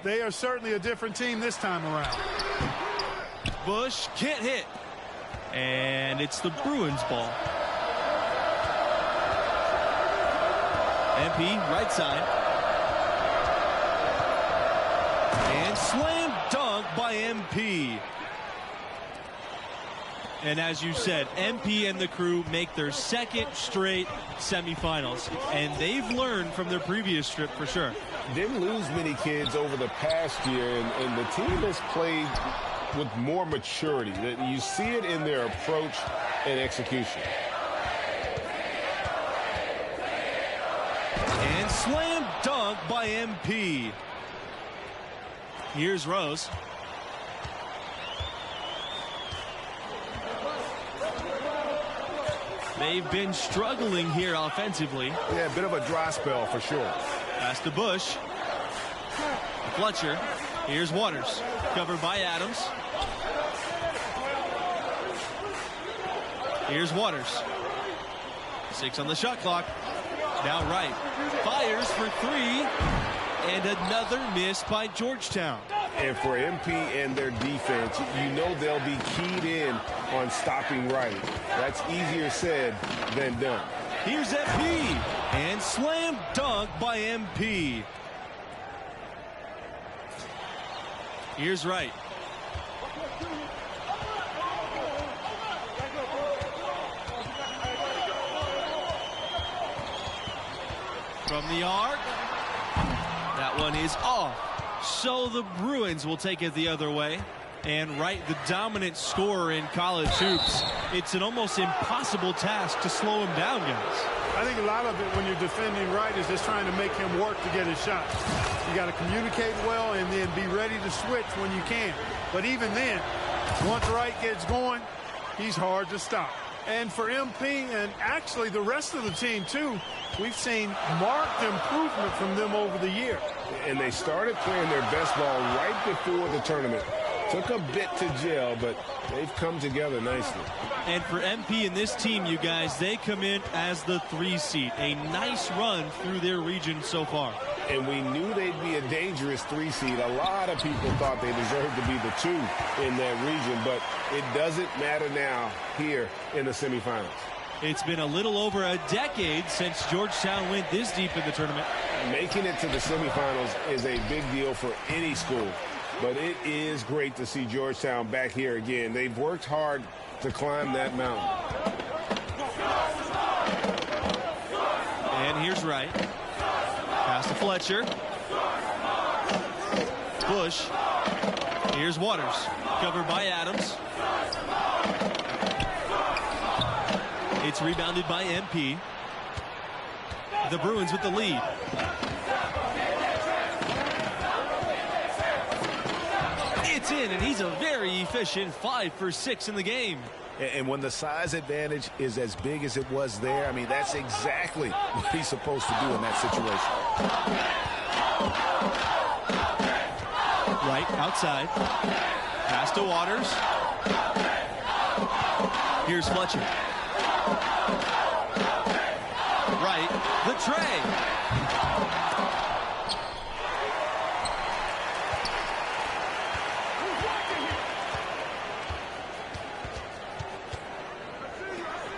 They are certainly a different team this time around. Bush can't hit. And it's the Bruins ball. MP right side. And slam dunk by MP. And as you said, MP and the crew make their second straight semifinals. And they've learned from their previous trip for sure. Didn't lose many kids over the past year, and the team has played with more maturity. You see it in their approach and execution. And slam dunk by MP. Here's Rose. They've been struggling here offensively. Yeah, a bit of a dry spell for sure. Pass to Bush. Fletcher. Here's Waters. Covered by Adams. Here's Waters. 6 on the shot clock. Now right. Fires for 3. And another miss by Georgetown. And for MP and their defense, you know they'll be keyed in on stopping right. That's easier said than done. Here's MP. And slam dunk by MP. Here's Wright. From the arc. That one is off. So the Bruins will take it the other way. And Wright, the dominant scorer in college hoops, it's an almost impossible task to slow him down, guys. I think a lot of it when you're defending Wright is just trying to make him work to get his shot. You got to communicate well and then be ready to switch when you can. But even then, once Wright gets going, he's hard to stop. And for MP and actually the rest of the team too, we've seen marked improvement from them over the year. And they started playing their best ball right before the tournament. Took a bit to gel, but they've come together nicely. And for MP and this team, you guys, they come in as the 3 seed. A nice run through their region so far. And we knew they'd be a dangerous 3 seed. A lot of people thought they deserved to be the 2 in that region, but it doesn't matter now here in the semifinals. It's been a little over a decade since Georgetown went this deep in the tournament. Making it to the semifinals is a big deal for any school. But it is great to see Georgetown back here again. They've worked hard to climb that mountain. And here's Wright. Pass to Fletcher. Bush. Here's Waters. Covered by Adams. It's rebounded by MP. The Bruins with the lead. It's in, and he's a very efficient 5 for 6 in the game. And when the size advantage is as big as it was there, I mean, that's exactly what he's supposed to do in that situation. Right, outside. Pass to Waters. Here's Fletcher. Right, the tray.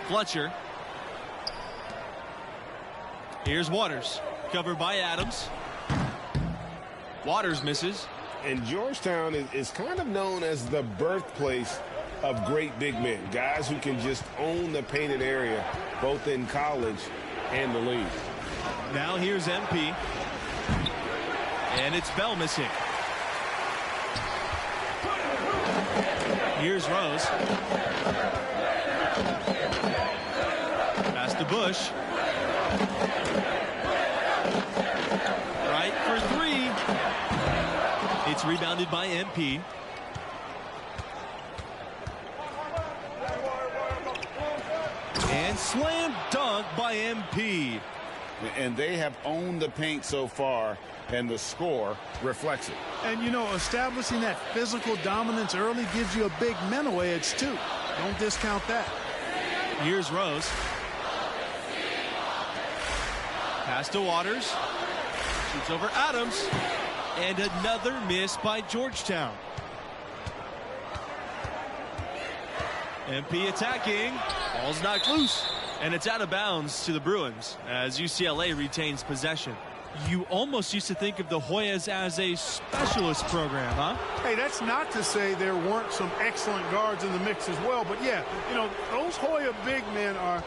Fletcher. Here's Waters. Covered by Adams. Waters misses. And Georgetown is kind of known as the birthplace of great big men. Guys who can just own the painted area, both in college and the league. Now here's MP. And it's Bell missing. Here's Rose. Pass to Bush. Right for 3. It's rebounded by MP. And slam dunk by MP. And they have owned the paint so far, and the score reflects it. And, you know, establishing that physical dominance early gives you a big mental edge, too. Don't discount that. Here's Rose. Pass to Waters. Shoots over Adams. And another miss by Georgetown. MP attacking. Ball's knocked loose. And it's out of bounds to the Bruins as UCLA retains possession. You almost used to think of the Hoyas as a specialist program, huh? Hey, that's not to say there weren't some excellent guards in the mix as well. But, yeah, you know, those Hoya big men are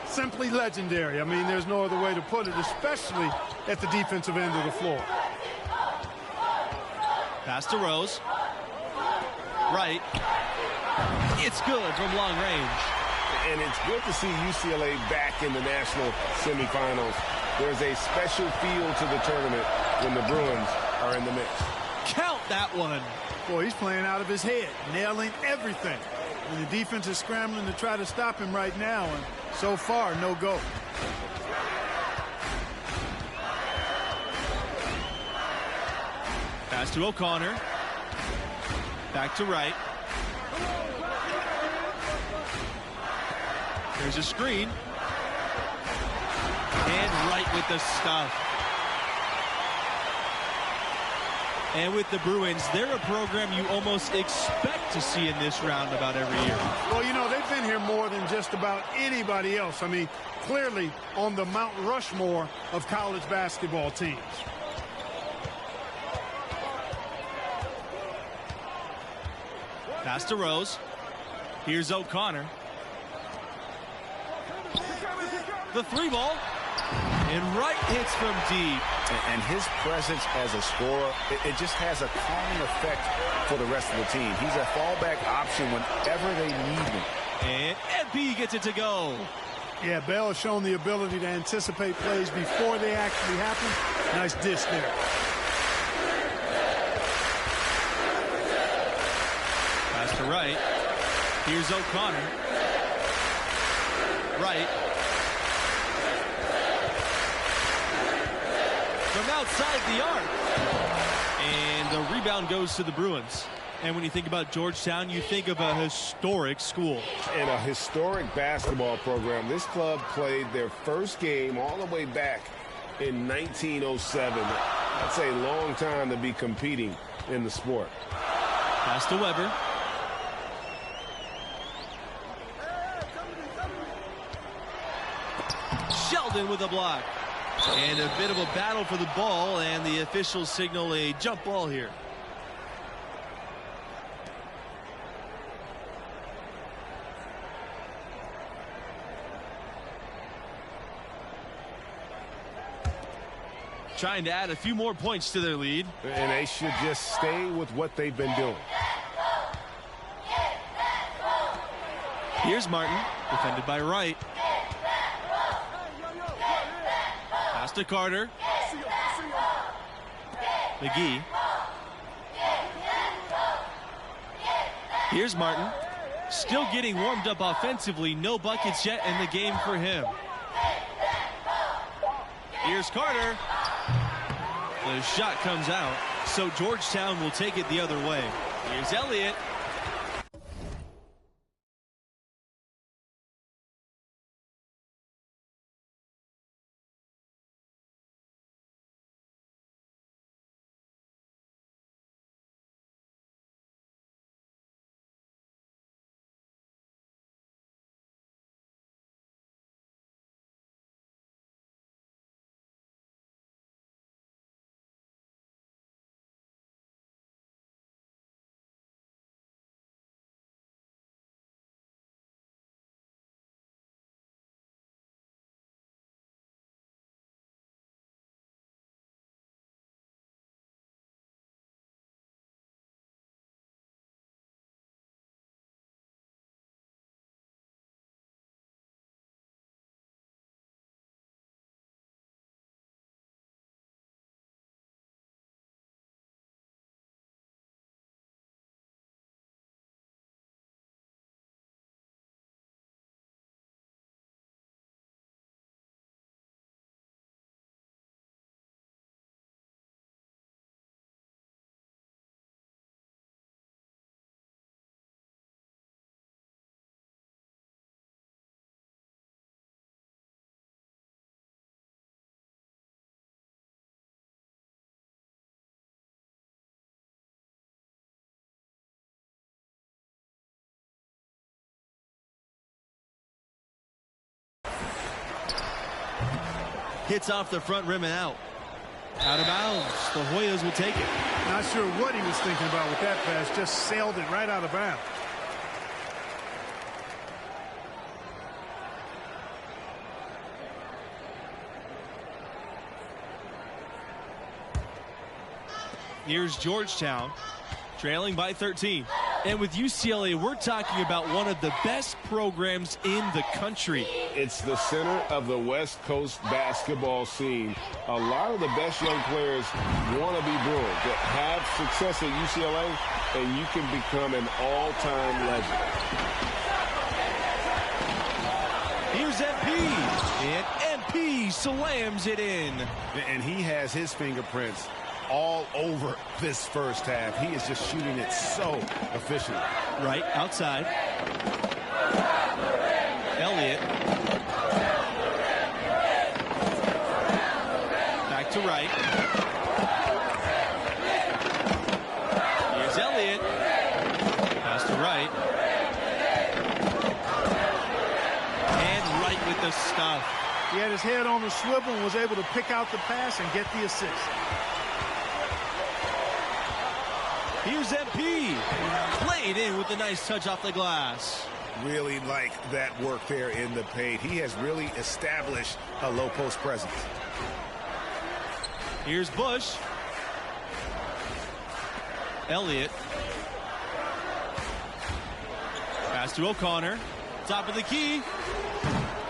simply legendary. I mean, there's no other way to put it, especially at the defensive end of the floor. Pass to Rose. Right. It's good from long range. And it's good to see UCLA back in the national semifinals. There's a special feel to the tournament when the Bruins are in the mix. Count that one. Boy, he's playing out of his head, nailing everything. And the defense is scrambling to try to stop him right now, and so far, no go. Pass to O'Connor. Back to Wright. There's a screen. And Wright with the stuff. And with the Bruins, they're a program you almost expect to see in this round about every year. Well, you know, they've been here more than just about anybody else. I mean, clearly on the Mount Rushmore of college basketball teams. Pass to Rose. Here's O'Connor. The three ball. And Wright hits from deep. And his presence as a scorer, it just has a calming effect for the rest of the team. He's a fallback option whenever they need him. And MP gets it to go. Yeah, Bell has shown the ability to anticipate plays before they actually happen. Nice dish there. Pass to Wright. Here's O'Connor. Wright. From outside the arc. And the rebound goes to the Bruins. And when you think about Georgetown, you think of a historic school. And a historic basketball program. This club played their first game all the way back in 1907. That's a long time to be competing in the sport. Pass to Weber. Sheldon with a block. And a bit of a battle for the ball, and the officials signal a jump ball here. Trying to add a few more points to their lead. And they should just stay with what they've been doing. Here's Martin, defended by Wright. Pass to Carter. McGee. Here's Martin. Still getting warmed up offensively. No buckets yet in the game for him. Here's Carter. The shot comes out, so Georgetown will take it the other way. Here's Elliott. Hits off the front rim and out. Out of bounds. The Hoyas will take it. Not sure what he was thinking about with that pass. Just sailed it right out of bounds. Here's Georgetown, trailing by 13. And with UCLA, we're talking about one of the best programs in the country. It's the center of the West Coast basketball scene. A lot of the best young players want to be Bruins. That have success at UCLA, and you can become an all-time legend. Here's MP, and MP slams it in. And he has his fingerprints all over this first half. He is just shooting it so efficiently. Right outside. Elliott. Back to right. Here's Elliott. Pass to right. And right with the stuff. He had his head on the swivel and was able to pick out the pass and get the assist. Here's MP. Played in with a nice touch off the glass. Really like that work there in the paint. He has really established a low post presence. Here's Bush. Elliott. Pass to O'Connor. Top of the key.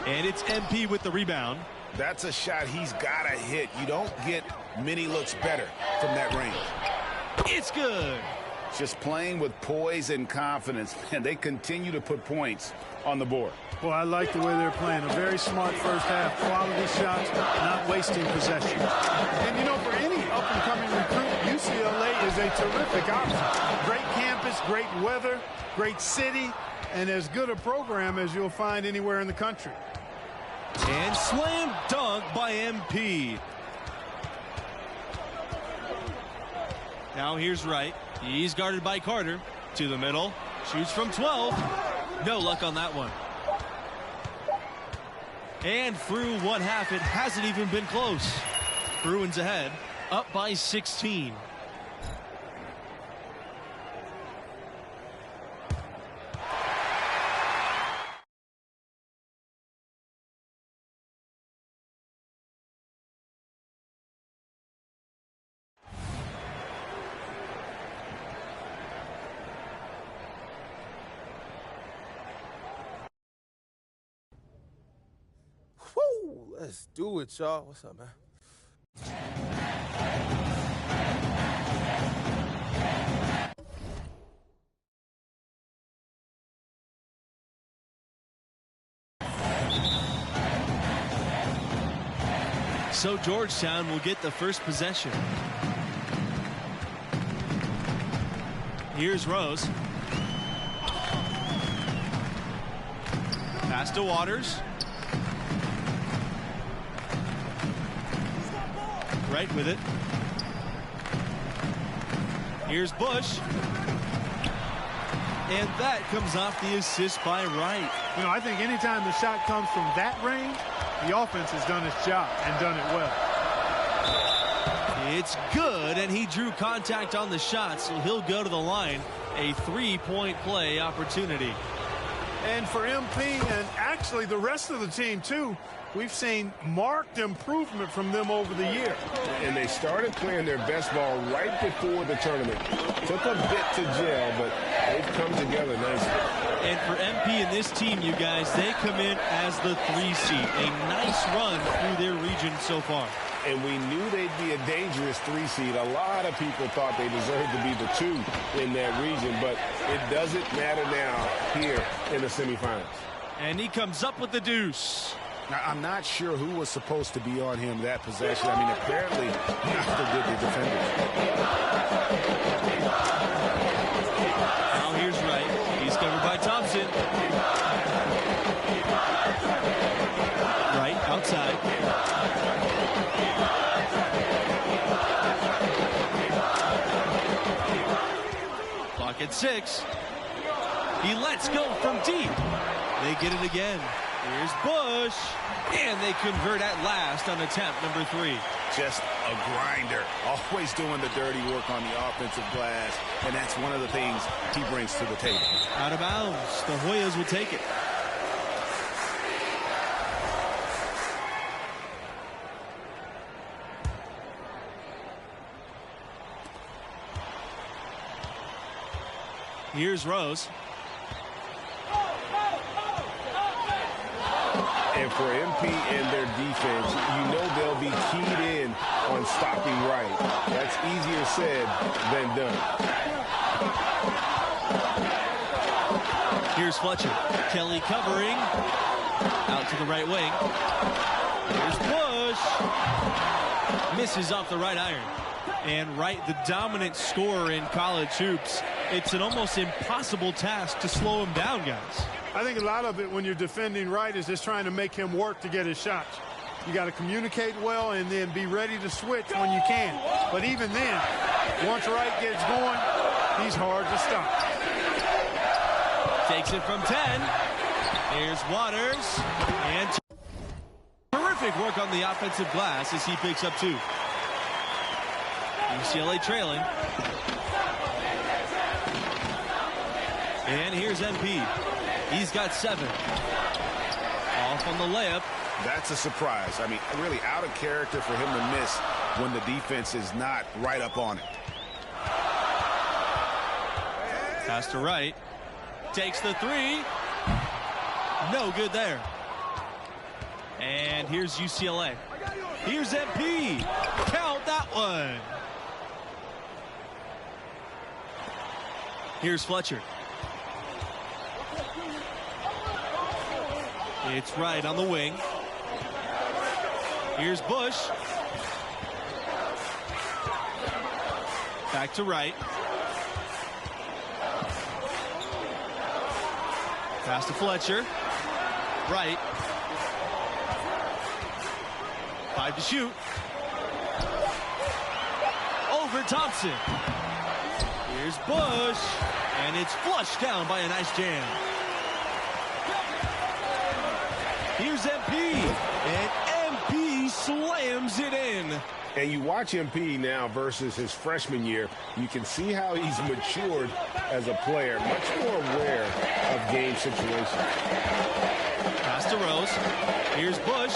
And it's MP with the rebound. That's a shot he's got to hit. You don't get many looks better from that range. It's good. Just playing with poise and confidence, and they continue to put points on the board. Well, I like the way they're playing. A very smart first half. Quality shots, not wasting possession. And, you know, for any up-and-coming recruit, UCLA is a terrific option. Great campus, great weather, great city, and as good a program as you'll find anywhere in the country. And slam dunk by MP. Now here's Wright. He's guarded by Carter. To the middle. Shoots from 12. No luck on that one. And through one half, it hasn't even been close. Bruins ahead. Up by 16. Let's do it, y'all. What's up, man? So Georgetown will get the first possession. Here's Rose. Pass to Waters. Right with it. Here's Bush. And that comes off the assist by Wright. You know, I think anytime the shot comes from that range, the offense has done its job and done it well. It's good, and he drew contact on the shot, so he'll go to the line. A three-point play opportunity. And for MP and actually the rest of the team, too, we've seen marked improvement from them over the year. And they started playing their best ball right before the tournament. Took a bit to gel, but they've come together nicely. And for MP and this team, you guys, they come in as the 3 seed. A nice run through their region so far. And we knew they'd be a dangerous 3 seed. A lot of people thought they deserved to be the 2 in that region, but it doesn't matter now here in the semifinals. And he comes up with the deuce. Now, I'm not sure who was supposed to be on him that possession. I mean, apparently not the good defenders. Now here's Wright. He's covered by Thompson. Wright outside. Clock at 6. He lets go from deep. They get it again. Here's Bush. And they convert at last on attempt number 3. Just a grinder. Always doing the dirty work on the offensive glass. And that's one of the things he brings to the table. Out of bounds. The Hoyas will take it. Here's Rose. And for MP and their defense, you know they'll be keyed in on stopping right. That's easier said than done. Here's Fletcher. Kelly covering. Out to the right wing. Here's Bush. Misses off the right iron. And Wright, the dominant scorer in college hoops. It's an almost impossible task to slow him down, guys. I think a lot of it when you're defending Wright is just trying to make him work to get his shots. You got to communicate well and then be ready to switch when you can. But even then, once Wright gets going, he's hard to stop. Takes it from 10. Here's Waters. And terrific work on the offensive glass as he picks up 2. UCLA trailing. And here's MP. He's got 7. Off on the layup. That's a surprise. I mean, really out of character for him to miss when the defense is not right up on it. Pass to Wright. Takes the 3. No good there. And here's UCLA. Here's MP. Count that one. Here's Fletcher. It's Wright on the wing. Here's Bush. Back to Wright. Pass to Fletcher. Wright. 5 to shoot. Over Thompson. Here's Bush. And it's flushed down by a nice jam. Here's MP. And MP slams it in. And you watch MP now versus his freshman year, you can see how he's matured as a player, much more aware of game situations. Pass to Rose. Here's Bush.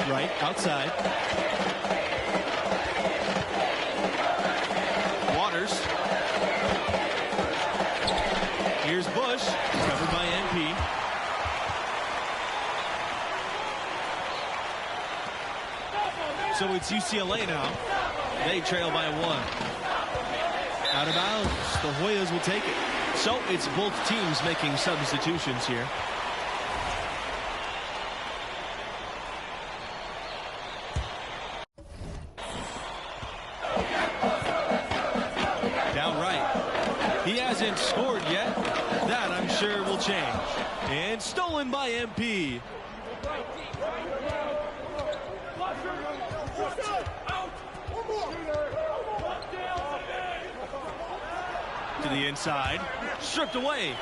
Right outside. Waters. Here's Bush. Covered by MP. So it's UCLA now. They trail by 1. Out of bounds. The Hoyas will take it. So it's both teams making substitutions here. Down right. He hasn't scored yet. That, I'm sure, will change. And stolen by MP. To the inside. Stripped away.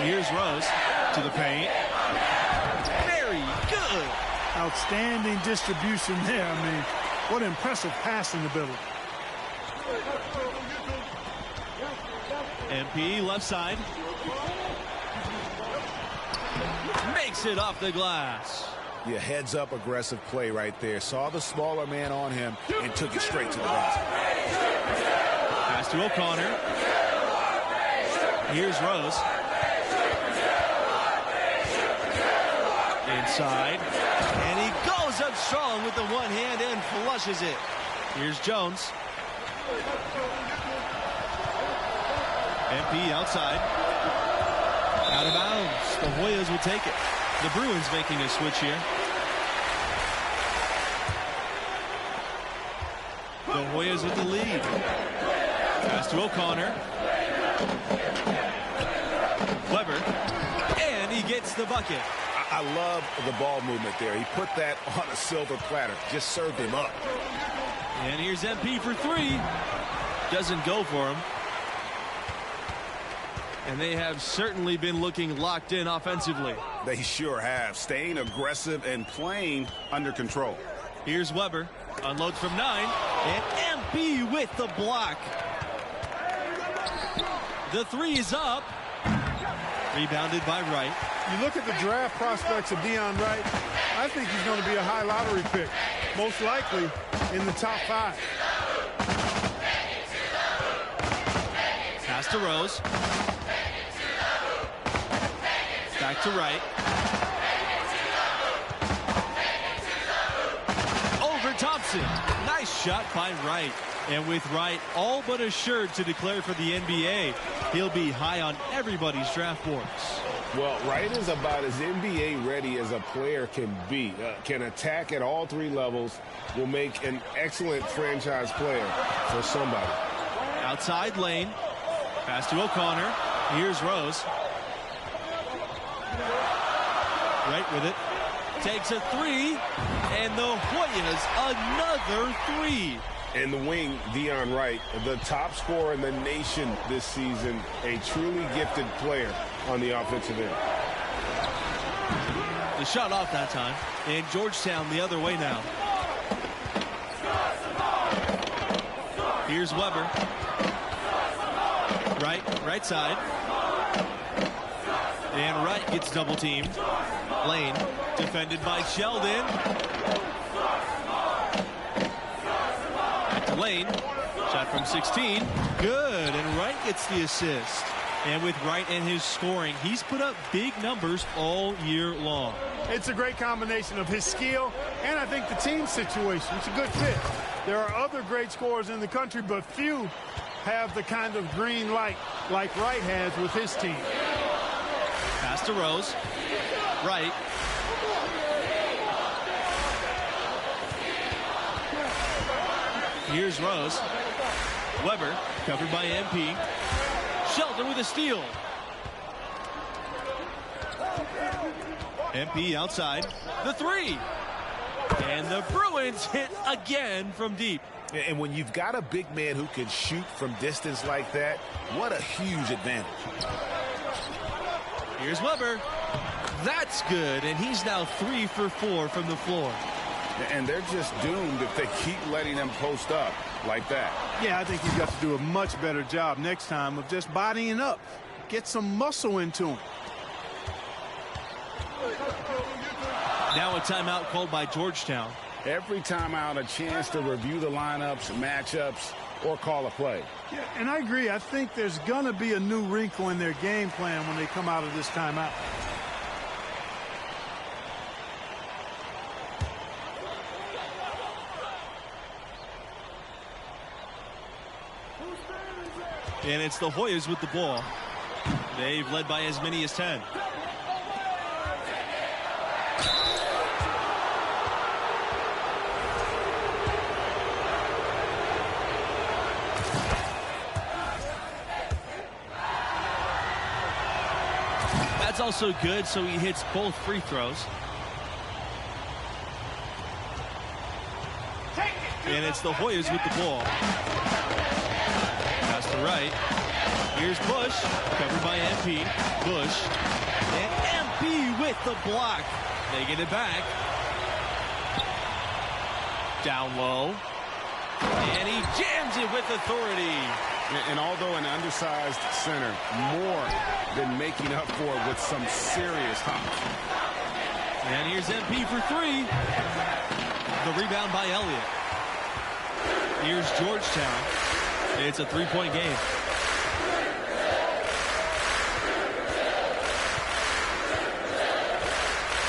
Here's Rose to the paint. Very good. Outstanding distribution there. I mean, what impressive passing ability. MP left side. Makes it off the glass. Yeah, heads up aggressive play right there. Saw the smaller man on him and took it straight to the basket. Pass to O'Connor. Here's Rose. Inside. And he goes up strong with the one hand and flushes it. Here's Jones. MP outside. Out of bounds. The Hoyas will take it. The Bruins making a switch here. The Hoyas with the lead. Pass to O'Connor. Weber. And he gets the bucket. I love the ball movement there. He put that on a silver platter. Just served him up. And here's MP for 3. Doesn't go for him. And they have certainly been looking locked in offensively. They sure have, staying aggressive and playing under control. Here's Weber, unloads from 9, and MP with the block. The 3 is up. Rebounded by Wright. You look at the draft prospects of Deion Wright, I think he's going to be a high lottery pick, most likely in the top 5. Pass to Rose. Back to Wright. Over Thompson. Nice shot by Wright. And with Wright all but assured to declare for the NBA, he'll be high on everybody's draft boards. Well, Wright is about as NBA ready as a player can be. Can attack at all 3 levels, will make an excellent franchise player for somebody. Outside lane. Pass to O'Connor. Here's Rose. Wright with it. Takes a 3. And the Hoyas another 3. In the wing, Deion Wright, the top scorer in the nation this season, a truly gifted player on the offensive end. The shot off that time. And Georgetown the other way now. Here's Weber. Right side. And Wright gets double teamed. Lane defended by Sheldon. Back to Lane. Shot from 16. Good. And Wright gets the assist. And with Wright and his scoring, he's put up big numbers all year long. It's a great combination of his skill and I think the team situation. It's a good fit. There are other great scorers in the country, but few have the kind of green light like Wright has with his team. Pass to Rose. Wright. Here's Rose. Weber covered by MP. Sheldon with a steal. MP outside. The 3. And the Bruins hit again from deep. And when you've got a big man who can shoot from distance like that, what a huge advantage. Here's Weber. That's good. And he's now 3 for 4 from the floor. And they're just doomed if they keep letting them post up like that. Yeah, I think he's got to do a much better job next time of just bodying up. Get some muscle into him. Now a timeout called by Georgetown. Every timeout, a chance to review the lineups, matchups, or call a play. Yeah, and I agree. I think there's going to be a new wrinkle in their game plan when they come out of this timeout. And it's the Hoyas with the ball. They've led by as many as 10. That's also good, so he hits both free throws. And it's the Hoyas with the ball. Pass to Wright. Here's Bush, covered by MP. Bush. And MP with the block. They get it back. Down low. And he jams it with authority. And although an undersized center, more than making up for it with some serious hops. And here's MP for 3. The rebound by Elliott. Here's Georgetown. It's a 3-point game.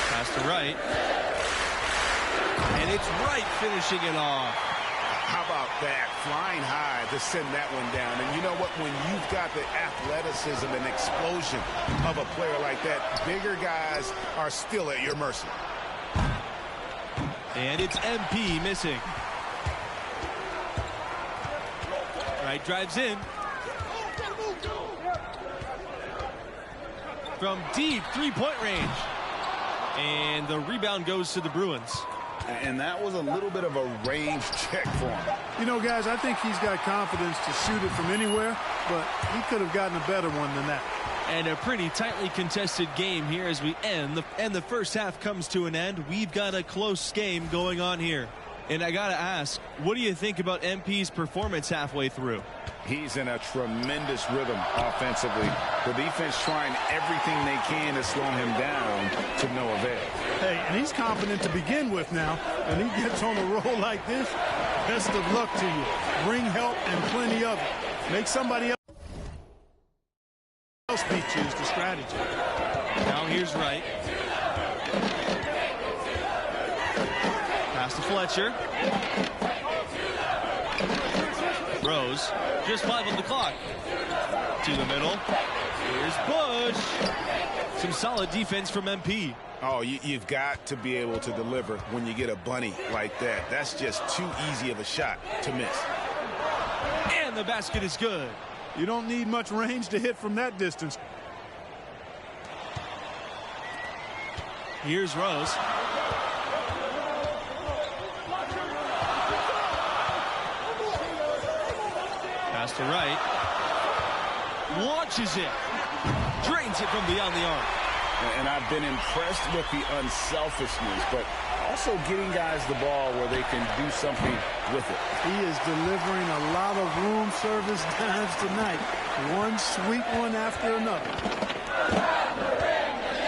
Pass to Wright. And it's Wright finishing it off. How about that? Flying high to send that one down. And you know what? When you've got the athleticism and explosion of a player like that, bigger guys are still at your mercy. And it's MP missing. Wright drives in. From deep 3-point range. And the rebound goes to the Bruins. And that was a little bit of a range check for him. You know, guys, I think he's got confidence to shoot it from anywhere, but he could have gotten a better one than that. And a pretty tightly contested game here as we end the first half comes to an end. We've got a close game going on here. And I got to ask, what do you think about MP's performance halfway through? He's in a tremendous rhythm offensively. The defense trying everything they can to slow him down to no avail. Hey, and he's confident to begin with now. And he gets on a roll like this, best of luck to you. Bring help and plenty of it. Make somebody else beat you is the strategy. Now here's Wright. Pass to Fletcher. Rose. Just 5 on the clock. To the middle. Here's Bush. Some solid defense from MP. Oh, you've got to be able to deliver when you get a bunny like that. That's just too easy of a shot to miss. And the basket is good. You don't need much range to hit from that distance. Here's Rose. Pass to Wright. Launches it. Drains it from beyond the arc. And I've been impressed with the unselfishness, but also getting guys the ball where they can do something with it. He is delivering a lot of room service dimes tonight. One sweet one after another.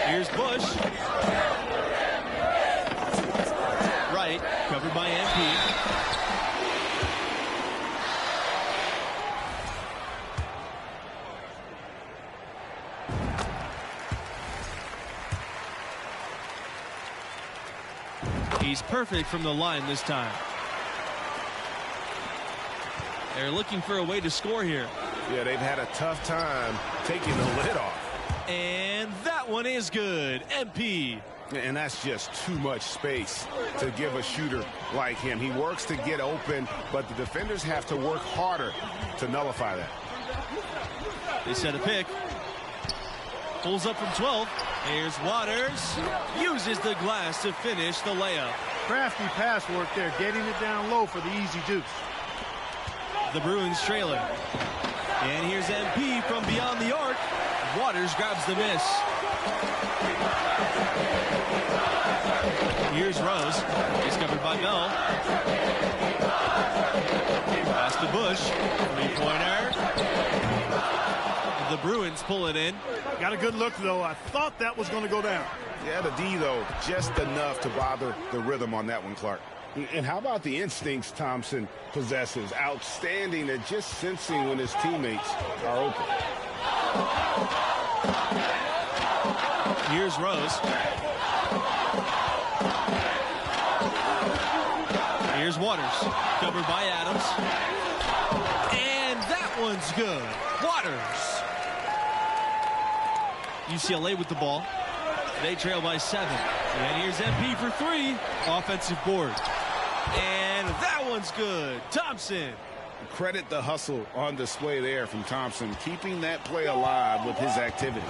Here's Bush. Wright, covered by MP. He's perfect from the line this time. They're looking for a way to score here. Yeah, they've had a tough time taking the lid off. And that one is good. MP. And that's just too much space to give a shooter like him. He works to get open, but the defenders have to work harder to nullify that. They set a pick. Pulls up from 12. Here's Waters. Uses the glass to finish the layup. Crafty pass work there, getting it down low for the easy deuce. The Bruins trailing. And here's MP from beyond the arc. Waters grabs the miss. Here's Rose. He's covered by Bell. Pass to Bush. Three-pointer. The Bruins pull it in. Got a good look, though. I thought that was going to go down. Yeah, the D, though, just enough to bother the rhythm on that one, Clark. And how about the instincts Thompson possesses? Outstanding at just sensing when his teammates are open. Here's Rose. Here's Waters. Covered by Adams. And that one's good. Waters. UCLA with the ball. They trail by 7. And here's MP for 3. Offensive board. And that one's good. Thompson. Credit the hustle on display there from Thompson, keeping that play alive with his activity.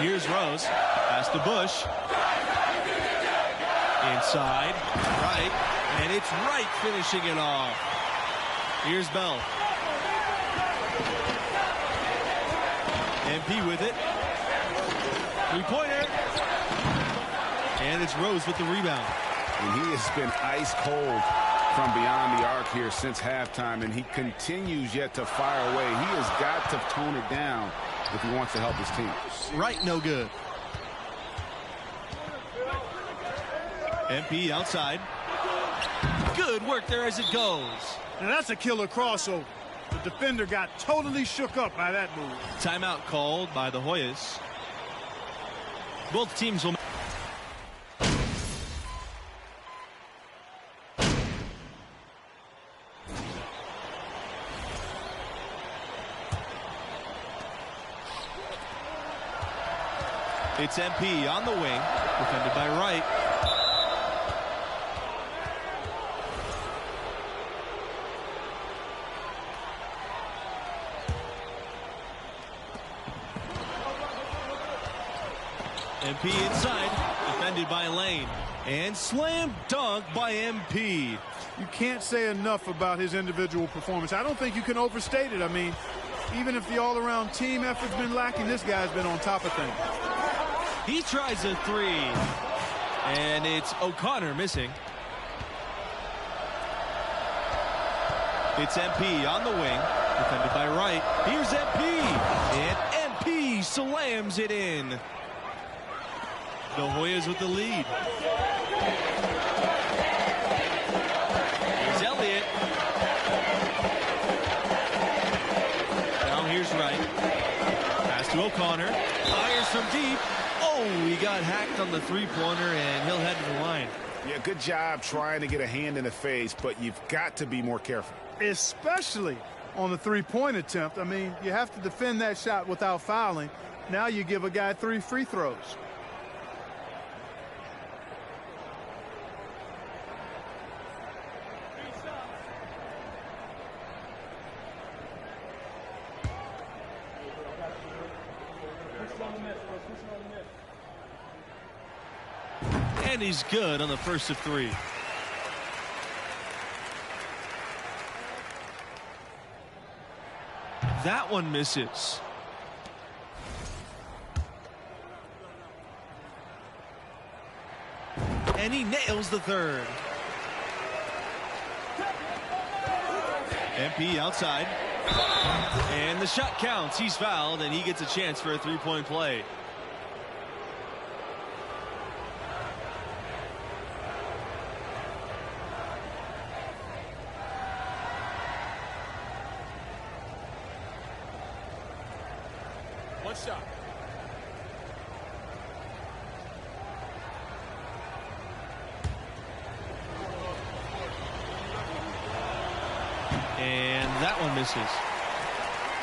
Here's Rose. Pass to Bush. Inside. Right. And it's Wright finishing it off. Here's Bell. MP with it. Three-pointer. And it's Rose with the rebound. And he has been ice cold from beyond the arc here since halftime, and he continues yet to fire away. He has got to tone it down if he wants to help his team. Right, no good. MP outside. Good work there as it goes. Now that's a killer crossover. The defender got totally shook up by that move. Timeout called by the Hoyas. Both teams will... It's MP on the wing, defended by Wright. MP inside, defended by Lane. And slam dunk by MP. You can't say enough about his individual performance. I don't think you can overstate it. I mean, even if the all-around team effort's been lacking, this guy's been on top of things. He tries a three. And it's O'Connor missing. It's MP on the wing. Defended by Wright. Here's MP. And MP slams it in. The Hoyas with the lead. Here's Elliott. Now here's Wright. Pass to O'Connor. Fires from deep. Oh, he got hacked on the three-pointer, and he'll head to the line. Yeah, good job trying to get a hand in the face, but you've got to be more careful. Especially on the three-point attempt. I mean, you have to defend that shot without fouling. Now you give a guy 3 free throws. And he's good on the first of 3. That one misses. And he nails the third. MP outside. And the shot counts. He's fouled, and he gets a chance for a three-point play. One shot. And that one misses.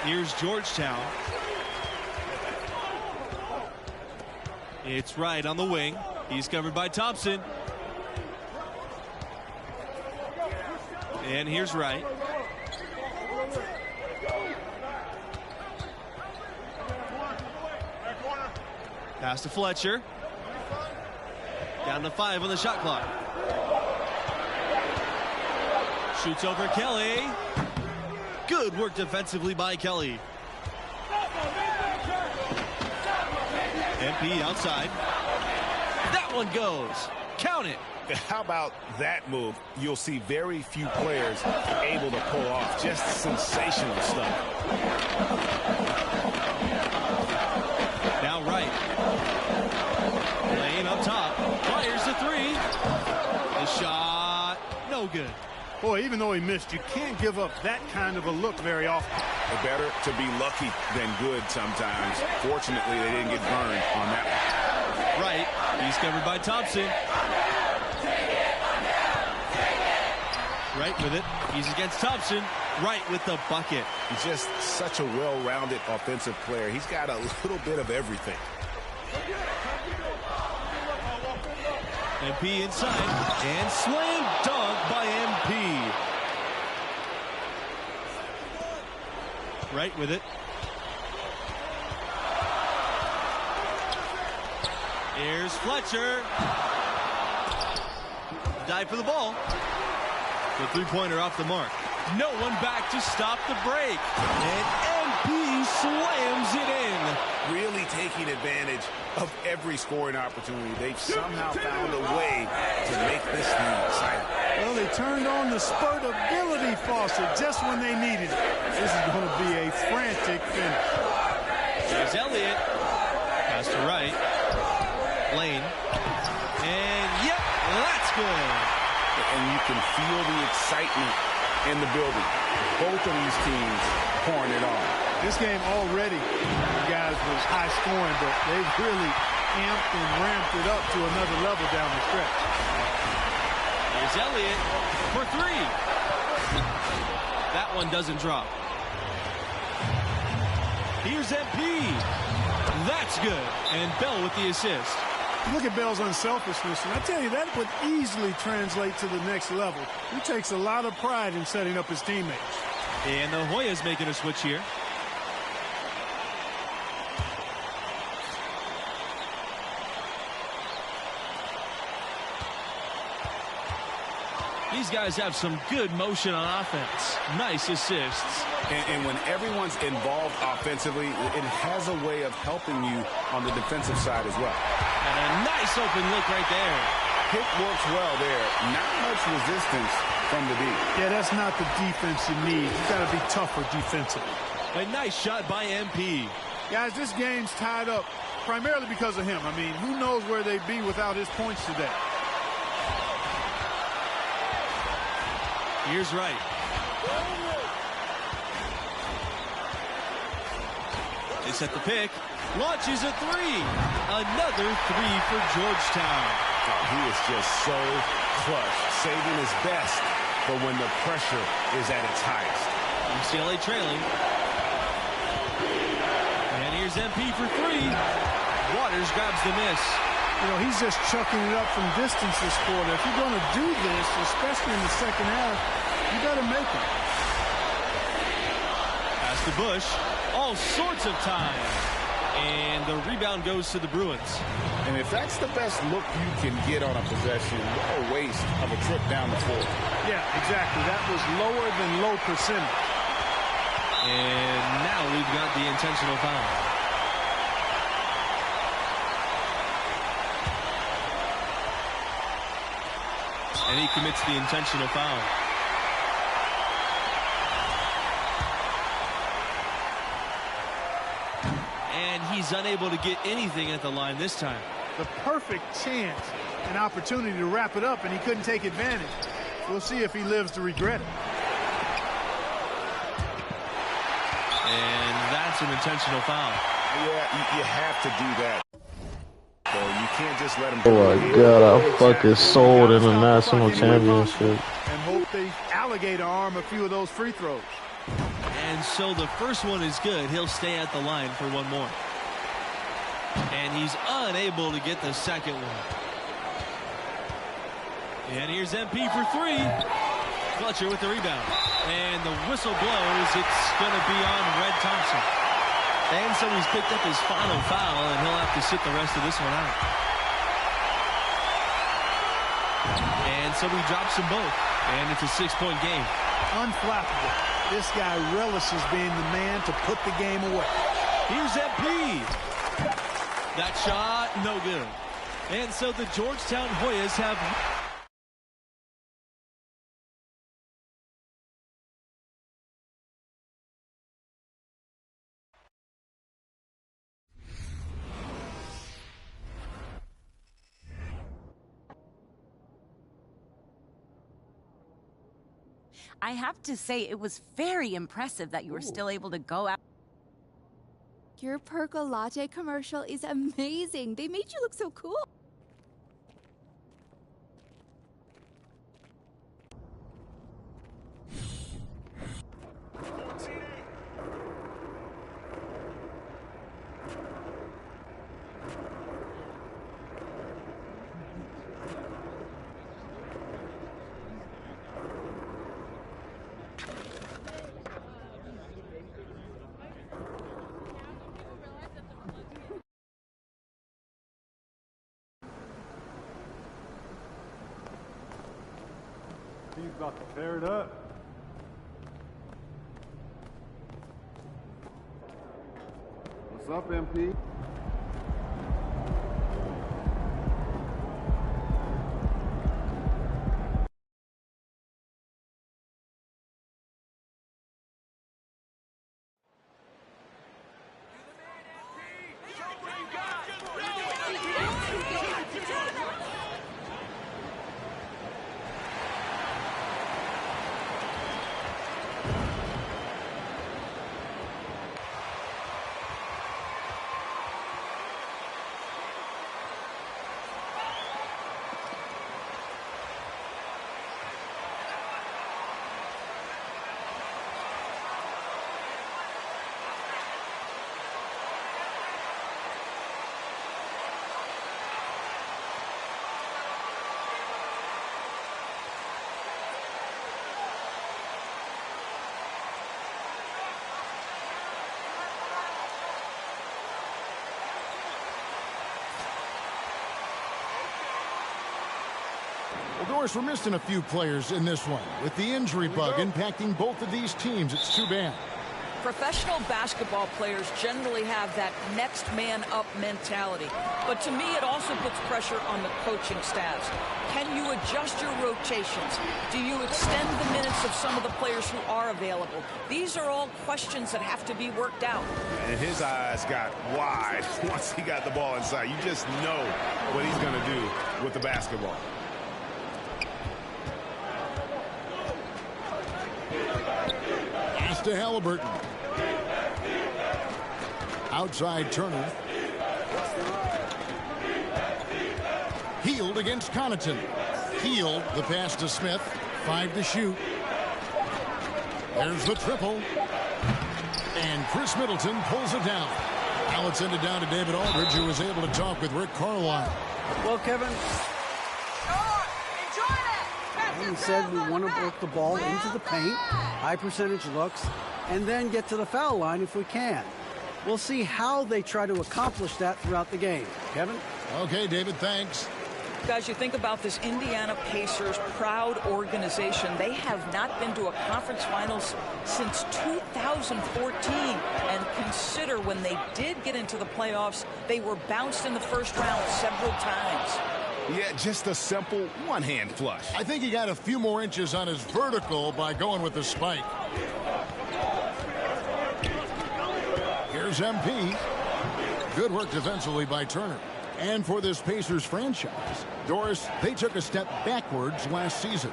Here's Georgetown. It's Wright on the wing. He's covered by Thompson. And here's Wright. Pass to Fletcher. Down to 5 on the shot clock. Shoots over Kelly. Good work defensively by Kelly. MP outside. That one goes. Count it. How about that move? You'll see very few players able to pull off just sensational stuff. Now Wright. Lane up top. Fires the three. The shot. No good. Boy, even though he missed, you can't give up that kind of a look very often. It's better to be lucky than good sometimes. Fortunately, they didn't get burned on that one. Right. He's covered by Thompson. Wright with it. He's against Thompson. Wright with the bucket. He's just such a well-rounded offensive player. He's got a little bit of everything. MP inside. And slam dunk by MP. Wright with it. Here's Fletcher. Dive for the ball. The three-pointer off the mark. No one back to stop the break. And MP slams it in. Really taking advantage of every scoring opportunity. They've somehow found a way to make this thing exciting. Well, they turned on the spurt ability faucet just when they needed it. This is going to be a frantic finish. Here's Elliott. Pass to Wright. Lane. And yep, that's good. And you can feel the excitement in the building. Both of these teams pouring it on. This game already, guys, was high scoring, but they've really amped and ramped it up to another level down the stretch. Here's Elliott for three. That one doesn't drop. Here's MP. That's good. And Bell with the assist. Look at Bell's unselfishness, and I tell you, that would easily translate to the next level. He takes a lot of pride in setting up his teammates. And the Hoyas making a switch here. These guys have some good motion on offense. Nice assists. And when everyone's involved offensively, it has a way of helping you on the defensive side as well. And a nice open look right there. Pick works well there. Not much resistance from the D. Yeah, that's not the defense you need. You got to be tougher defensively. A nice shot by MP. Guys, this game's tied up primarily because of him. I mean, who knows where they'd be without his points today. Here's Wright. They set the pick. Launches a three. Another three for Georgetown. Oh, he is just so clutch, saving his best for when the pressure is at its highest. UCLA trailing. And here's MP for three. Waters grabs the miss. You know, he's just chucking it up from distance this quarter. If you're going to do this, especially in the second half, you got to make it. Pass to Bush. All sorts of time. And the rebound goes to the Bruins. And if that's the best look you can get on a possession, what a waste of a trip down the floor. Yeah, exactly. That was lower than low percentage. And now we've got the intentional foul. And he commits the intentional foul. And he's unable to get anything at the line this time. The perfect chance and opportunity to wrap it up, and he couldn't take advantage. We'll see if he lives to regret it. And that's an intentional foul. Yeah, you have to do that. So you can't just let him do Oh my God, I fucking sold in the national championship. And hope they alligator arm a few of those free throws. And so the first one is good. He'll stay at the line for one more. And he's unable to get the second one. And here's MP for three. Fletcher with the rebound. And the whistle blows. It's going to be on Red Thompson. And so he's picked up his final foul, and he'll have to sit the rest of this one out. And so he drops them both. And it's a 6-point game. Unflappable. This guy relishes being the man to put the game away. Here's MP. That shot, no good. And so the Georgetown Hoyas have... I have to say, it was very impressive that you were still able to go out. Your Perca Latte commercial is amazing. They made you look so cool. He's about to tear it up. What's up, MP? Doris, we're missing a few players in this one. With the injury bug impacting both of these teams, it's too bad. Professional basketball players generally have that next man up mentality. But to me, it also puts pressure on the coaching staffs. Can you adjust your rotations? Do you extend the minutes of some of the players who are available? These are all questions that have to be worked out. And his eyes got wide once he got the ball inside. You just know what he's going to do with the basketball. Pass to Halliburton. Outside Turner. Healed against Connaughton. Healed the pass to Smith. 5 to shoot. There's the triple. And Chris Middleton pulls it down. Now it's ended down to David Aldridge, who was able to talk with Rick Carlisle. Well, Kevin, he said we want to work the ball into the paint, high percentage looks, and then get to the foul line if we can. We'll see how they try to accomplish that throughout the game. Kevin? Okay, David, thanks. Guys, you think about this Indiana Pacers proud organization. They have not been to a conference finals since 2014. And consider when they did get into the playoffs, they were bounced in the first round several times. Yeah, just a simple one-hand flush. I think he got a few more inches on his vertical by going with the spike. Here's MP. Good work defensively by Turner. And for this Pacers franchise, Doris, they took a step backwards last season.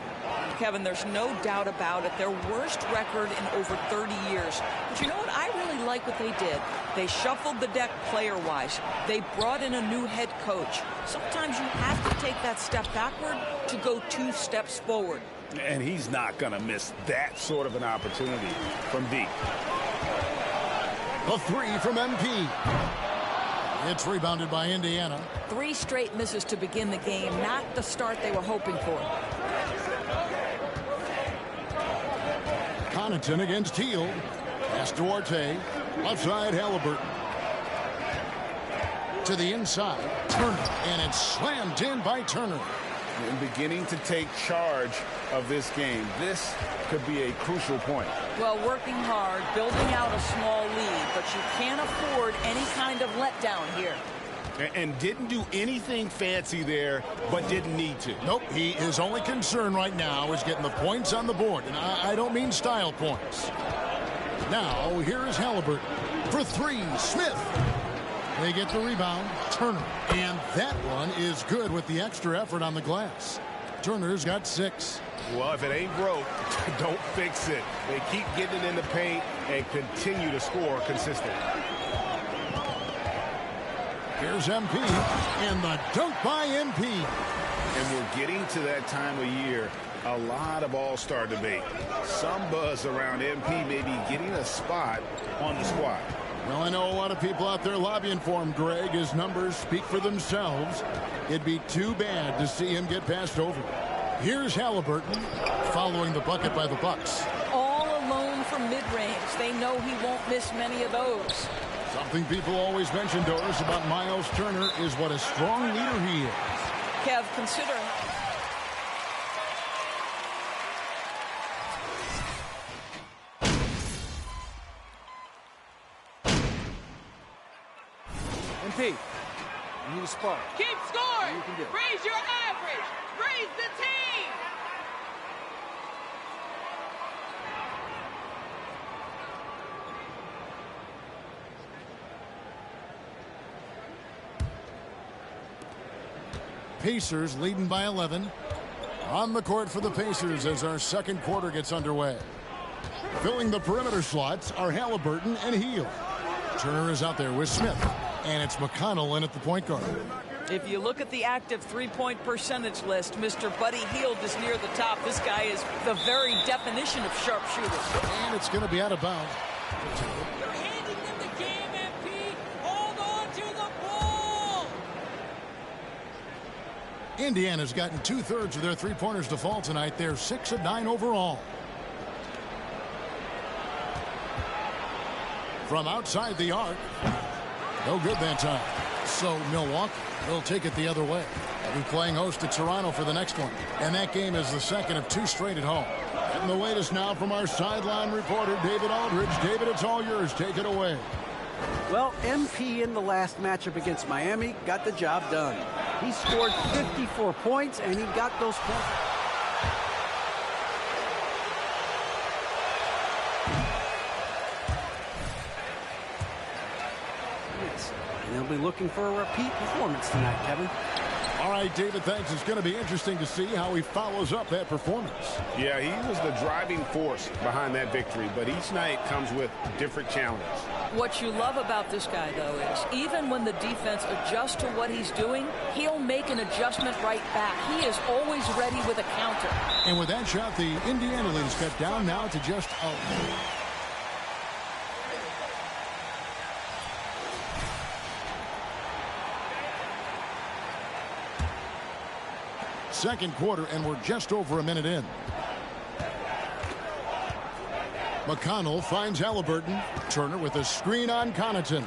Kevin, there's no doubt about it. Their worst record in over 30 years. But you know what? I really like what they did. They shuffled the deck player-wise. They brought in a new head coach. Sometimes you have to take that step backward to go 2 steps forward. And he's not going to miss that sort of an opportunity from deep. A 3 from MP. It's rebounded by Indiana. 3 straight misses to begin the game. Not the start they were hoping for. Connaughton against Hield. Pass to Duarte. Outside Halliburton. To the inside. Turner. And it's slammed in by Turner. And beginning to take charge of this game. This could be a crucial point. Well, working hard, building out a small lead, but you can't afford any kind of letdown here. And didn't do anything fancy there, but didn't need to. Nope, his only concern right now is getting the points on the board. And I don't mean style points. Now, here is Halliburton. For 3, Smith. They get the rebound, Turner. And that one is good with the extra effort on the glass. Turner's got 6. Well, if it ain't broke, don't fix it. They keep getting it in the paint and continue to score consistently. Here's MP, and the dunk by MP. And we're getting to that time of year, a lot of all-star debate. Some buzz around MP maybe getting a spot on the squad. Well, I know a lot of people out there lobbying for him, Greg. His numbers speak for themselves. It'd be too bad to see him get passed over. Here's Halliburton following the bucket by the Bucks. All alone from mid-range. They know he won't miss many of those. Something people always mention, Doris, about Miles Turner is what a strong leader he is. Kev, consider... MP, you need a spark. Keep scoring. You can do it. Raise your average. Raise the team. Pacers leading by 11. On the court for the Pacers as our second quarter gets underway. Filling the perimeter slots are Halliburton and Hield. Turner is out there with Smith. And it's McConnell in at the point guard. If you look at the active three-point percentage list, Mr. Buddy Hield is near the top. This guy is the very definition of sharpshooter. And it's going to be out of bounds. You're handing them the game, MP. Hold on to the ball. Indiana's gotten 2/3 of their three-pointers to fall tonight. They're 6 of 9 overall. From outside the arc. No good that time. So Milwaukee They'll take it the other way. They'll be playing host to Toronto for the next one. And that game is the second of 2 straight at home. And the latest now from our sideline reporter, David Aldridge. David, it's all yours. Take it away. Well, MP in the last matchup against Miami got the job done. He scored 54 points, and he got those points. And they'll be looking for a repeat performance tonight, Kevin. All right, David, thanks. It's going to be interesting to see how he follows up that performance. Yeah, he was the driving force behind that victory, but each night comes with different challenges. What you love about this guy, though, is even when the defense adjusts to what he's doing, he'll make an adjustment right back. He is always ready with a counter. And with that shot, the Indiana lead is cut down now to just a... Second quarter, and we're just over a minute in. McConnell finds Halliburton. Turner with a screen on Connaughton.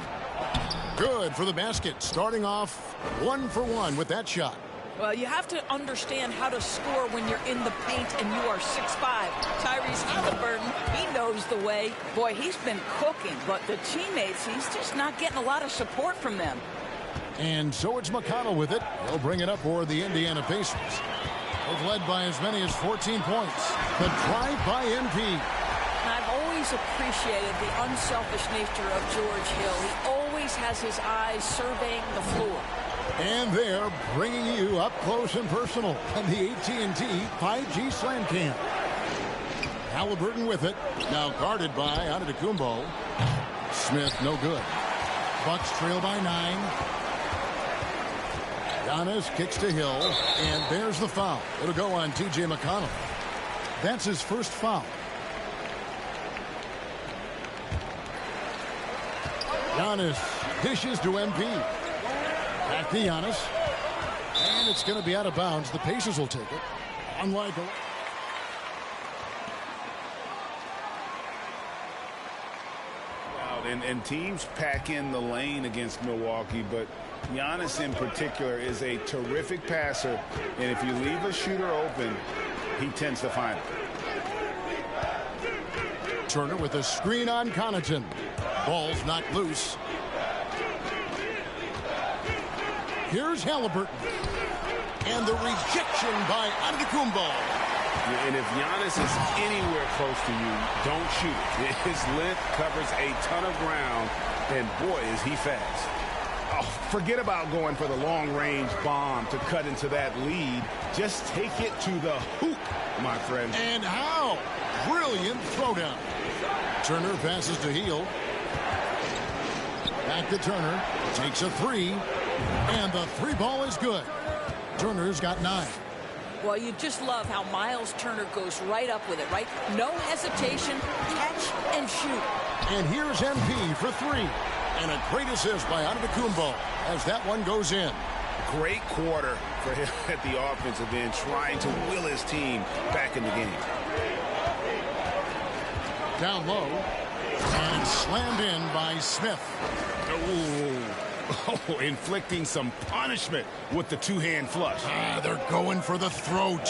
Good for the basket. Starting off 1 for 1 with that shot. Well, you have to understand how to score when you're in the paint and you are 6'5". Tyrese Halliburton, he knows the way. Boy, he's been cooking, but the teammates, he's just not getting a lot of support from them. And so it's McConnell with it. He'll bring it up for the Indiana Pacers. They've led by as many as 14 points. The drive by MP. I've always appreciated the unselfish nature of George Hill. He always has his eyes surveying the floor. And they're bringing you up close and personal on the AT&T 5G Slam Cam. Halliburton with it. Now guarded by Antetokounmpo. Smith no good. Bucks trail by 9. Giannis kicks to Hill, and there's the foul. It'll go on T.J. McConnell. That's his first foul. Giannis dishes to MP. Back to Giannis. And it's going to be out of bounds. The Pacers will take it. Unlike a... And teams pack in the lane against Milwaukee, but Giannis in particular is a terrific passer, and if you leave a shooter open, he tends to find it. Turner with a screen on Connaughton. Ball's not loose. Here's Halliburton. And the rejection by Antetokounmpo. And if Giannis is anywhere close to you, don't shoot. His length covers a ton of ground, and boy, is he fast. Oh, forget about going for the long-range bomb to cut into that lead. Just take it to the hoop, my friend. And how? Brilliant throwdown. Turner passes to Hill. Back to Turner. Takes a 3. And the 3 ball is good. Turner's got 9. Well, you just love how Miles Turner goes right up with it, right? No hesitation, catch and shoot. And here's MP for 3. And a great assist by Antetokounmpo as that one goes in. Great quarter for him at the offensive end, trying to will his team back in the game. Down low. And slammed in by Smith. Oh, inflicting some punishment with the two-hand flush. They're going for the throat.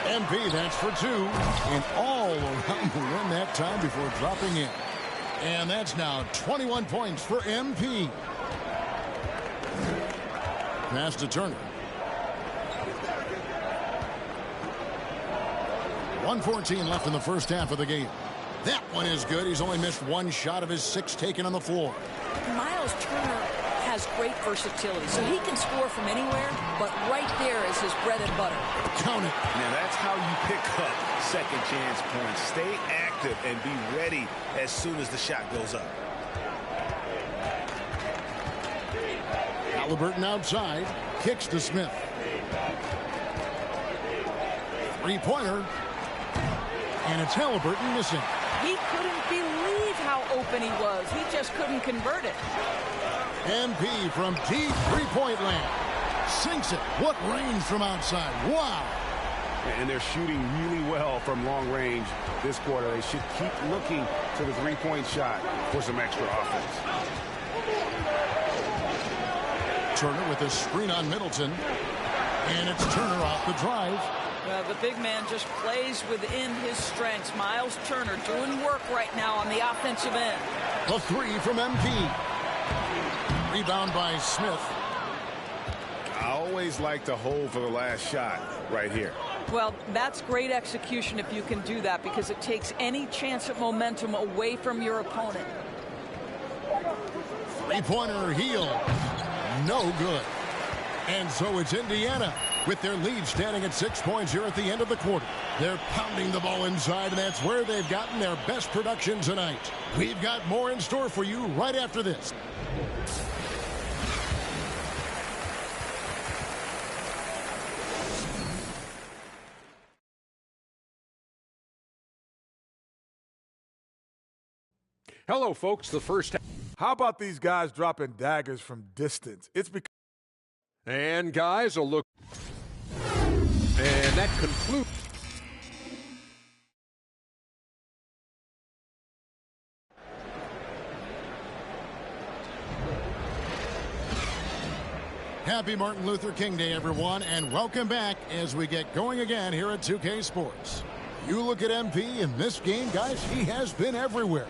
MP, that's for 2. And all around the rim that time before dropping in. And that's now 21 points for MP. Pass to Turner. 1:14 left in the first half of the game. That one is good. He's only missed 1 shot of his 6 taken on the floor. Miles Turner has great versatility, so he can score from anywhere, but right there is his bread and butter. Count it. Now that's how you pick up second chance points. Stay active and be ready as soon as the shot goes up. Halliburton outside, kicks to Smith. 3-pointer. And it's Halliburton missing. He couldn't believe how open he was. He just couldn't convert it. MP from deep three-point land. Sinks it. What range from outside. Wow. And they're shooting really well from long range this quarter. They should keep looking to the three-point shot for some extra offense. Turner with a screen on Middleton. And it's Turner off the drive. The big man just plays within his strengths. Miles Turner doing work right now on the offensive end. A three from MP. Rebound by Smith. I always like to hold for the last shot right here. Well, that's great execution if you can do that, because it takes any chance at momentum away from your opponent. Three-pointer heel. No good. And so it's Indiana with their lead standing at 6 points here at the end of the quarter. They're pounding the ball inside, and that's where they've gotten their best production tonight. We've got more in store for you right after this. Hello, folks. The first. How about these guys dropping daggers from distance? It's because. And guys will look. And that concludes. Happy Martin Luther King Day, everyone, and welcome back as we get going again here at 2K Sports. You look at MP in this game, guys, he has been everywhere.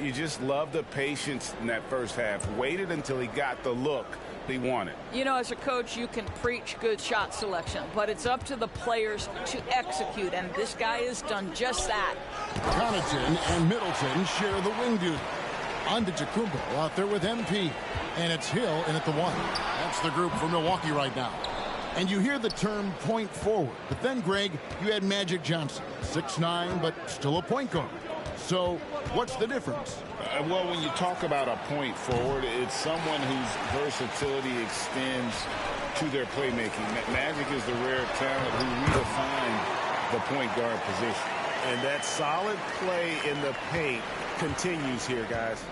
You just love the patience in that first half. Waited until he got the look he wanted. You know, as a coach, you can preach good shot selection, but it's up to the players to execute, and this guy has done just that. Connaughton and Middleton share the wing duty. Antetokounmpo out there with MP, and it's Hill in at the one. That's the group for Milwaukee right now. And you hear the term point forward, but then, Greg, you had Magic Johnson, 6'9", but still a point guard. So what's the difference? Well, when you talk about a point forward, it's someone whose versatility extends to their playmaking. Magic is the rare talent who redefined the point guard position. And that solid play in the paint continues here, guys.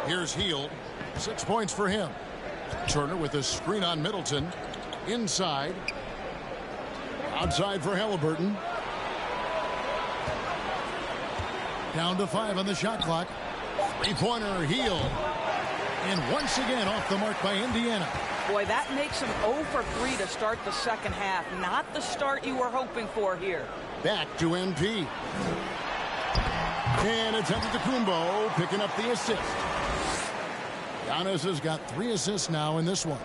Here's Hield. 6 points for him. Turner with a screen on Middleton. Inside. Outside for Halliburton. Down to 5 on the shot clock. Three-pointer, Hield. And once again off the mark by Indiana. Boy, that makes him 0 for 3 to start the second half. Not the start you were hoping for here. Back to MP. And it's Antetokounmpo picking up the assist. Giannis has got 3 assists now in this one.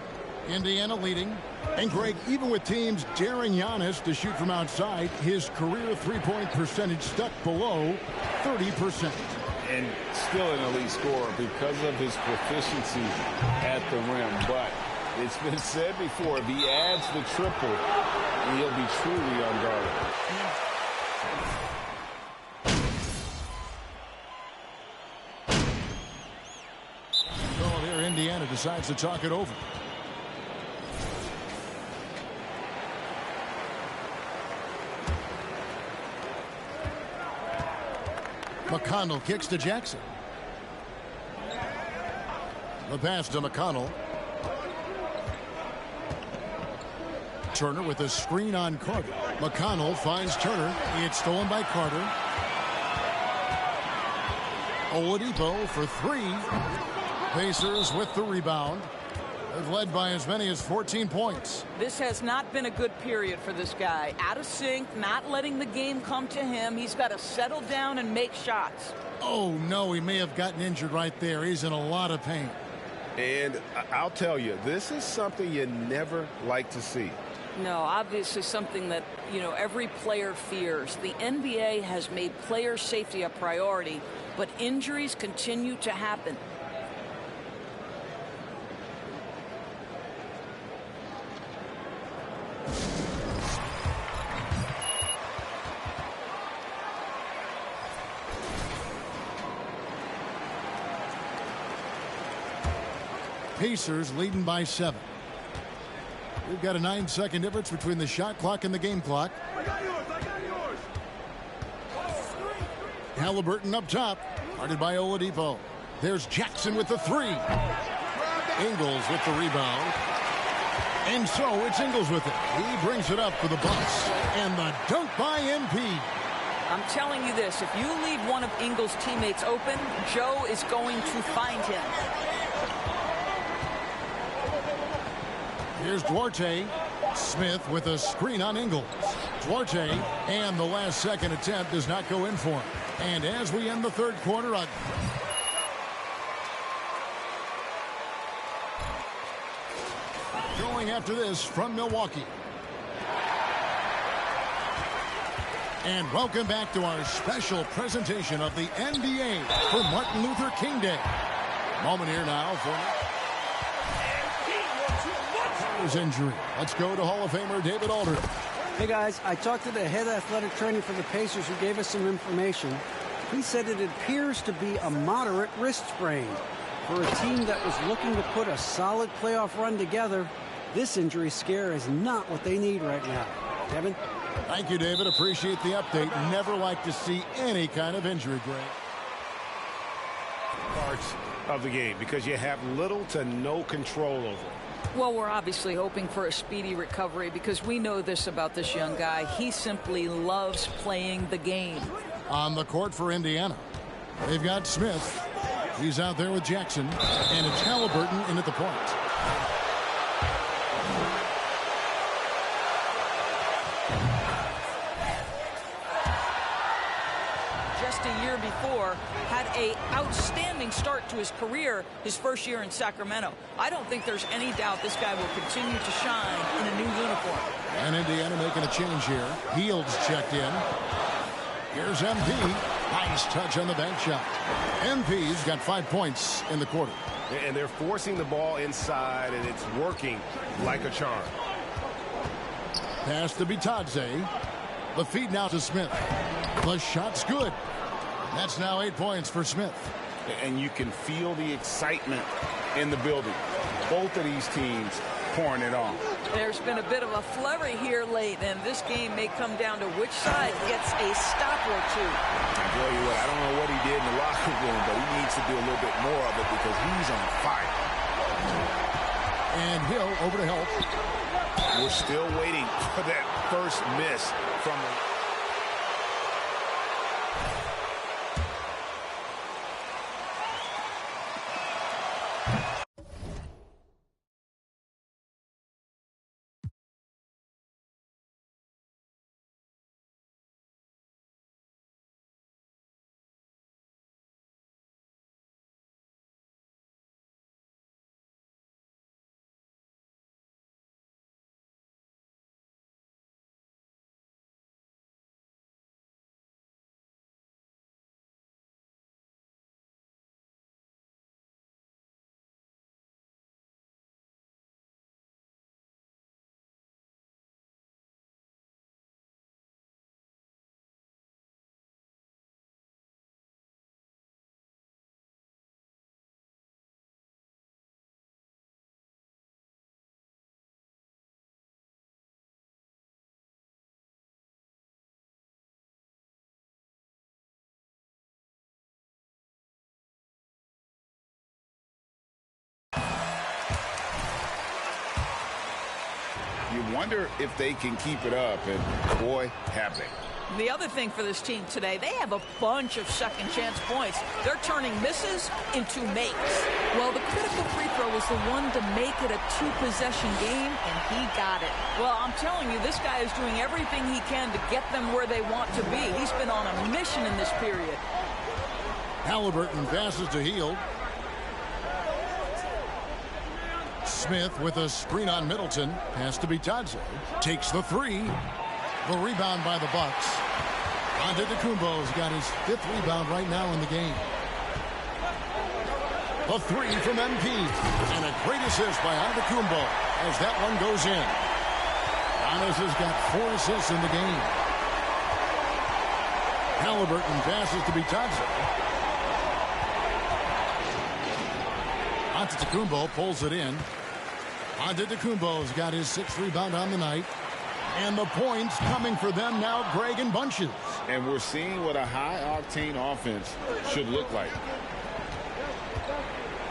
Indiana leading. And Greg, even with teams daring Giannis to shoot from outside, his career three-point percentage stuck below 30%. And still an elite scorer because of his proficiency at the rim. But it's been said before, if he adds the triple, he'll be truly unguarded. Well, here Indiana decides to talk it over. McConnell kicks to Jackson. The pass to McConnell. Turner with a screen on Carter. McConnell finds Turner. It's stolen by Carter. Oladipo for 3. Pacers with the rebound. They've led by as many as 14 points. This has not been a good period for this guy. Out of sync, not letting the game come to him. He's got to settle down and make shots. Oh, no, he may have gotten injured right there. He's in a lot of pain. And I'll tell you, this is something you never like to see. No, obviously something that, you know, every player fears. The NBA has made player safety a priority, but injuries continue to happen. Pacers leading by 7. We've got a 9-second difference between the shot clock and the game clock. I got yours. Halliburton up top, guarded by Oladipo. There's Jackson with the 3. Ingles with the rebound. And so it's Ingles with it. He brings it up for the Bucks. And the dunk by MP. I'm telling you this, if you leave one of Ingles' teammates open, Joe is going to find him. Here's Duarte. Smith with a screen on Ingles. Duarte, and the last second attempt does not go in for him. And as we end the third quarter, going after this from Milwaukee. And welcome back to our special presentation of the NBA for Martin Luther King Day. Moment here now for his injury. Let's go to Hall of Famer David Aldridge. Hey guys, I talked to the head athletic trainer for the Pacers who gave us some information. He said it appears to be a moderate wrist sprain. For a team that was looking to put a solid playoff run together, this injury scare is not what they need right now. Kevin? Thank you, David. Appreciate the update. Never like to see any kind of injury, Greg. Parts of the game because you have little to no control over it. Well, we're obviously hoping for a speedy recovery because we know this about this young guy. He simply loves playing the game. On the court for Indiana, they've got Smith. He's out there with Jackson, and it's Halliburton in at the point. Just a year before, had an outstanding start to his career his first year in Sacramento. I don't think there's any doubt this guy will continue to shine in a new uniform. And Indiana making a change here. Heald's checked in. Here's MP. Nice touch on the bank shot. MP's got 5 points in the quarter. And they're forcing the ball inside, and it's working like a charm. Pass to Bitadze. The feed now to Smith. The shot's good. That's now 8 points for Smith. And you can feel the excitement in the building. Both of these teams pouring it on. There's been a bit of a flurry here late, and this game may come down to which side gets a stop or two. I tell you what, I don't know what he did in the locker room, but he needs to do a little bit more of it because he's on fire. And Hill over to help. We're still waiting for that first miss from the... You wonder if they can keep it up, and boy, have they. The other thing for this team today, they have a bunch of second chance points. They're turning misses into makes. Well, the critical free throw was the one to make it a two-possession game, and he got it. Well, I'm telling you, this guy is doing everything he can to get them where they want to be. He's been on a mission in this period. Halliburton passes to Hield. Smith with a screen on Middleton. Pass to Bitadze. Takes the three. The rebound by the Bucks. Antetokounmpo's got his 5th rebound right now in the game. The three from MP. And a great assist by Antetokounmpo as that one goes in. Giannis has got 4 assists in the game. Halliburton passes to Bitadze. Antetokounmpo pulls it in. Antetokounmpo's got his 6th rebound on the night. And the points coming for them now, Greg, in bunches. And we're seeing what a high-octane offense should look like.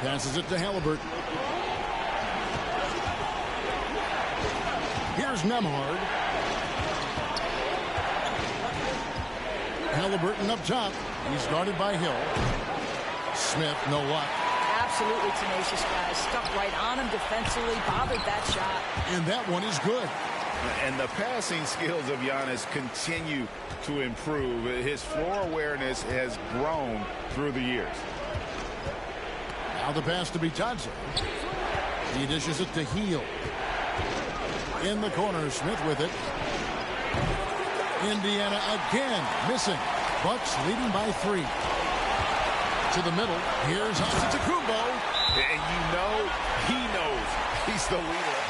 Passes it to Halliburton. Here's Nembhard. Halliburton up top. He's guarded by Hill. Smith, no luck. Absolutely tenacious guy. Stuck right on him defensively, bothered that shot. And that one is good. And the passing skills of Giannis continue to improve. His floor awareness has grown through the years. Now the pass to Buccets. He dishes it to Hill. In the corner, Smith with it. Indiana again missing. Bucks leading by 3. To the middle. Here's Antetokounmpo. And you know he knows he's the leader.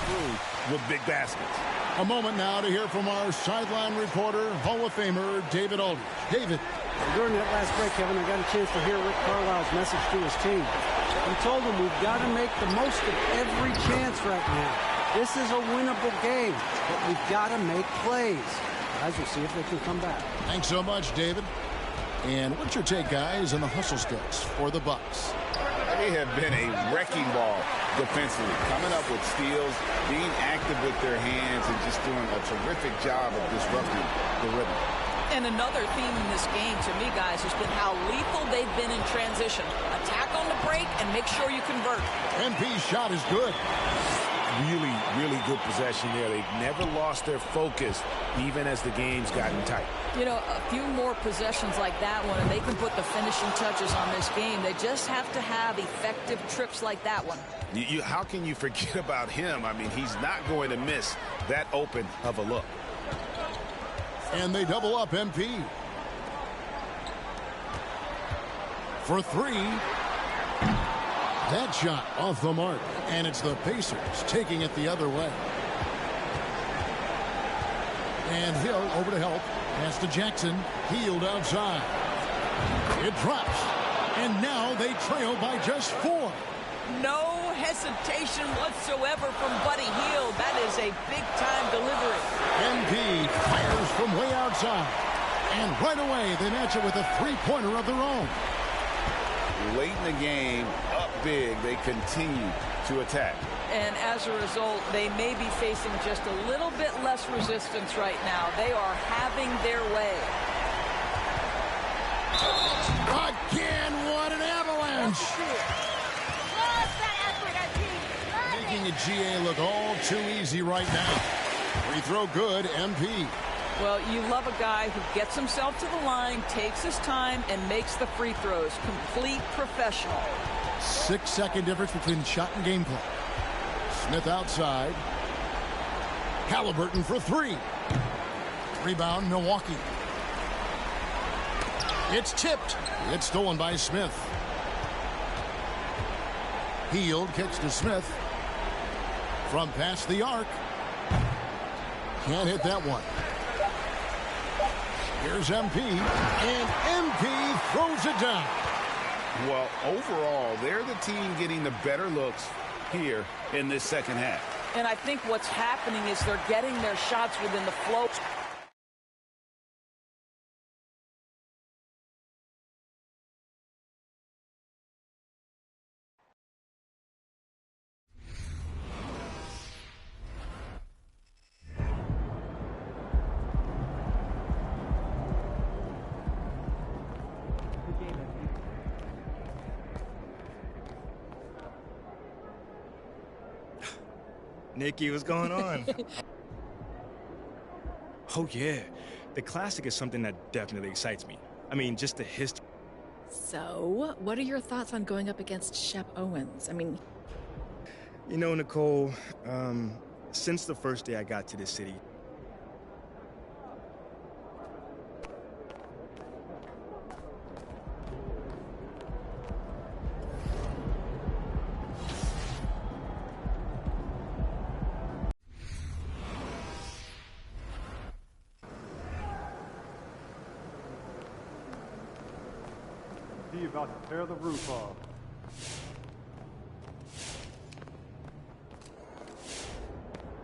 Through with big baskets. A moment now to hear from our sideline reporter, Hall of Famer David Aldridge. David. During that last break, Kevin, I got a chance to hear Rick Carlisle's message to his team. He told them we've got to make the most of every chance right now. This is a winnable game, but we've got to make plays. Guys, we'll see if they can come back. Thanks so much, David. And what's your take, guys, on the hustle sticks for the Bucks? They have been a wrecking ball defensively, coming up with steals, being active with their hands, and just doing a terrific job of disrupting the rhythm. And another theme in this game, to me, guys, has been how lethal they've been in transition. Attack on the break and make sure you convert. MP's shot is good. Really, really good possession there. They've never lost their focus, even as the game's gotten tight. You know, a few more possessions like that one, and they can put the finishing touches on this game. They just have to have effective trips like that one. How can you forget about him? I mean, he's not going to miss that open of a look. And they double up MP. For 3. That shot off the mark. And it's the Pacers taking it the other way. And Hill over to help. Pass to Jackson. Hield outside. It drops. And now they trail by just 4. No hesitation whatsoever from Buddy Hield. That is a big-time delivery. MP fires from way outside. And right away, they match it with a three-pointer of their own. Late in the game, up big, they continue to attack. And as a result, they may be facing just a little bit less resistance right now. They are having their way. Again, what an avalanche! Making a GA look all too easy right now. Free throw good, MP. Well, you love a guy who gets himself to the line, takes his time, and makes the free throws. Complete professional. 6-second difference between shot and gameplay. Smith outside. Halliburton for 3. Rebound, Milwaukee. It's tipped. It's stolen by Smith. Hield kicks to Smith. From past the arc. Can't hit that one. Here's MP. And MP throws it down. Well, overall, they're the team getting the better looks here in this second half. And I think what's happening is they're getting their shots within the flow. Nikki, what's going on? Oh, yeah. The Classic is something that definitely excites me. I mean, just the history. So, what are your thoughts on going up against Shep Owens? I mean... You know, Nicole, since the first day I got to this city, He about to tear the roof off.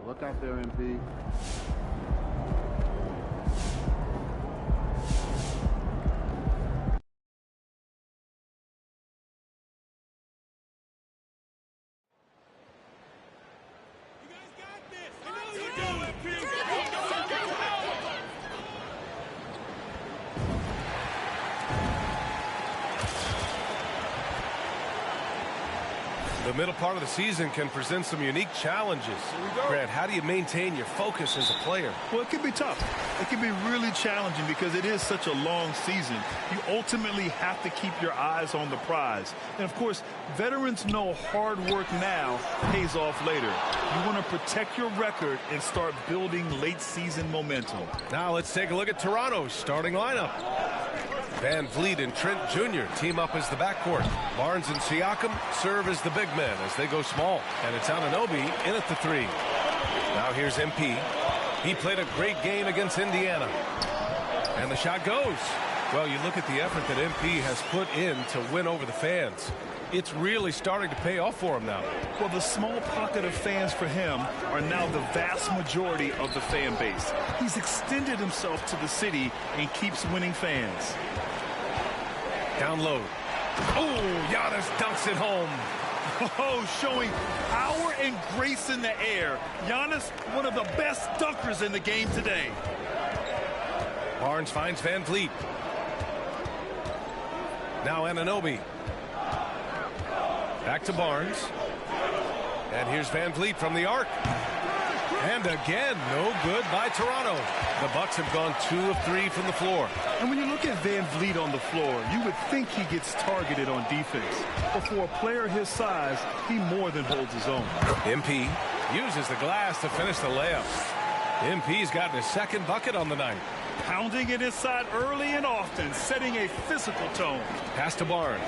Look out there, MP. middle part of the season can present some unique challenges. Grant, how do you maintain your focus as a player? Well, it can be tough. It can be really challenging because it is such a long season. You ultimately have to keep your eyes on the prize. And, of course, veterans know hard work now pays off later. You want to protect your record and start building late-season momentum. Now let's take a look at Toronto's starting lineup. Van Vliet and Trent Jr. team up as the backcourt. Barnes and Siakam serve as the big men as they go small. And it's Anunoby in at the 3. Now here's MP. He played a great game against Indiana. And the shot goes. Well, you look at the effort that MP has put in to win over the fans. It's really starting to pay off for him now. Well, the small pocket of fans for him are now the vast majority of the fan base. He's extended himself to the city and keeps winning fans. Down low. Oh, Giannis dunks it home. Oh, showing power and grace in the air. Giannis, one of the best dunkers in the game today. Barnes finds Van Vliet. Now Anunoby. Back to Barnes. And here's Van Vliet from the arc. And again, no good by Toronto. The Bucks have gone 2 of 3 from the floor. And when you look at Van Vliet on the floor, you would think he gets targeted on defense. But for a player his size, he more than holds his own. MP uses the glass to finish the layup. MP's gotten his second bucket on the night. Pounding it inside early and often, setting a physical tone. Pass to Barnes.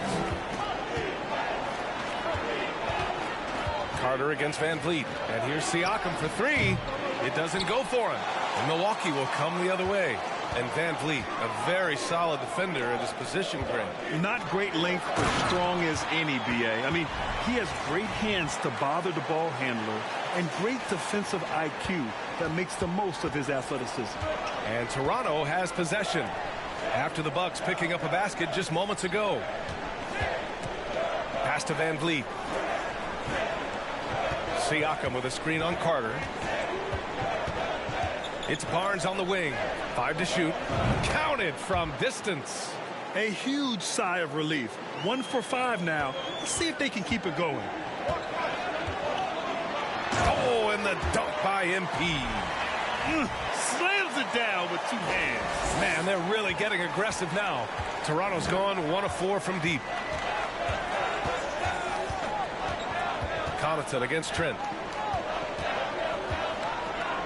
Carter against Van Vliet. And here's Siakam for 3. It doesn't go for him. And Milwaukee will come the other way. And Van Vliet, a very solid defender at his position, Grant. Not great length, but strong as any, B.A. I mean, he has great hands to bother the ball handler and great defensive IQ that makes the most of his athleticism. And Toronto has possession after the Bucks picking up a basket just moments ago. Pass to Van Vliet. Siakam with a screen on Carter. It's Barnes on the wing. 5 to shoot. Counted from distance. A huge sigh of relief. 1 for 5 now. Let's see if they can keep it going. Oh, and the dunk by MP. Slams it down with 2 hands. Man, they're really getting aggressive now. Toronto's gone 1 of 4 from deep. Connaughton against Trent.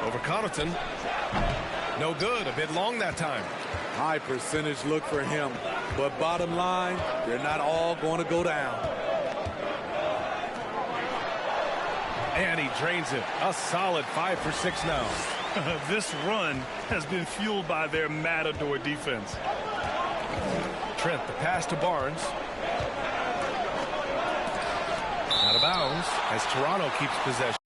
Over Connaughton. No good. A bit long that time. High percentage look for him. But bottom line, they're not all going to go down. And he drains it. A solid 5 for 6 now. This run has been fueled by their matador defense. Trent, the pass to Barnes. Out of bounds as Toronto keeps possession.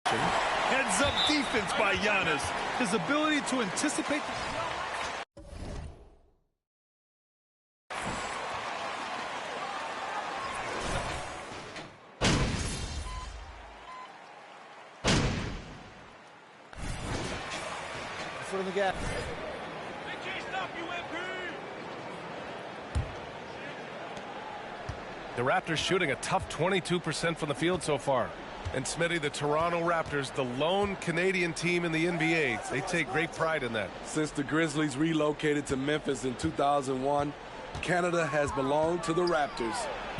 Heads-up defense by Giannis. His ability to anticipate. Foot in the gap. The Raptors shooting a tough 22% from the field so far. And Smitty, the Toronto Raptors, the lone Canadian team in the NBA. They take great pride in that. Since the Grizzlies relocated to Memphis in 2001, Canada has belonged to the Raptors.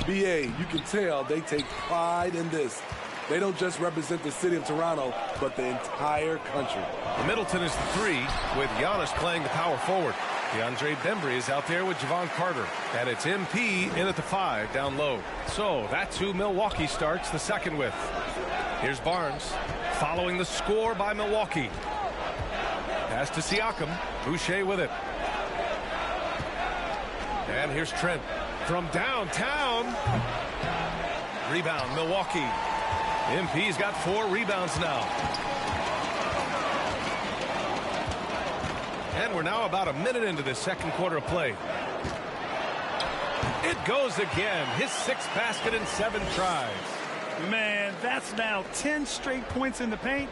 BA, you can tell they take pride in this. They don't just represent the city of Toronto, but the entire country. The Middleton is the 3, with Giannis playing the power forward. DeAndre Bembry is out there with Javon Carter. And it's MP in at the 5 down low. So that's who Milwaukee starts the second with. Here's Barnes following the score by Milwaukee. Pass to Siakam. Boucher with it. And here's Trent from downtown. Rebound, Milwaukee. MP's got 4 rebounds now. And we're now about a minute into the second quarter of play. It goes again. His 6th basket in 7 tries. Man, that's now 10 straight points in the paint.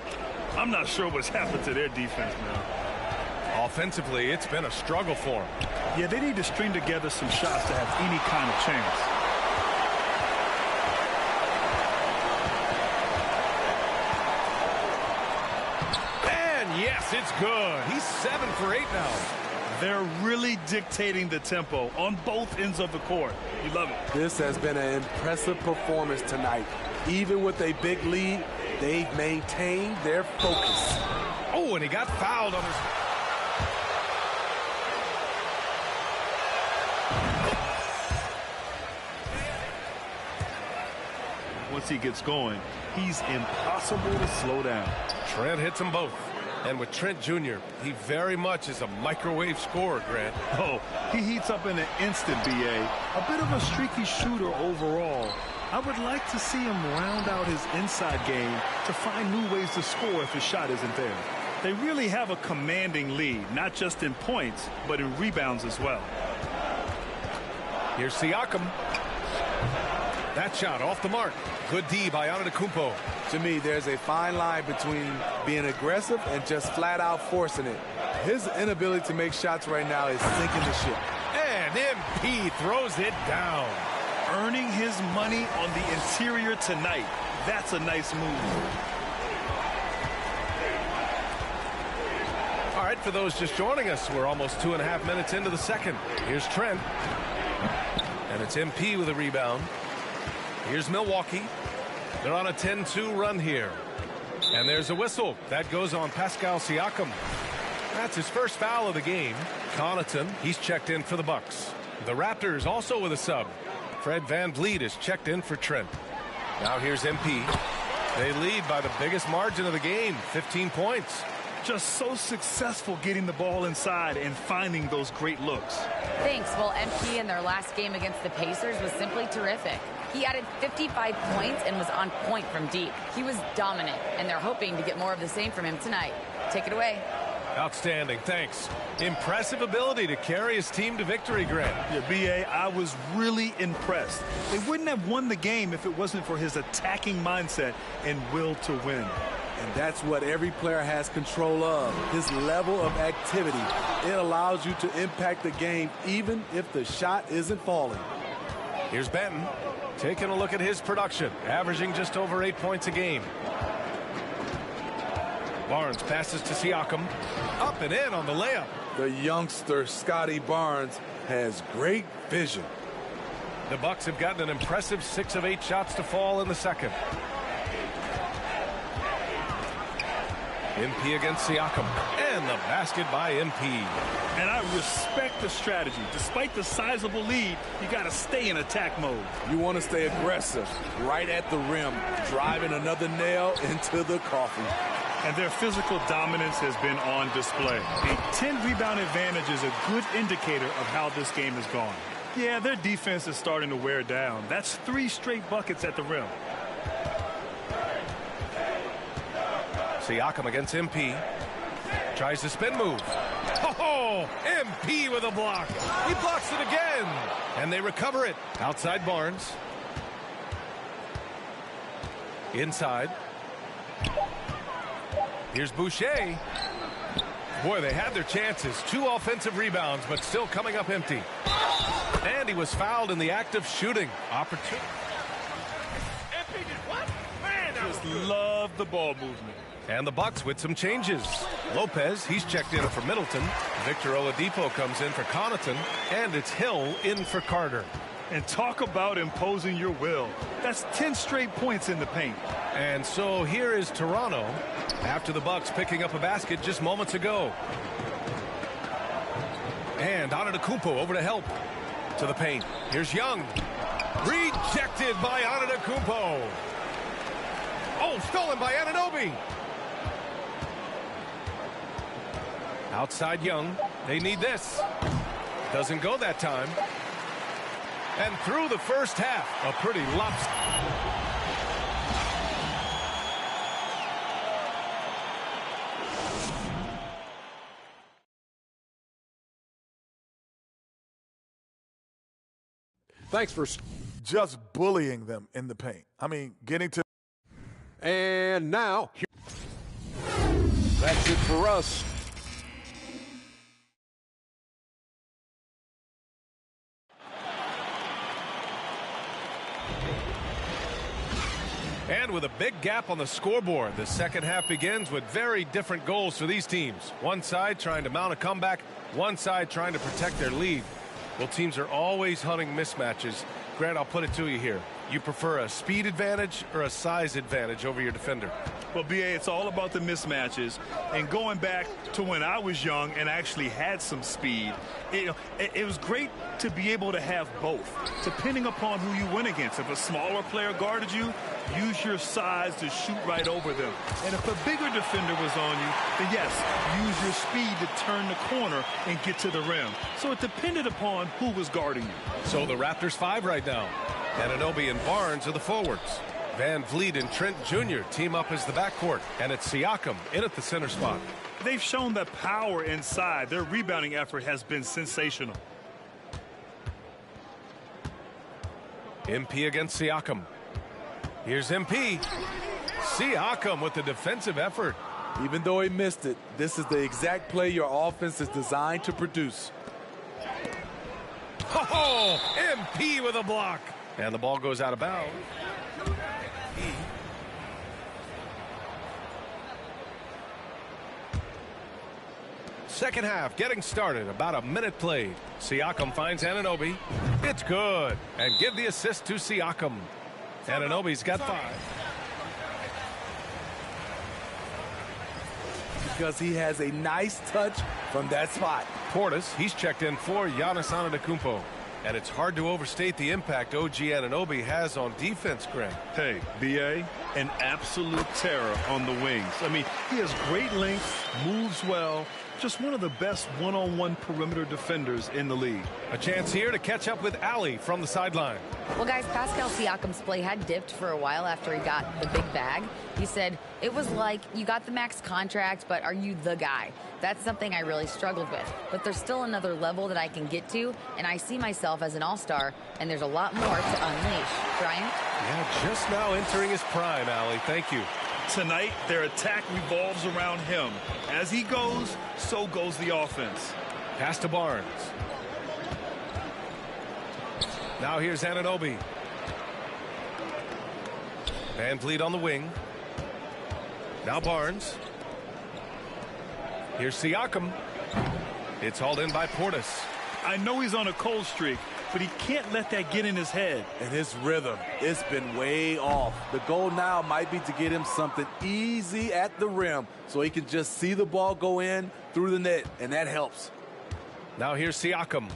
I'm not sure what's happened to their defense now. Offensively, it's been a struggle for them. Yeah, they need to string together some shots to have any kind of chance. it's good. He's 7 for 8 now. They're really dictating the tempo on both ends of the court. You love it. This has been an impressive performance tonight. Even with a big lead, they've maintained their focus. Oh, and he got fouled on his... Once he gets going, he's impossible to slow down. Trent hits them both. And with Trent Jr., he very much is a microwave scorer, Grant. Oh, he heats up in an instant, B.A. A bit of a streaky shooter overall. I would like to see him round out his inside game to find new ways to score if his shot isn't there. They really have a commanding lead, not just in points, but in rebounds as well. Here's Siakam. That shot off the mark. Good D by Antetokounmpo. To me, there's a fine line between being aggressive and just flat out forcing it. His inability to make shots right now is sinking the ship. And MP throws it down. Earning his money on the interior tonight. That's a nice move. All right, for those just joining us, we're almost 2.5 minutes into the second. Here's Trent. And it's MP with a rebound. Here's Milwaukee. They're on a 10-2 run here. And there's a whistle. That goes on Pascal Siakam. That's his first foul of the game. Connaughton, he's checked in for the Bucks. The Raptors also with a sub. Fred VanVleet is checked in for Trent. Now here's MP. They lead by the biggest margin of the game, 15 points. Just so successful getting the ball inside and finding those great looks. Thanks. Well, MP in their last game against the Pacers was simply terrific. He added 55 points and was on point from deep. He was dominant, and they're hoping to get more of the same from him tonight. Take it away. Outstanding, thanks. Impressive ability to carry his team to victory, Grant. Yeah, B.A., I was really impressed. They wouldn't have won the game if it wasn't for his attacking mindset and will to win. And that's what every player has control of, his level of activity. It allows you to impact the game even if the shot isn't falling. Here's Benton taking a look at his production, averaging just over 8 points a game. Barnes passes to Siakam. Up and in on the layup. The youngster, Scotty Barnes, has great vision. The Bucks have gotten an impressive 6 of 8 shots to fall in the second. MP against Siakam. And the basket by MP. And I respect the strategy. Despite the sizable lead, you got to stay in attack mode. You want to stay aggressive, right at the rim, driving another nail into the coffin. And their physical dominance has been on display. A 10-rebound advantage is a good indicator of how this game has gone. Yeah, their defense is starting to wear down. That's 3 straight buckets at the rim. Siakam against MP. Tries the spin move. Oh, MP with a block. He blocks it again. And they recover it. Outside Barnes. Inside. Here's Boucher. Boy, they had their chances. 2 offensive rebounds, but still coming up empty. And he was fouled in the act of shooting. Opportunity. Just love the ball movement. And the Bucks with some changes. Lopez, he's checked in for Middleton. Victor Oladipo comes in for Connaughton. And it's Hill in for Carter. And talk about imposing your will. That's 10 straight points in the paint. And so here is Toronto after the Bucks picking up a basket just moments ago. And Antetokounmpo over to help. To the paint. Here's Young. Rejected by Antetokounmpo. Oh, stolen by Anunoby. Outside Young. They need this. Doesn't go that time. And through the first half, a pretty lopsided. Thanks for just bullying them in the paint. I mean, getting to... And now... That's it for us. And end with a big gap on the scoreboard. The second half begins with very different goals for these teams. One side trying to mount a comeback, one side trying to protect their lead. Well, teams are always hunting mismatches. Grant, I'll put it to you here. You prefer a speed advantage or a size advantage over your defender? Well, BA, it's all about the mismatches. And going back to when I was young and actually had some speed, it was great to be able to have both, depending upon who you went against. If a smaller player guarded you, use your size to shoot right over them. And if a bigger defender was on you, then yes, use your speed to turn the corner and get to the rim. So it depended upon who was guarding you. So the Raptors 5 right now. Anunoby and Barnes are the forwards. Van Vliet and Trent Jr. team up as the backcourt. And it's Siakam in at the center spot. They've shown the power inside. Their rebounding effort has been sensational. MP against Siakam. Here's MP. Siakam with the defensive effort. Even though he missed it, this is the exact play your offense is designed to produce. Oh, MP with a block. And the ball goes out of bounds. Second half getting started. About a minute played. Siakam finds Anunoby. It's good. And give the assist to Siakam. Anunoby's got 5. Because he has a nice touch from that spot. Portis, he's checked in for Giannis Antetokounmpo. And it's hard to overstate the impact OG Anunoby has on defense, Grant. Hey, BA, an absolute terror on the wings. I mean, he has great length, moves well, just one of the best one-on-one perimeter defenders in the league. A chance here to catch up with Allie from the sideline. Well, guys, Pascal Siakam's play had dipped for a while after he got the big bag. He said, it was like, you got the max contract, but are you the guy? That's something I really struggled with. But there's still another level that I can get to, and I see myself as an all-star, and there's a lot more to unleash. Brian? Yeah, just now entering his prime, Allie. Thank you. Tonight, their attack revolves around him. As he goes, so goes the offense. Pass to Barnes. Now here's Anunoby. Van Vliet on the wing. Now Barnes. Here's Siakam. It's hauled in by Portis. I know he's on a cold streak, but he can't let that get in his head. And his rhythm, it's been way off. The goal now might be to get him something easy at the rim so he can just see the ball go in through the net, and that helps. Now here's Siakam.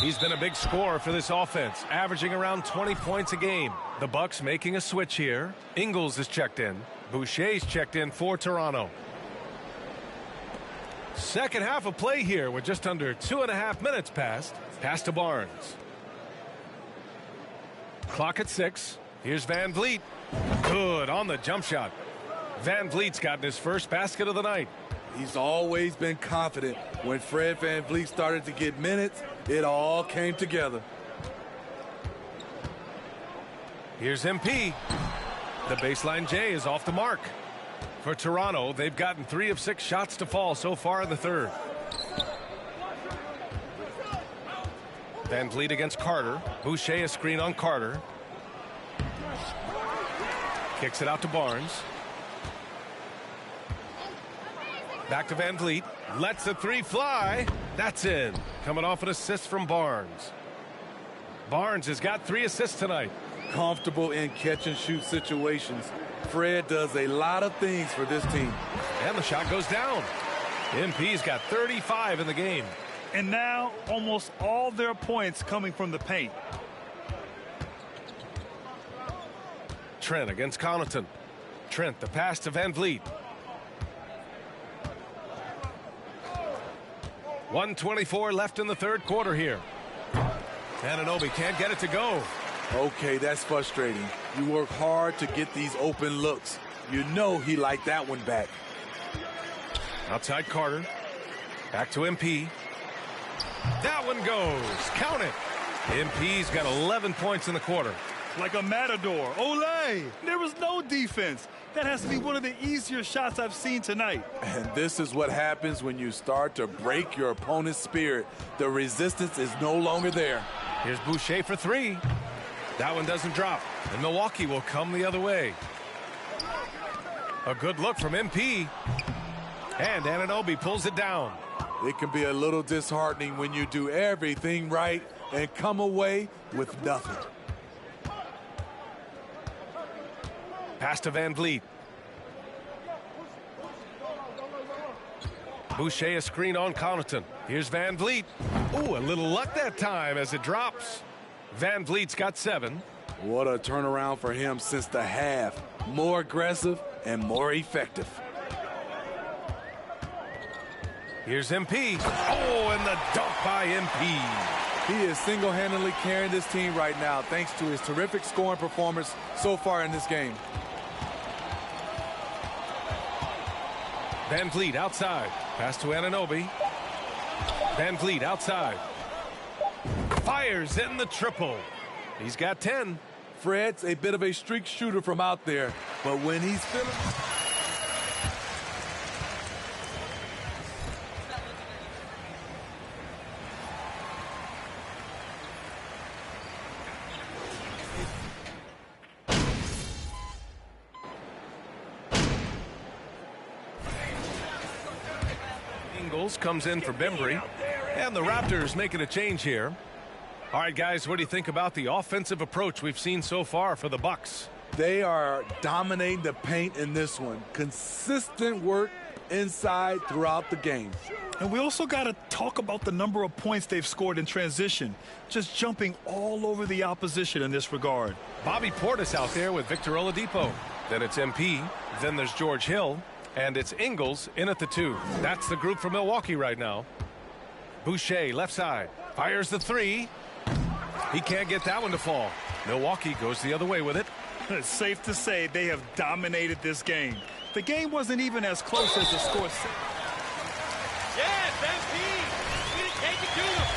He's been a big scorer for this offense, averaging around 20 points a game. The Bucks making a switch here. Ingles is checked in. Boucher's checked in for Toronto. Second half of play here with just under 2.5 minutes passed. Pass to Barnes. Clock at 6. Here's Van Vliet. Good on the jump shot. Van Vliet's gotten his first basket of the night. He's always been confident. When Fred Van Vliet started to get minutes, it all came together. Here's MP. The baseline J is off the mark. For Toronto, they've gotten 3 of 6 shots to fall so far in the third. Van Vliet against Carter. Boucher a screen on Carter. Kicks it out to Barnes. Back to Van Vliet. Lets the 3 fly. That's in. Coming off an assist from Barnes. Barnes has got 3 assists tonight. Comfortable in catch-and-shoot situations. Fred does a lot of things for this team. And the shot goes down. MP's got 35 in the game. And now almost all their points coming from the paint. Trent against Connaughton. Trent, the pass to Van Vliet. 1:24 left in the third quarter here. Anunoby can't get it to go. Okay, that's frustrating. You work hard to get these open looks. You know he liked that one back. Outside Carter. Back to MP. That one goes. Count it. MP's got 11 points in the quarter. Like a matador. Olé! There was no defense. That has to be one of the easier shots I've seen tonight. And this is what happens when you start to break your opponent's spirit. The resistance is no longer there. Here's Boucher for 3. That one doesn't drop. And Milwaukee will come the other way. A good look from MP. And Anunoby pulls it down. It can be a little disheartening when you do everything right and come away with nothing. Pass to Van Vliet. Boucher a screen on Connaughton. Here's Van Vliet. Ooh, a little luck that time as it drops. Van Vliet's got 7. What a turnaround for him since the half. More aggressive and more effective. Here's MP. Oh, and the dunk by MP. He is single-handedly carrying this team right now thanks to his terrific scoring performance so far in this game. Van Vliet outside. Pass to Anunoby. Van Vliet outside. Fires in the triple. He's got 10. Fred's a bit of a streak shooter from out there, but when he's feeling... Ingles comes in for Bembry. And the Raptors making a change here. All right, guys, what do you think about the offensive approach we've seen so far for the Bucks? They are dominating the paint in this one. Consistent work inside throughout the game. And we also got to talk about the number of points they've scored in transition, just jumping all over the opposition in this regard. Bobby Portis out there with Victor Oladipo. Then it's MP. Then there's George Hill. And it's Ingles in at the 2. That's the group for Milwaukee right now. Boucher, left side. Fires the 3. He can't get that one to fall. Milwaukee goes the other way with it. It's safe to say they have dominated this game. The game wasn't even as close as the score said. Yes, MP! We take it to them!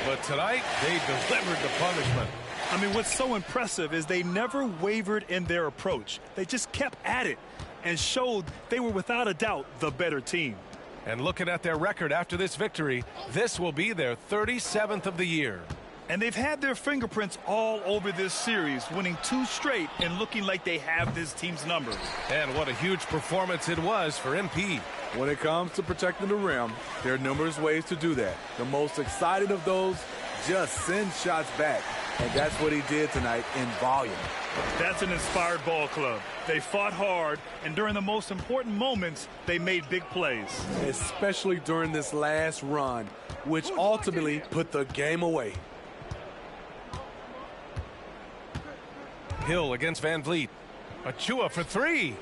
But tonight, they delivered the punishment. I mean, what's so impressive is they never wavered in their approach. They just kept at it and showed they were without a doubt the better team. And looking at their record after this victory, this will be their 37th of the year. And they've had their fingerprints all over this series, winning 2 straight and looking like they have this team's number. And what a huge performance it was for MP. When it comes to protecting the rim, there are numerous ways to do that. The most exciting of those, just send shots back. And that's what he did tonight in volume. That's an inspired ball club. They fought hard, and during the most important moments, they made big plays. Especially during this last run, which ultimately put the game away. Hill against Van Vliet. Achua for 3.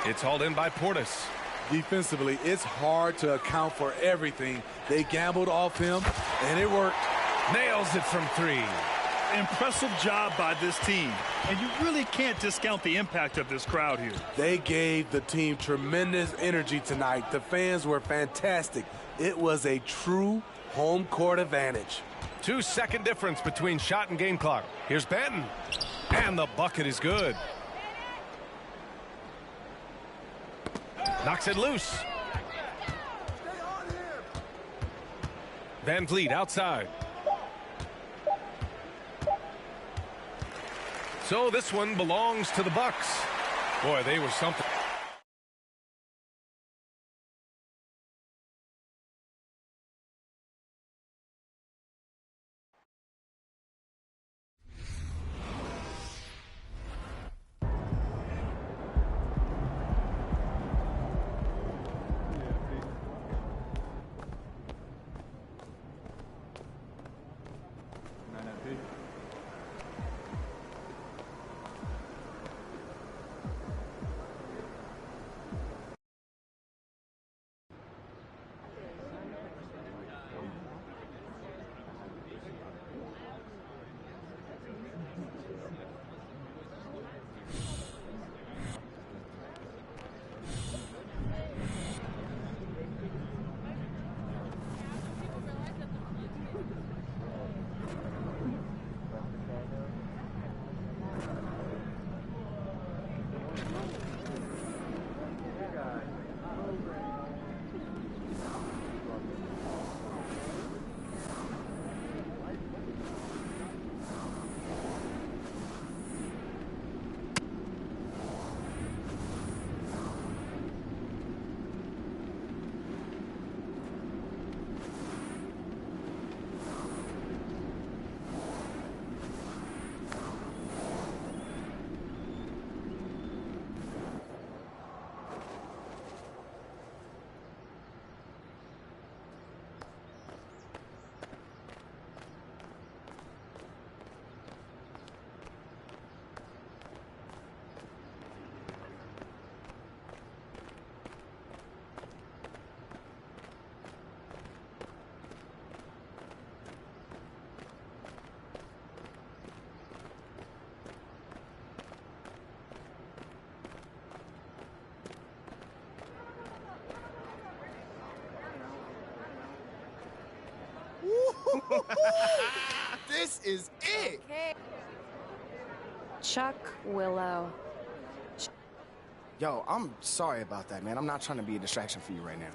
It's hauled in by Portis. Defensively, it's hard to account for everything. They gambled off him, and it worked. Nails it from 3. Impressive job by this team, and you really can't discount the impact of this crowd here. They gave the team tremendous energy tonight. The fans were fantastic. It was a true home court advantage. 2-second difference between shot and game clock. Here's Benton, and the bucket is good. Knocks it loose. Van Vliet outside. So this one belongs to the Bucks. Boy, they were something. This is it. Okay. Chuck Willow. Yo, I'm sorry about that, man. I'm not trying to be a distraction for you right now.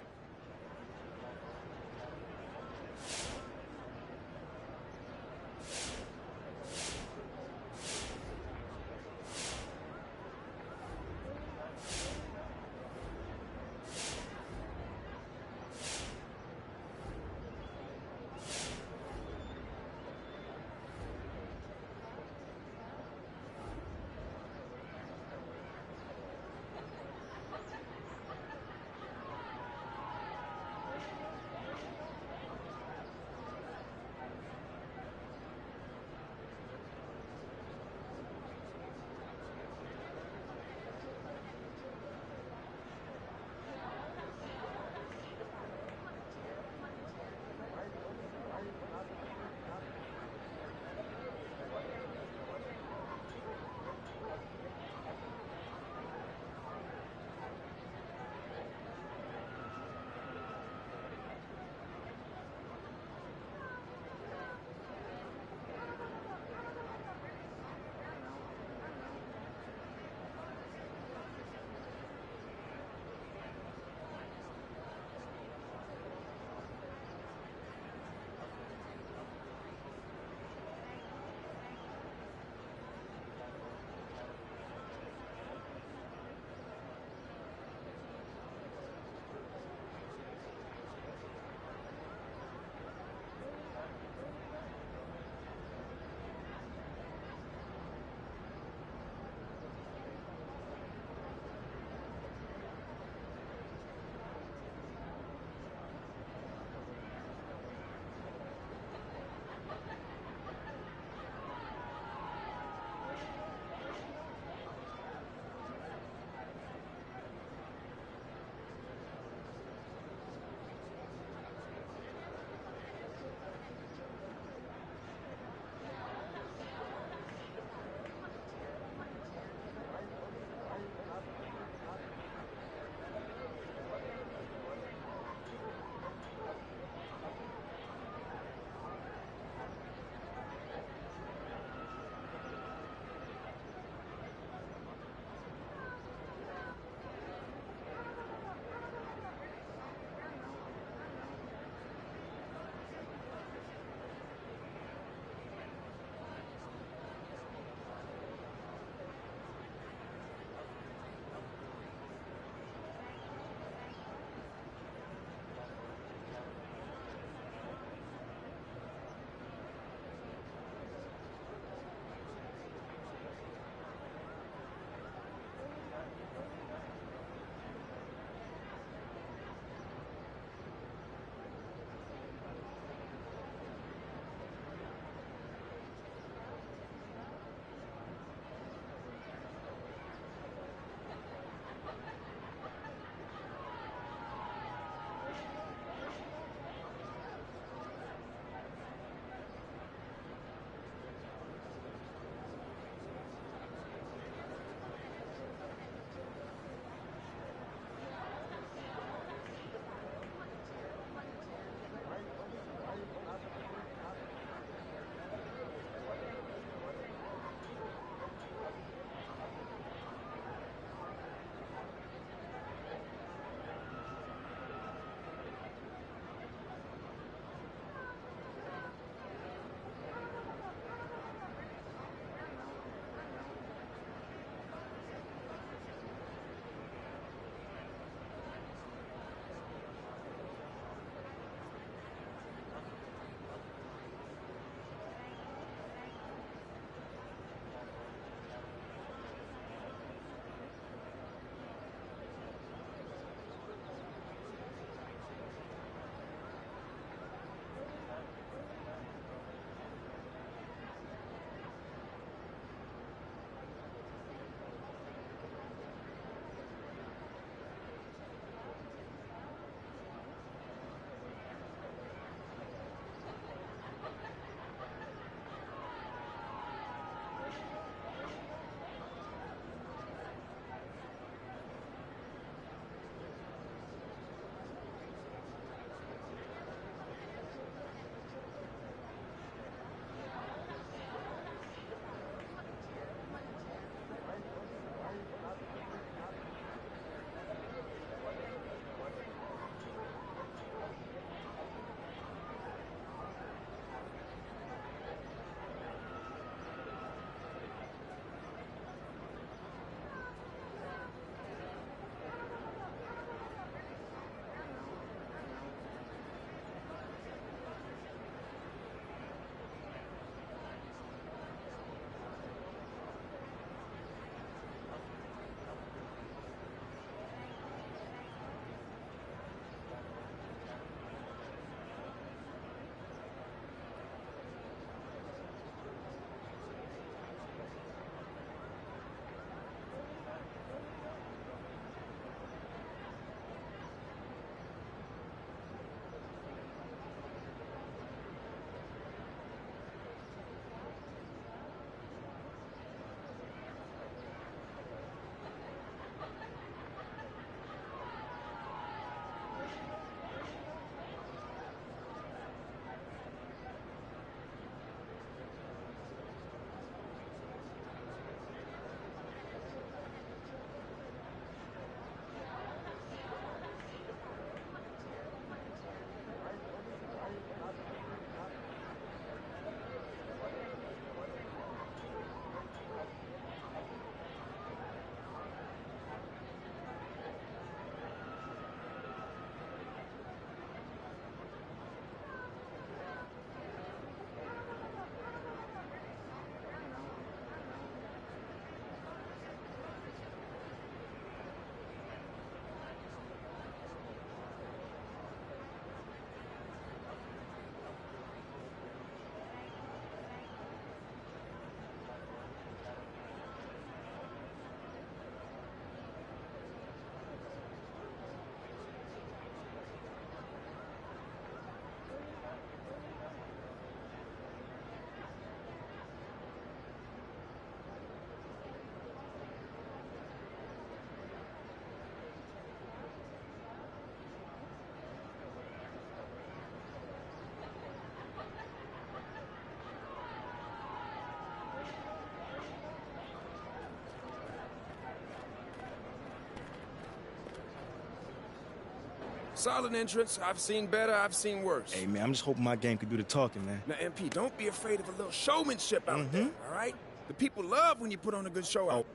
Solid entrance. I've seen better. I've seen worse. Hey, man, I'm just hoping my game can do the talking, man. Now, MP, don't be afraid of a little showmanship out there, all right? The people love when you put on a good show out.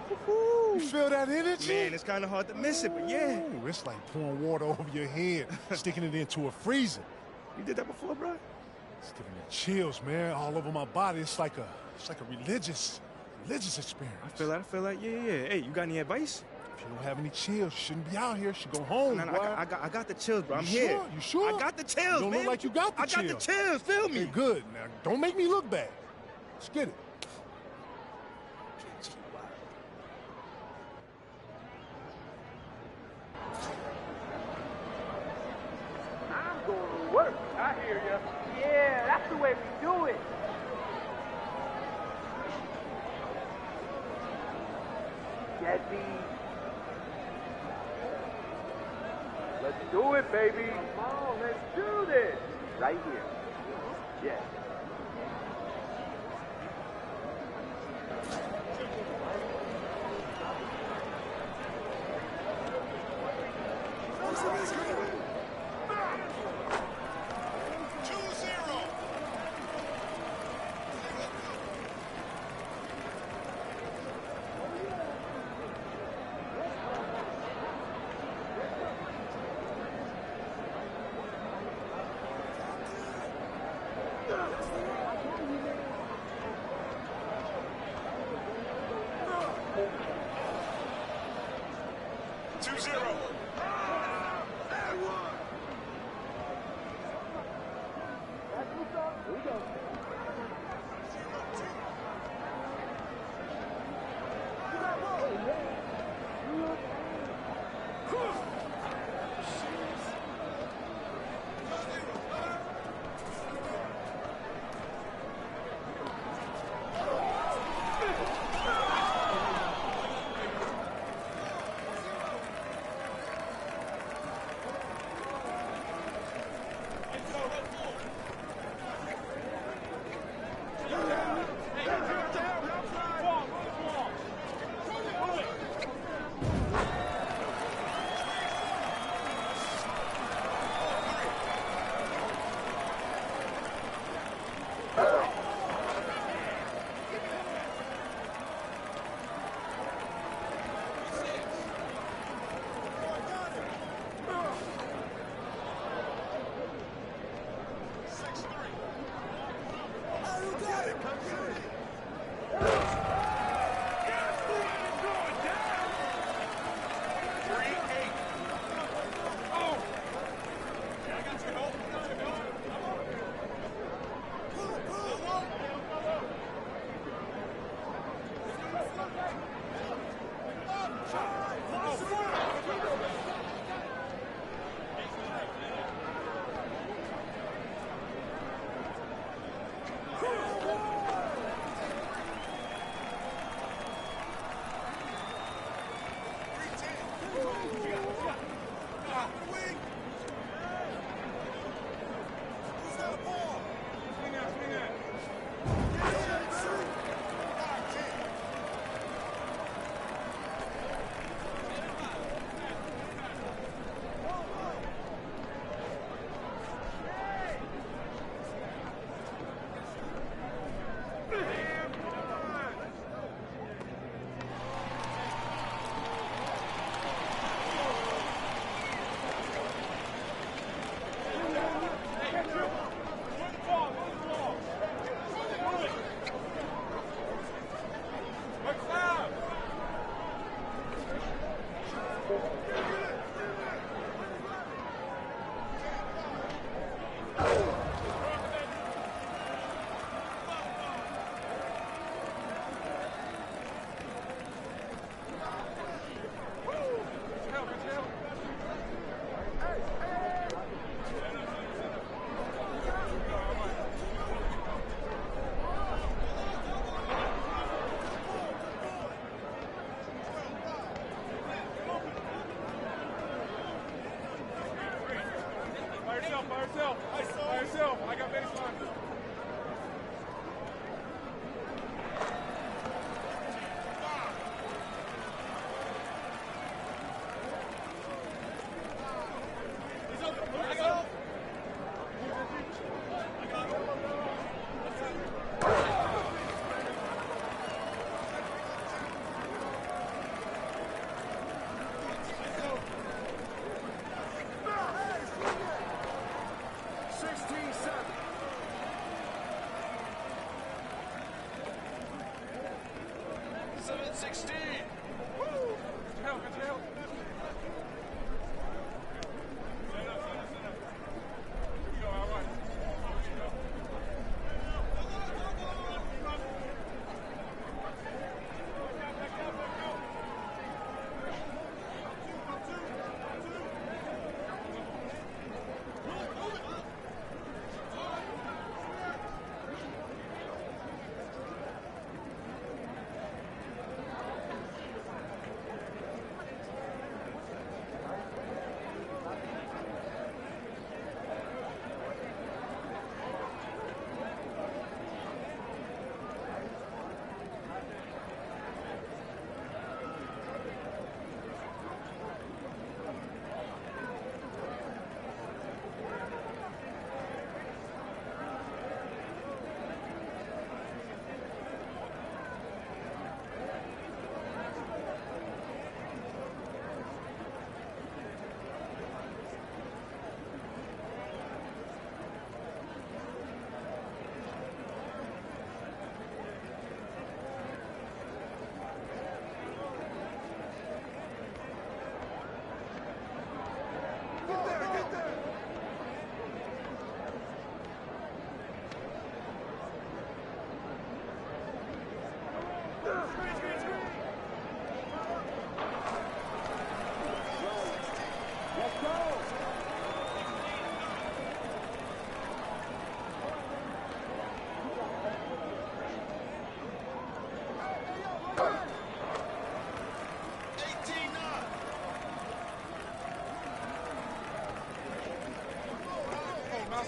You feel that energy? Man, it's kind of hard to miss it, but yeah. Ooh, it's like pouring water over your head, sticking it into a freezer. You did that before, bro? It's giving me chills, man, all over my body. It's like a religious experience. I feel that. Yeah. Hey, you got any advice? If you don't have any chills, you shouldn't be out here. You should go home, No, boy. I got the chills, bro. I'm You here. Sure? You sure? I got the chills, You don't man. look like you got the chills. I got the chills. Feel me? Okay, good. Now, don't make me look bad. Let's get it. I'm going to work. I hear you. Yeah, that's the way we do it. Get these. Let's do it, baby. Come on, let's do this. Right here. Yeah. By yourself. I got baseline. 16. Woo! Good help, good help.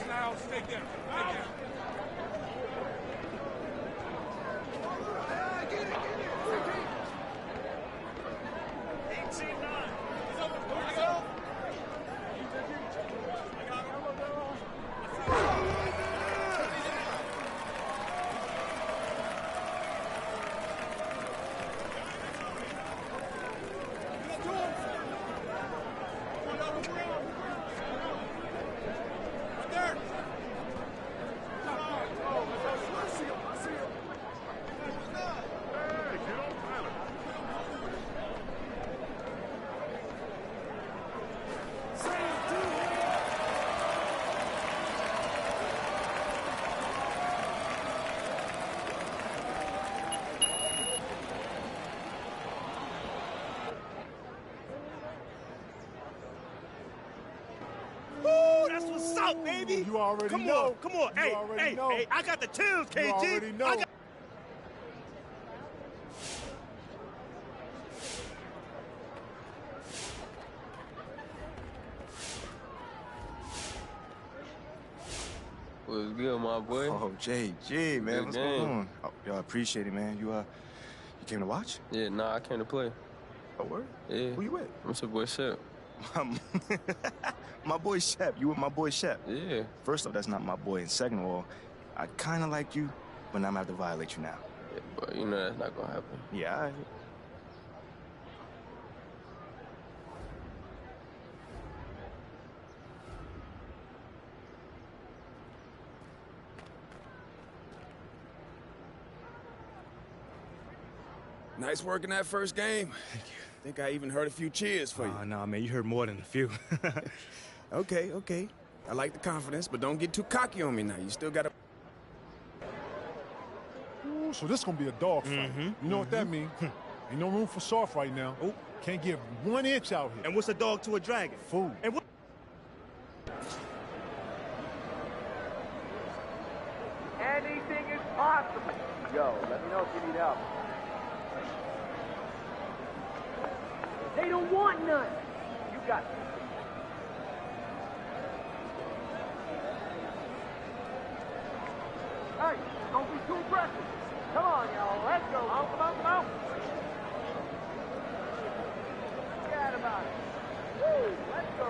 Now, stay down. Stay down. Woo, that's what's up, baby. You already come know. On, come on. You Hey, already hey, know. hey, I got the chills, KG. You already know. What's good, my boy? Oh, JG, man. Good What's game. going on? Oh, yo, I appreciate it, man. You came to watch? Yeah, nah, I came to play. Oh, word? Yeah. Who you with? I'm your boy Shep. My boy Shep. You with my boy Shep? Yeah. First off, that's not my boy. And second of all, I kind of like you, but I'm going to have to violate you now. Yeah, but you know that's not going to happen. Yeah, all right. Nice work in that first game. Thank you. I think I even heard a few cheers for you. Oh, no, man, you heard more than a few. Okay. I like the confidence, but don't get too cocky on me now. You still got to... Ooh, so this is going to be a dogfight. You know what that means? Ain't no room for soft right now. Oh. Can't give 1 inch out here. And what's a dog to a dragon? Food. And what? Anything is possible. Yo, let me know if you need help. They don't want none. You got this. Hey, don't be too aggressive. Come on, y'all. Let's go. Come on. Forget about it. Woo, let's go.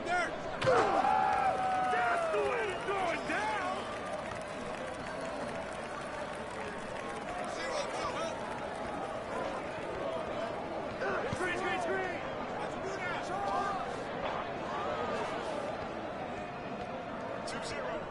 there. That's the way to throw it down. Screen, screen, screen. Let's do that. 2-0.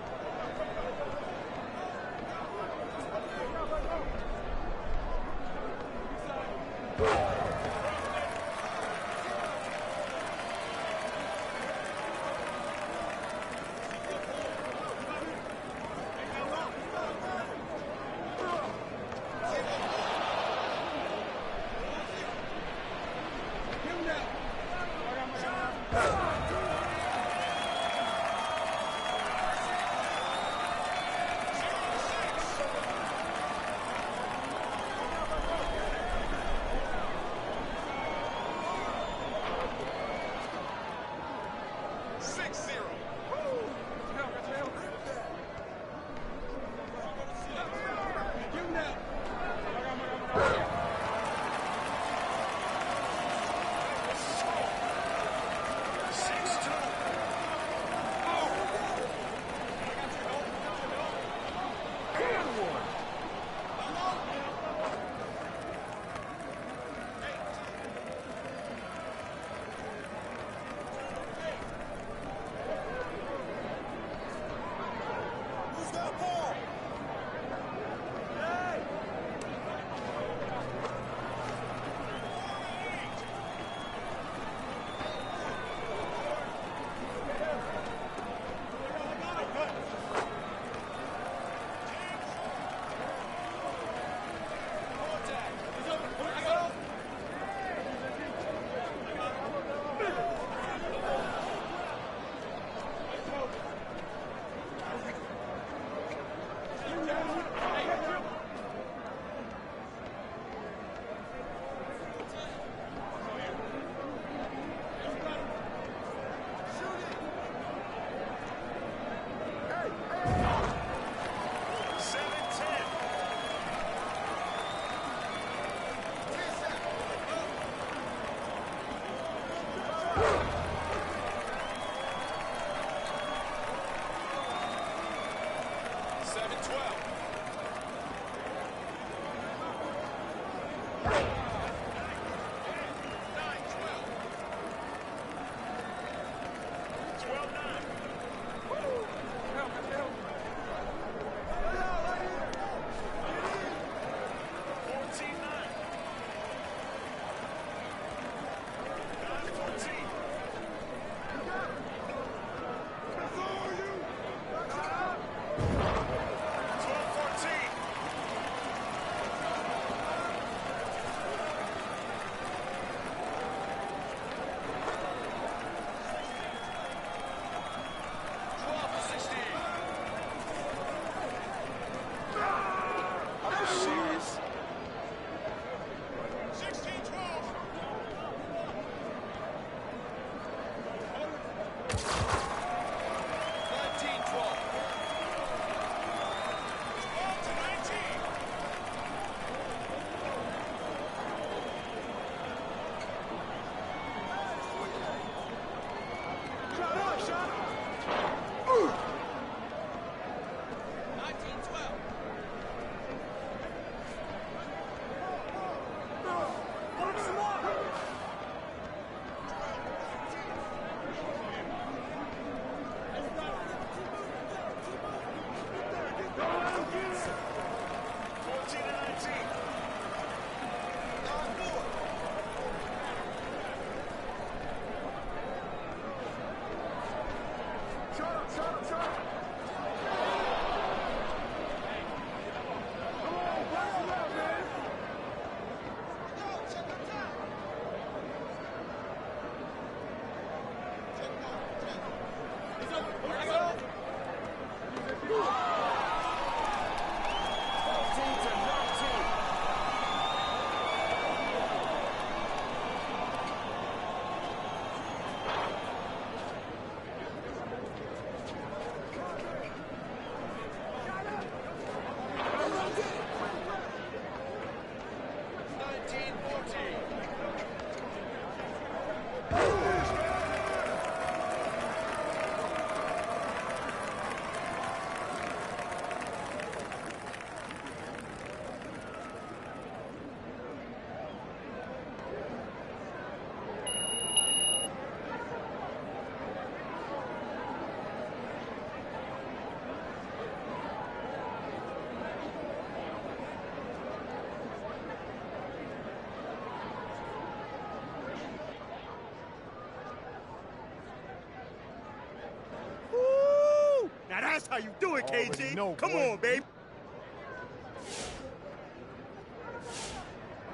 how you do it, KG. know, Come boy. on, baby.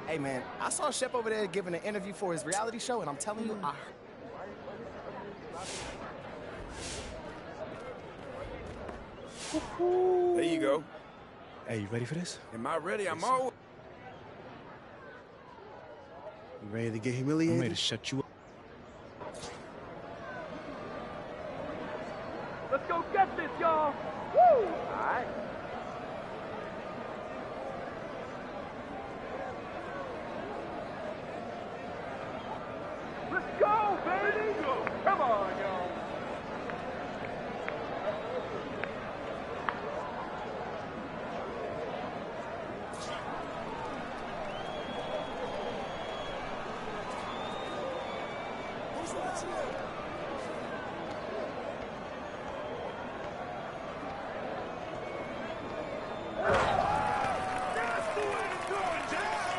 Hey, man, I saw Shep over there giving an interview for his reality show, and I'm telling you, There you go. Hey, you ready for this? Am I ready? I'm all. You ready to get humiliated? I'm ready to shut you up. Let's go get this, y'all. Woo! All right. Let's go, baby. Come on, y'all. That's the way to do it, Jack.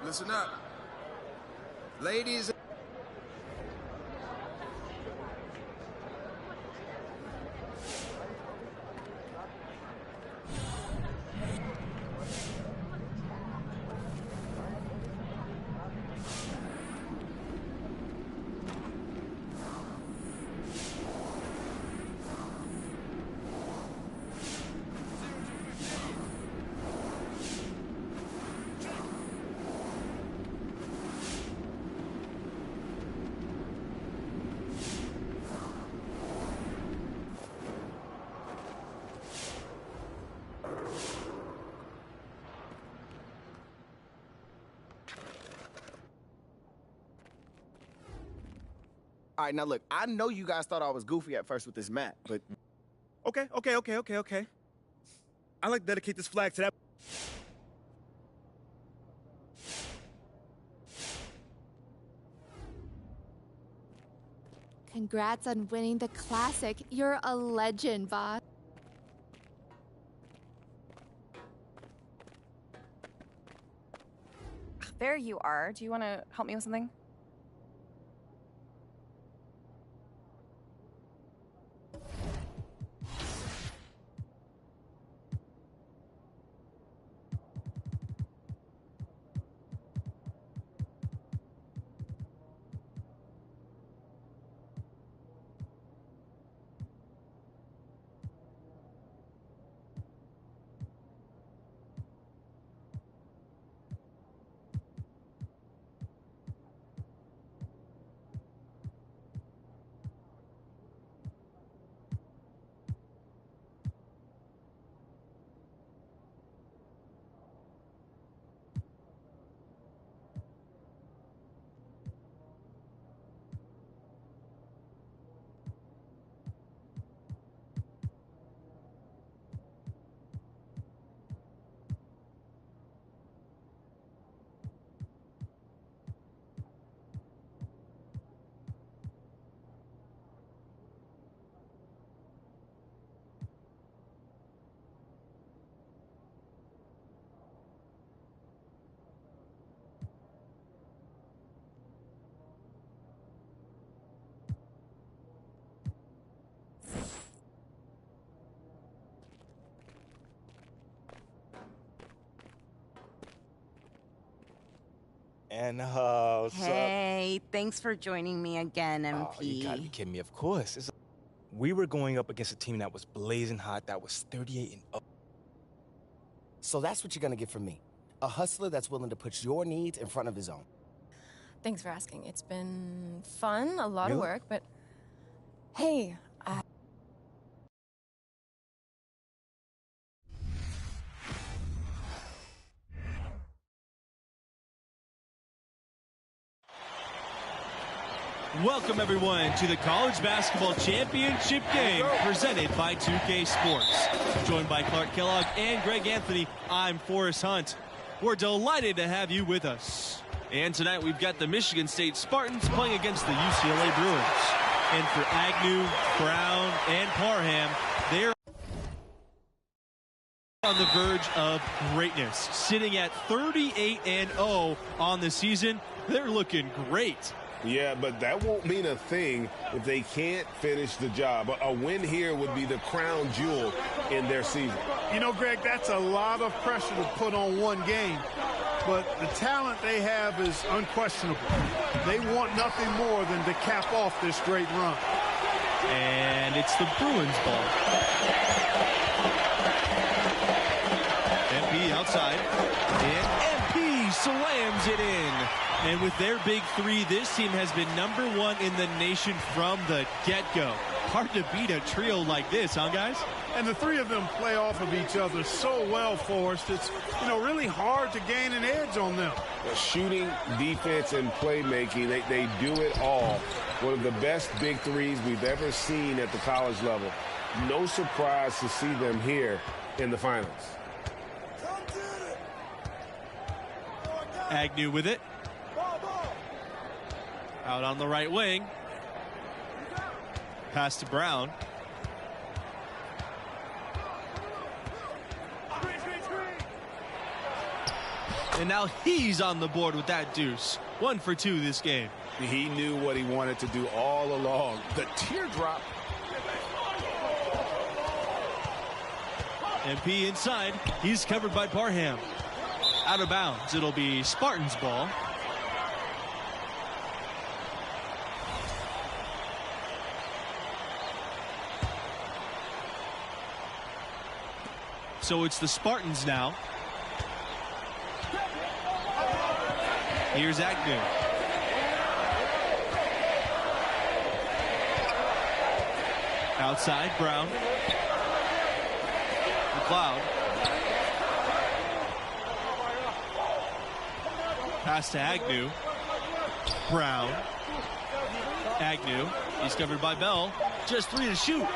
Listen up. Ladies. All right, now look, I know you guys thought I was goofy at first with this mat, but... Okay. I'd like to dedicate this flag to that. Congrats on winning the Classic. You're a legend, boss. There you are. Do you want to help me with something? And, Hey, thanks for joining me again, MP. Oh, you gotta be kidding me, of course. We were going up against a team that was blazing hot, that was 38-0. So that's what you're gonna get from me. A hustler that's willing to put your needs in front of his own. Thanks for asking. It's been fun, a lot of work, but hey, Welcome, everyone, to the College Basketball Championship game presented by 2K Sports. Joined by Clark Kellogg and Greg Anthony, I'm Forrest Hunt. We're delighted to have you with us. And tonight we've got the Michigan State Spartans playing against the UCLA Bruins. And for Agnew, Brown, and Parham, they're on the verge of greatness. Sitting at 38-0 on the season, they're looking great. Yeah, but that won't mean a thing if they can't finish the job. A win here would be the crown jewel in their season. You know, Greg, that's a lot of pressure to put on one game. But the talent they have is unquestionable. They want nothing more than to cap off this great run. And it's the Bruins ball. MP outside. And MP slams it in. And with their big three, this team has been #1 in the nation from the get-go. Hard to beat a trio like this, huh, guys? And the three of them play off of each other so well, Forrest. It's, really hard to gain an edge on them. Shooting, defense, and playmaking, they do it all. One of the best big threes we've ever seen at the college level. No surprise to see them here in the finals. Agnew with it. Out on the right wing. Pass to Brown. And now he's on the board with that deuce. 1 for 2 this game. He knew what he wanted to do all along. The teardrop. MP inside. He's covered by Parham. Out of bounds. It'll be Spartans ball. So it's the Spartans now. Here's Agnew. Outside, Brown. McLeod. Pass to Agnew. Brown. Agnew. He's covered by Bell. Just 3 to shoot.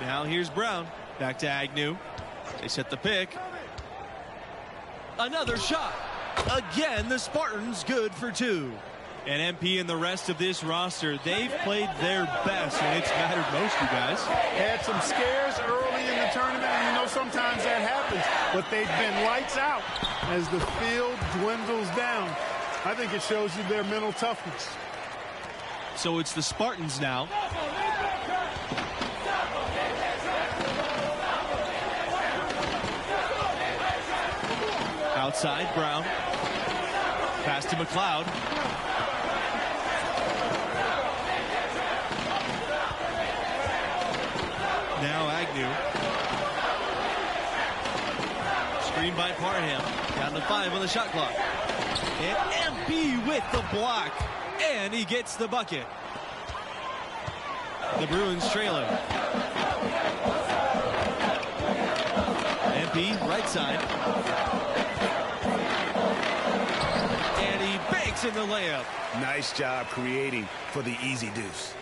Now here's Brown. Back to Agnew. They set the pick. Another shot. Again, the Spartans good for 2. And MP and the rest of this roster, they've played their best, and it's mattered most, you guys. Had some scares early in the tournament, and sometimes that happens. But they've been lights out as the field dwindles down. I think it shows you their mental toughness. So it's the Spartans now. Outside, Brown. Pass to McLeod. Now Agnew. Screen by Parham. Down to 5 on the shot clock. And MP with the block. And he gets the bucket. The Bruins trailing. MP, right side. And he banks in the layup. Nice job creating for the easy deuce.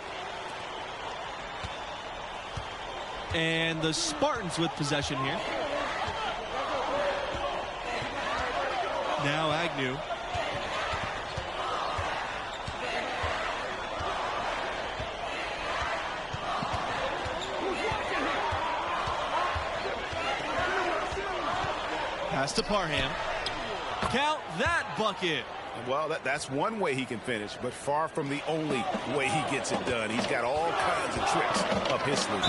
And the Spartans with possession here. Now Agnew. Pass to Parham. Count that bucket. Well, that's one way he can finish, but far from the only way he gets it done. He's got all kinds of tricks up his sleeve.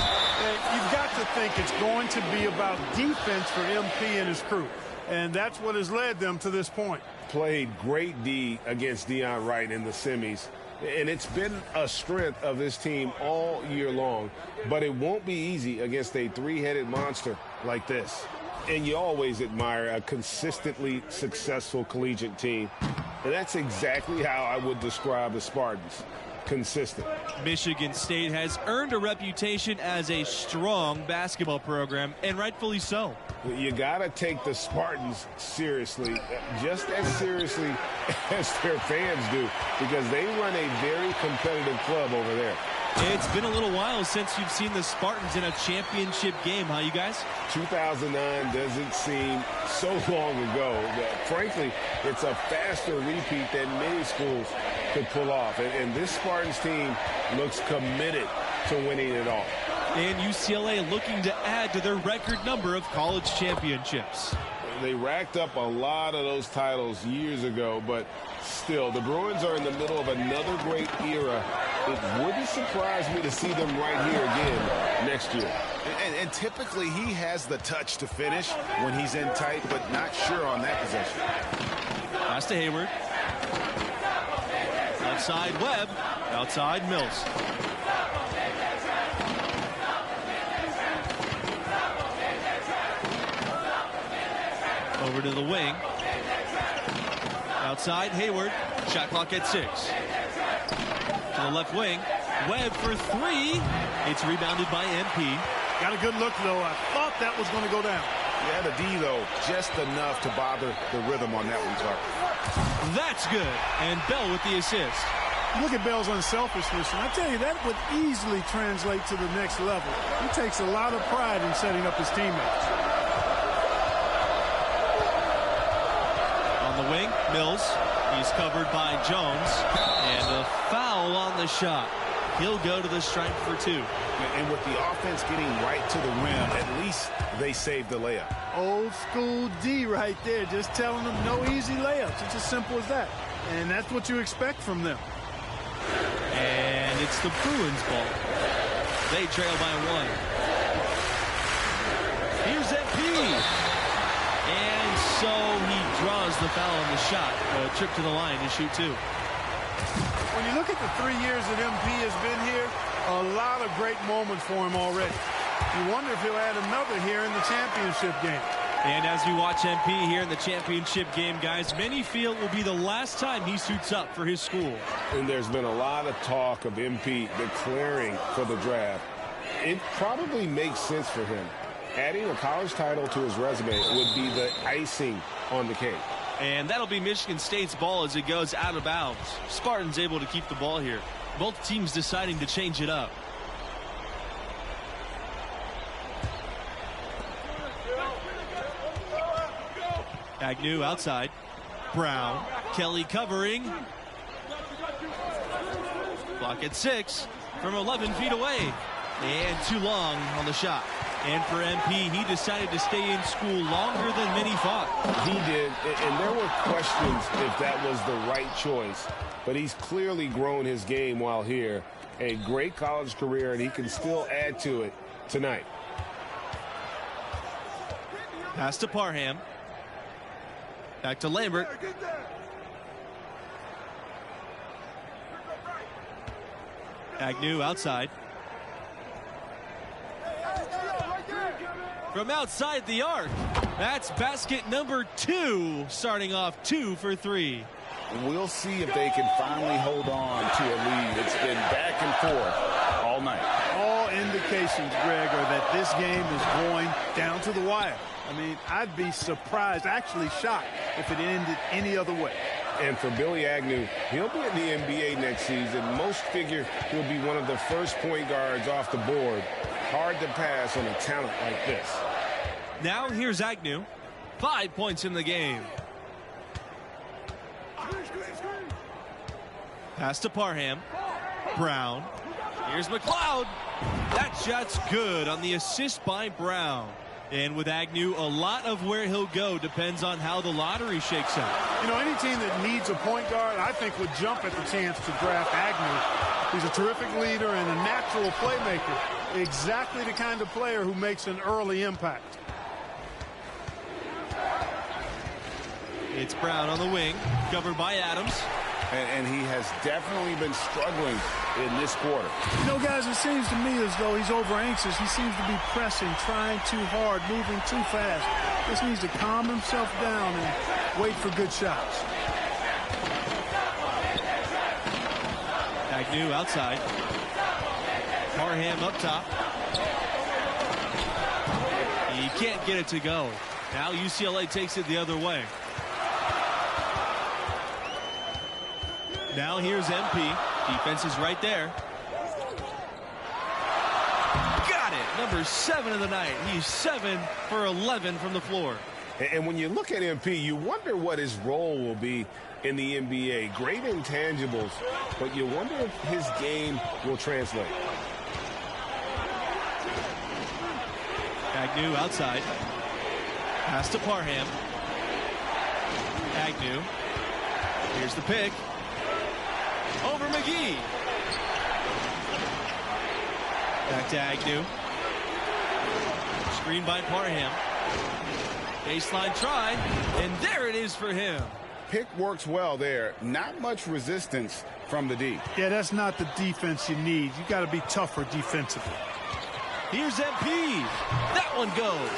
You've got to think it's going to be about defense for MP and his crew, and that's what has led them to this point. Played great D against Deion Wright in the semis, and it's been a strength of this team all year long, but it won't be easy against a three-headed monster like this. And you always admire a consistently successful collegiate team. And that's exactly how I would describe the Spartans. Consistent. Michigan State has earned a reputation as a strong basketball program, and rightfully so. You got to take the Spartans seriously, just as seriously as their fans do, because they run a very competitive club over there. It's been a little while since you've seen the Spartans in a championship game, huh, you guys? 2009 doesn't seem so long ago. Frankly, it's a faster repeat than many schools could pull off. And this Spartans team looks committed to winning it all. And UCLA looking to add to their record number of college championships. They racked up a lot of those titles years ago, but still, the Bruins are in the middle of another great era. It wouldn't surprise me to see them right here again next year. And typically he has the touch to finish when he's in tight, but not sure on that possession. Pass to Hayward. Outside Webb. Outside Mills. Over to the wing. Outside Hayward. Shot clock at 6. To the left wing. Webb for 3. It's rebounded by MP. Got a good look, though. I thought that was going to go down. Yeah, the D, though, just enough to bother the rhythm on that one, Clark. That's good. And Bell with the assist. Look at Bell's unselfishness, and I tell you, that would easily translate to the next level. He takes a lot of pride in setting up his teammates. On the wing, Mills. He's covered by Jones. And a foul on the shot. He'll go to the stripe for 2. And with the offense getting right to the rim, at least they saved the layup. Old school D right there, just telling them no easy layups. It's as simple as that. And that's what you expect from them. And it's the Bruins ball. They trail by 1. Here's MP. And so he draws the foul on the shot. A trip to the line to shoot 2. When you look at the 3 years that MP has been here, a lot of great moments for him already. You wonder if he'll add another here in the championship game. And as we watch MP here in the championship game, guys, many feel it will be the last time he suits up for his school. And there's been a lot of talk of MP declaring for the draft. It probably makes sense for him. Adding a college title to his resume would be the icing on the cake. And that'll be Michigan State's ball as it goes out of bounds. Spartans able to keep the ball here. Both teams deciding to change it up. Agnew outside. Brown. Kelly covering. Clock at 6 from 11 feet away. And too long on the shot. And for MP, he decided to stay in school longer than many thought. He did, and there were questions if that was the right choice. But he's clearly grown his game while here. A great college career, and he can still add to it tonight. Pass to Parham. Back to Lambert. Agnew outside. From outside the arc. That's basket number 2, starting off 2 for 3. We'll see if they can finally hold on to a lead. It's been back and forth all night. All indications, Greg, are that this game is going down to the wire. I mean, I'd be surprised, actually shocked, if it ended any other way. And for Billy Agnew, he'll be in the NBA next season. Most figure he'll be one of the first point guards off the board. Hard to pass on a talent like this. Now here's Agnew. 5 points in the game. Pass to Parham. Brown. Here's McLeod. That shot's good on the assist by Brown. And with Agnew, a lot of where he'll go depends on how the lottery shakes out. You know, any team that needs a point guard, I think, would jump at the chance to draft Agnew. He's a terrific leader and a natural playmaker. Exactly the kind of player who makes an early impact. It's Brown on the wing, covered by Adams. And he has definitely been struggling in this quarter. You know, guys, it seems to me as though he's over anxious. He seems to be pressing, trying too hard, moving too fast. Just needs to calm himself down and wait for good shots. Agnew outside. Parham up top. He can't get it to go. Now UCLA takes it the other way. Now here's MP. Defense is right there. Got it. Number 7 of the night. He's 7 for 11 from the floor. And when you look at MP, you wonder what his role will be in the NBA. Great intangibles, but you wonder if his game will translate. Agnew outside. Pass to Parham. Agnew. Here's the pick. Over McGee. Back to Agnew. Screen by Parham. Baseline try, and there it is for him. Pick works well there. Not much resistance from the D. Yeah, that's not the defense you need. You got to be tougher defensively. Here's MP. That one goes.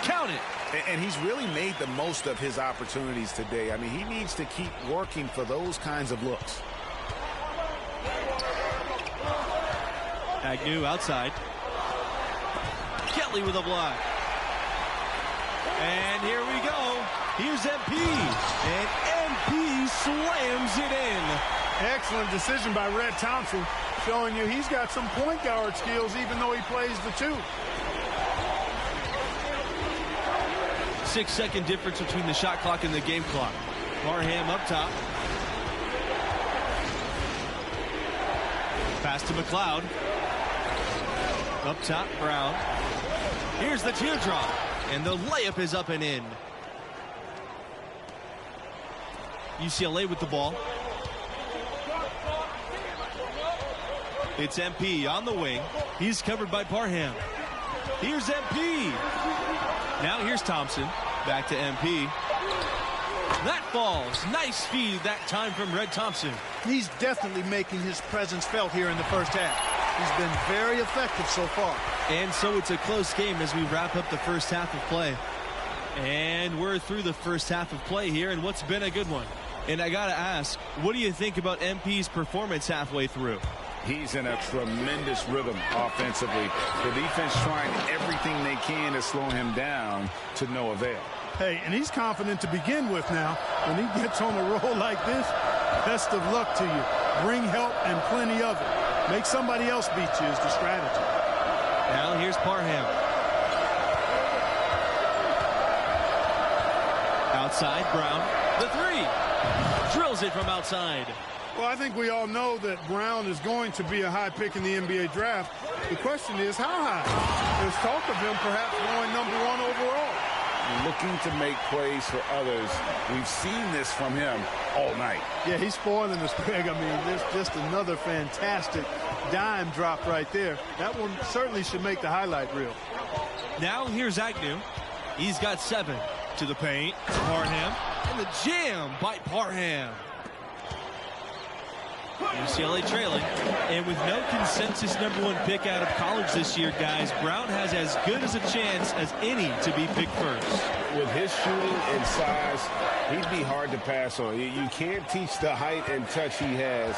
Count it. And he's really made the most of his opportunities today. I mean, he needs to keep working for those kinds of looks. Agnew outside. Kelly with a block. And here we go. Here's MP. And MP slams it in. Excellent decision by Red Thompson, showing you he's got some point guard skills even though he plays the 2. 6-second difference between the shot clock and the game clock. Parham up top. Pass to McLeod. Up top, Brown. Here's the teardrop. And the layup is up and in. UCLA with the ball. It's MP on the wing. He's covered by Parham. Here's MP. Now here's Thompson. Back to MP. That falls. Nice feed that time from Red Thompson. He's definitely making his presence felt here in the first half. He's been very effective so far. And so it's a close game as we wrap up the first half of play. And we're through the first half of play here, and what's been a good one. And I got to ask, what do you think about MP's performance halfway through? He's in a tremendous rhythm offensively. The defense trying everything they can to slow him down to no avail. Hey, and he's confident to begin with now. When he gets on a roll like this, best of luck to you. Bring help and plenty of it. Make somebody else beat you is the strategy. Now here's Parham. Outside, Brown. The 3. Drills it from outside. Well, I think we all know that Brown is going to be a high pick in the NBA draft. The question is, how high? There's talk of him perhaps going number 1 overall. Looking to make plays for others. We've seen this from him all night. Yeah, he's spoiling us, Greg. I mean, there's just another fantastic dime drop right there. That one certainly should make the highlight reel. Now here's Agnew. He's got 7 to the paint. Parham. And the jam by Parham. UCLA trailing. And with no consensus number 1 pick out of college this year, guys, Brown has as good as a chance as any to be picked first. With his shooting and size, he'd be hard to pass on. You can't teach the height and touch he has.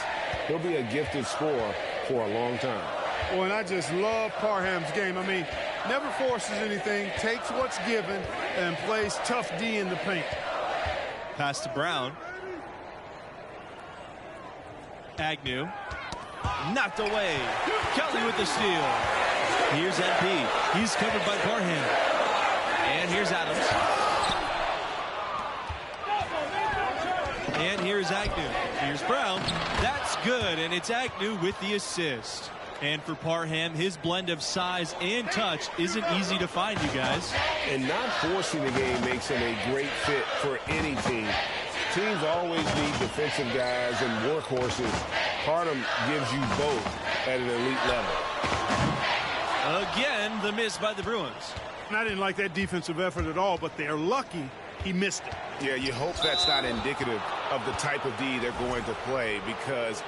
He'll be a gifted scorer for a long time. Well, and I just love Parham's game. I mean, never forces anything, takes what's given, and plays tough D in the paint. Pass to Brown. Agnew. Knocked away. Kelly with the steal. Here's MP. He's covered by Parham. And here's Adams. And here's Agnew. Here's Brown. That's good, and it's Agnew with the assist. And for Parham, his blend of size and touch isn't easy to find, you guys. And not forcing the game makes him a great fit for any team. Teams always need defensive guys and workhorses. Parham gives you both at an elite level. Again, the miss by the Bruins. And I didn't like that defensive effort at all, but they're lucky he missed it. Yeah, you hope that's not indicative of the type of D they're going to play, because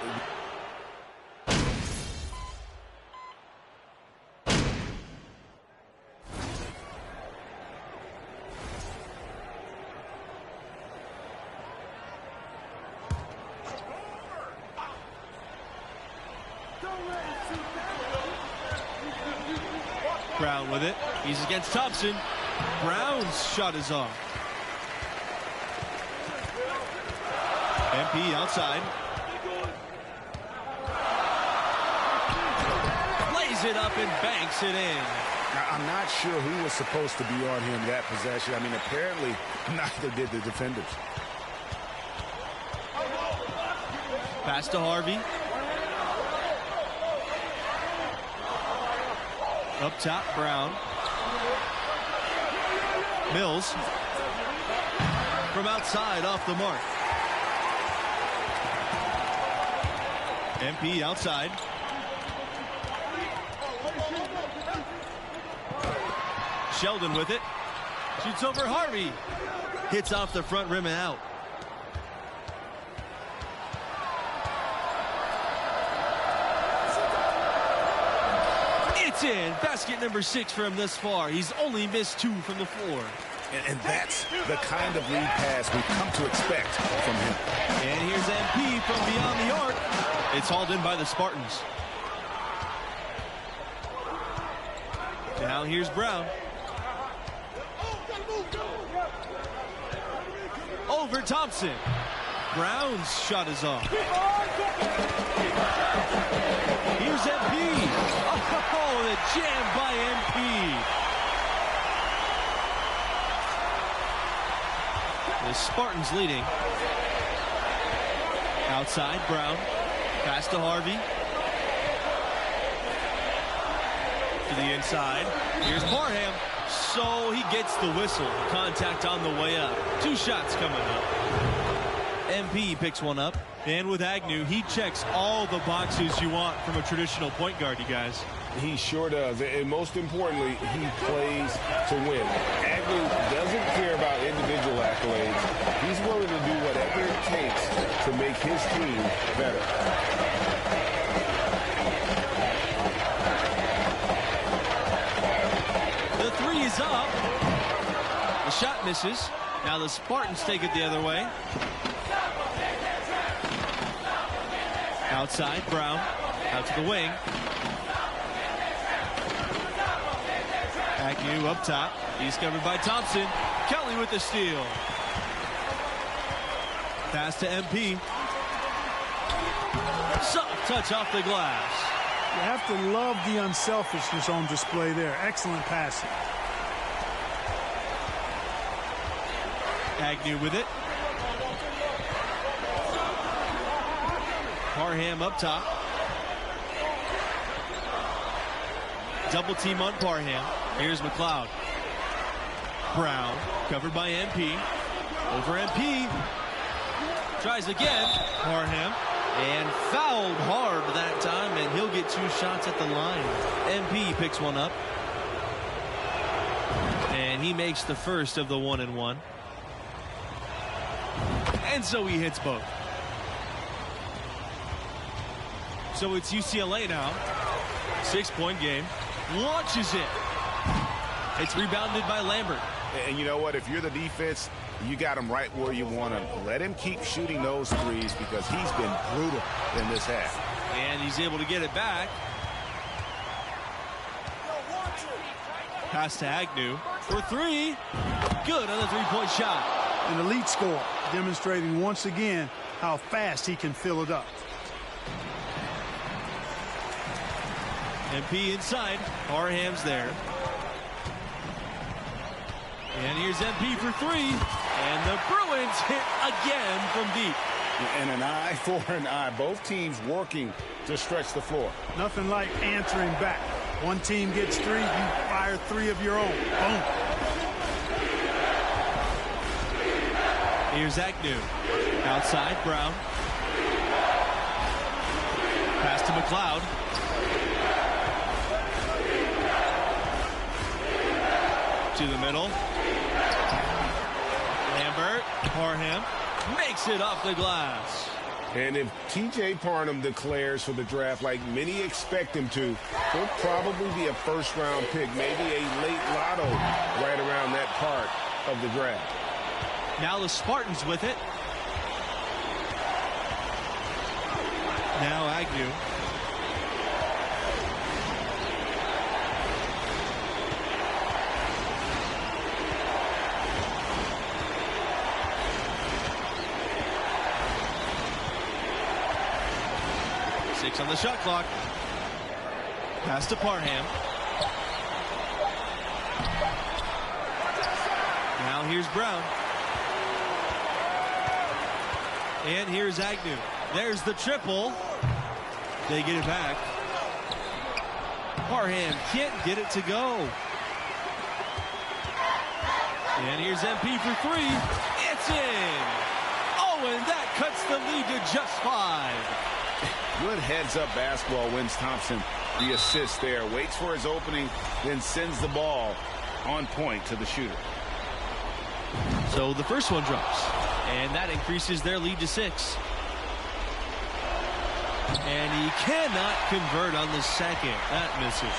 Brown with it. He's against Thompson. Brown's shot is off. MP outside. Lays it up and banks it in. I'm not sure who was supposed to be on him that possession. I mean, apparently neither did the defenders. Pass to Harvey. Up top, Brown. Mills. From outside, off the mark. MP outside. Sheldon with it. Shoots over Harvey. Hits off the front rim and out. It's in. Basket number 6 for him thus far. He's only missed 2 from the floor. And that's the kind of lead pass we've come to expect from him. And here's MP from beyond the arc. It's hauled in by the Spartans. Now here's Brown. Over Thompson. Brown's shot is off. Here's MP. Oh, the jam by MP. The Spartans leading. Outside, Brown. Pass to Harvey. To the inside. Here's Parham. So he gets the whistle. Contact on the way up. 2 shots coming up. MP picks one up. And with Agnew, he checks all the boxes you want from a traditional point guard, you guys. He sure does. And most importantly, he plays to win. Agnew doesn't care about individual accolades. He's willing to do whatever it takes to make his team better. The 3 is up. The shot misses. Now the Spartans take it the other way. Outside, Brown. Out to the wing. Agnew up top. He's covered by Thompson. Kelly with the steal. Pass to MP. Soft touch off the glass. You have to love the unselfishness on display there. Excellent passing. Agnew with it. Parham up top. Double team on Parham. Here's McLeod. Brown covered by MP. Over MP. Tries again. Parham. And fouled hard that time, and he'll get 2 shots at the line. MP picks one up. And he makes the first of the 1-and-1. And so he hits both. So it's UCLA now. 6-point game. Launches it. It's rebounded by Lambert. And you know what? If you're the defense, you got him right where you want him. Let him keep shooting those threes because he's been brutal in this half. And he's able to get it back. Pass to Agnew for 3. Good on the 3-point shot. An elite score, demonstrating once again how fast he can fill it up. MP inside. Parham's there. And here's MP for 3. And the Bruins hit again from deep. And an eye for an eye. Both teams working to stretch the floor. Nothing like answering back. One team gets 3, you fire 3 of your own. Boom. Here's Agnew. Outside, Brown. Pass to McLeod. To the middle. Lambert. Parham makes it off the glass. And if T.J. Parham declares for the draft like many expect him to, he'll probably be a first-round pick, maybe a late lotto right around that part of the draft. Now the Spartans with it. Now Agnew. 6 on the shot clock. Pass to Parham. Now here's Brown. And here's Agnew. There's the triple. They get it back. Parham can't get it to go. And here's MP for 3. It's in. Oh, and that cuts the lead to just 5. Good heads-up basketball wins Thompson the assist there. Waits for his opening, then sends the ball on point to the shooter. So the first one drops, and that increases their lead to 6. And he cannot convert on the second. That misses.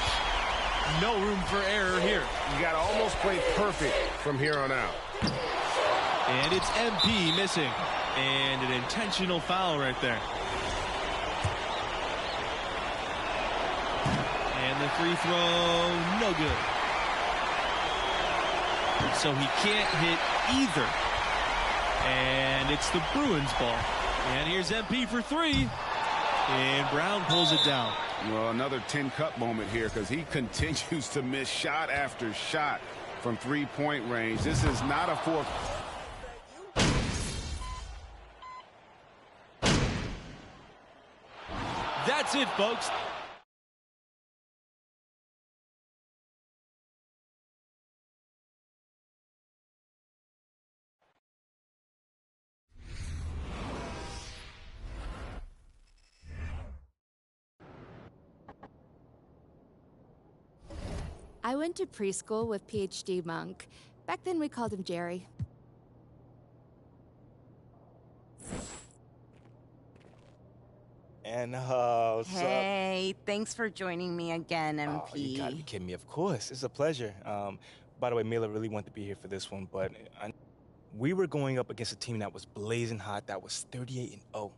No room for error here. You got to almost play perfect from here on out. And it's MP missing. And an intentional foul right there. And the free throw, no good. So he can't hit either. And it's the Bruins ball. And here's MP for 3. And Brown pulls it down. Well, another tin cup moment here because he continues to miss shot after shot from three-point range. This is not a fourth. That's it, folks. I went to preschool with PhD Monk. Back then we called him Jerry. And hey, thanks for joining me again, MP. Oh, you gotta be kidding me. Of course, it's a pleasure. By the way, Mila really wanted to be here for this one, but we were going up against a team that was blazing hot, that was 38-0.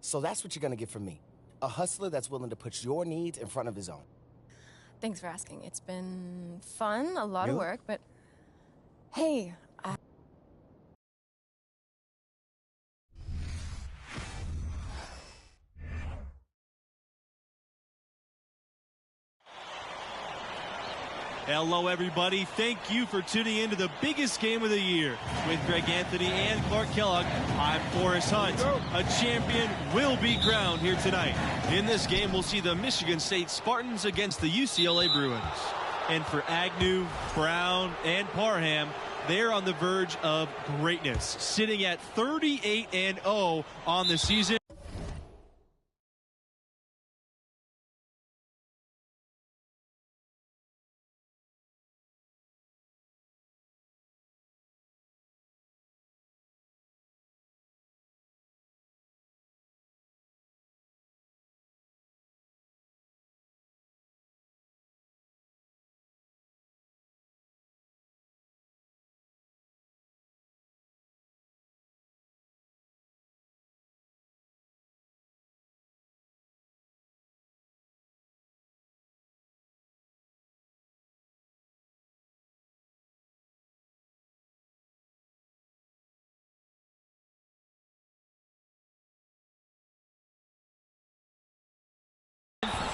So that's what you're gonna get from me. A hustler that's willing to put your needs in front of his own. Thanks for asking. It's been fun, a lot of work, but hey, Hello, everybody. Thank you for tuning in to the biggest game of the year. With Greg Anthony and Clark Kellogg, I'm Forrest Hunt. A champion will be crowned here tonight. In this game, we'll see the Michigan State Spartans against the UCLA Bruins. And for Agnew, Brown, and Parham, they're on the verge of greatness, sitting at 38-0 on the season.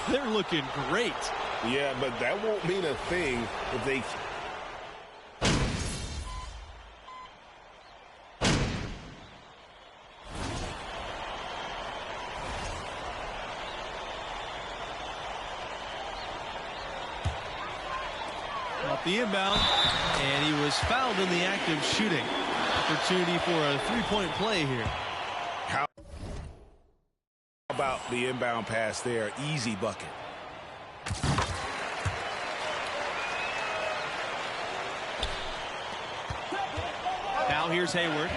They're looking great. Yeah, but that won't mean a thing if they... Off the inbound, and he was fouled in the act of shooting. Opportunity for a three-point play here. How about the inbound pass there? Easy bucket. Now here's Hayward.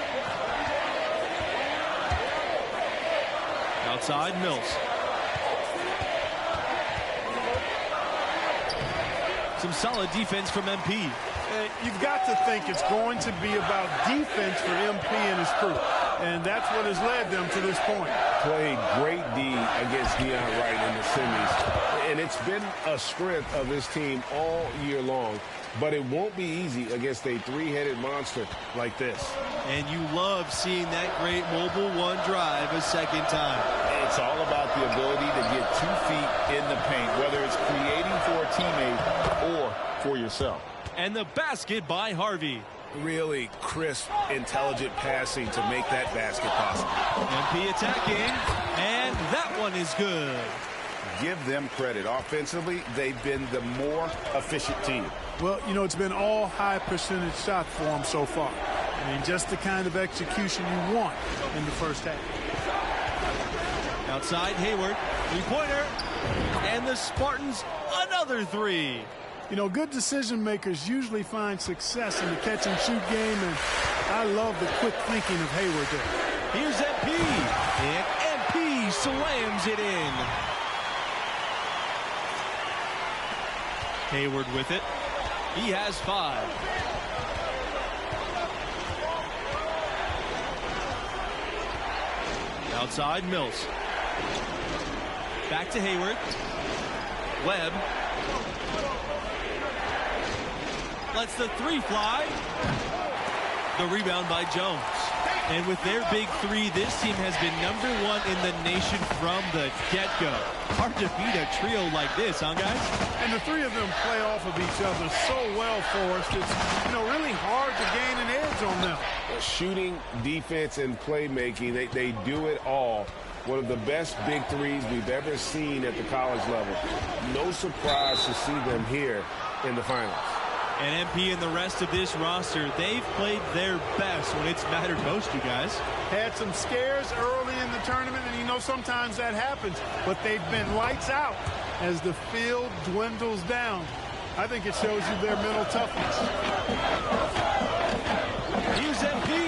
Outside, Mills. Some solid defense from MP. You've got to think it's going to be about defense for MP and his crew. And that's what has led them to this point. Played great D against Deion Wright in the semis. And it's been a strength of this team all year long. But it won't be easy against a three-headed monster like this. And you love seeing that great mobile one drive a second time. It's all about the ability to get 2 feet in the paint, whether it's creating for a teammate or for yourself. And the basket by Harvey. Really crisp, intelligent passing to make that basket possible. MP attacking, and that one is good. Give them credit. Offensively, they've been the more efficient team. Well, you know, it's been all high percentage shots for them so far. I mean, just the kind of execution you want in the first half. Outside, Hayward, three-pointer, and the Spartans another three. You know, good decision makers usually find success in the catch-and-shoot game, and I love the quick thinking of Hayward there. Here's MP, and MP slams it in. Hayward with it. He has 5. Outside, Mills. Back to Hayward. Webb. Lets the 3 fly. The rebound by Jones. And with their big 3, this team has been #1 in the nation from the get-go. Hard to beat a trio like this, huh, guys? And the 3 of them play off of each other so well for us. It's, you know, really hard to gain an edge on them. Shooting, defense, and playmaking, they do it all. One of the best big 3s we've ever seen at the college level. No surprise to see them here in the finals. And MP and the rest of this roster, they've played their best when it's mattered most, you guys. Had some scares early in the tournament, and you know sometimes that happens, but they've been lights out as the field dwindles down. I think it shows you their mental toughness. Here's MP.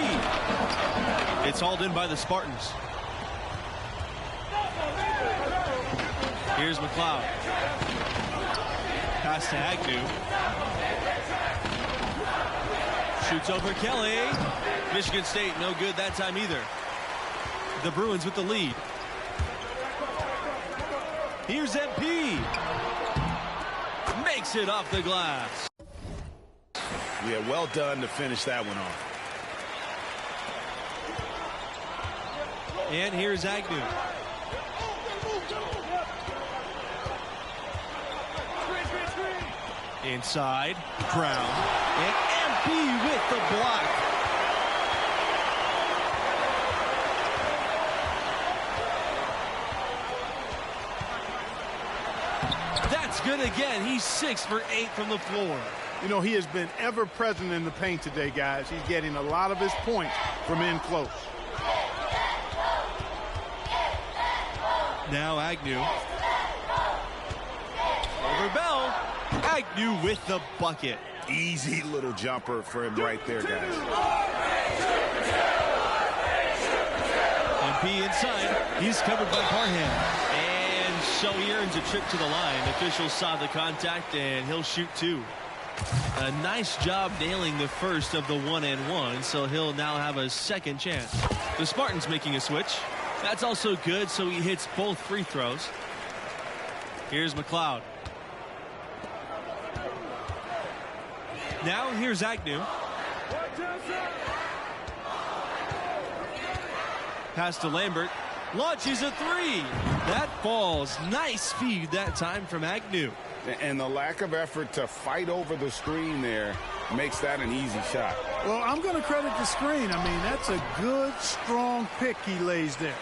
It's hauled in by the Spartans. Here's McLeod. Pass to Agnew. Shoots over Kelly. Michigan State no good that time either. The Bruins with the lead. Here's MP. Makes it off the glass. Yeah, well done to finish that one off. And here's Agnew. Inside, Brown, and MP with the block. That's good again. He's 6 for 8 from the floor. You know, he has been ever present in the paint today, guys. He's getting a lot of his points from in close. Now Agnew. Over Bell. Agnew with the bucket. Easy little jumper for him right there, guys. MP inside. He's covered by Parham. And so he earns a trip to the line. Officials saw the contact, and he'll shoot 2. A nice job nailing the first of the 1-and-1, so he'll now have a second chance. The Spartans making a switch. That's also good, so he hits both free throws. Here's McLeod. Now here's Agnew. Pass to Lambert. Launches a 3. That falls. Nice speed that time from Agnew. And the lack of effort to fight over the screen there makes that an easy shot. Well, I'm going to credit the screen. I mean, that's a good, strong pick he lays there.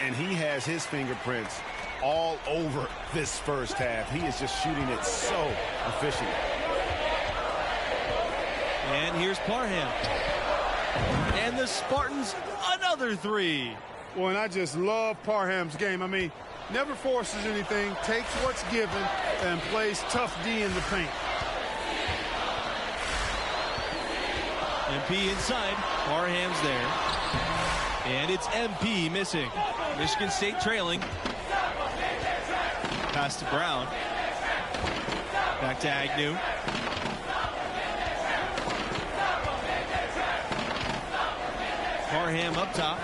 And he has his fingerprints all over this first half. He is just shooting it so efficient. And here's Parham. And the Spartans another 3. Well, and I just love Parham's game. I mean, never forces anything, takes what's given, and plays tough D in the paint. MP inside. Parham's there. And it's MP missing. Michigan State trailing. Pass to Brown. Back to Agnew. Parham up top.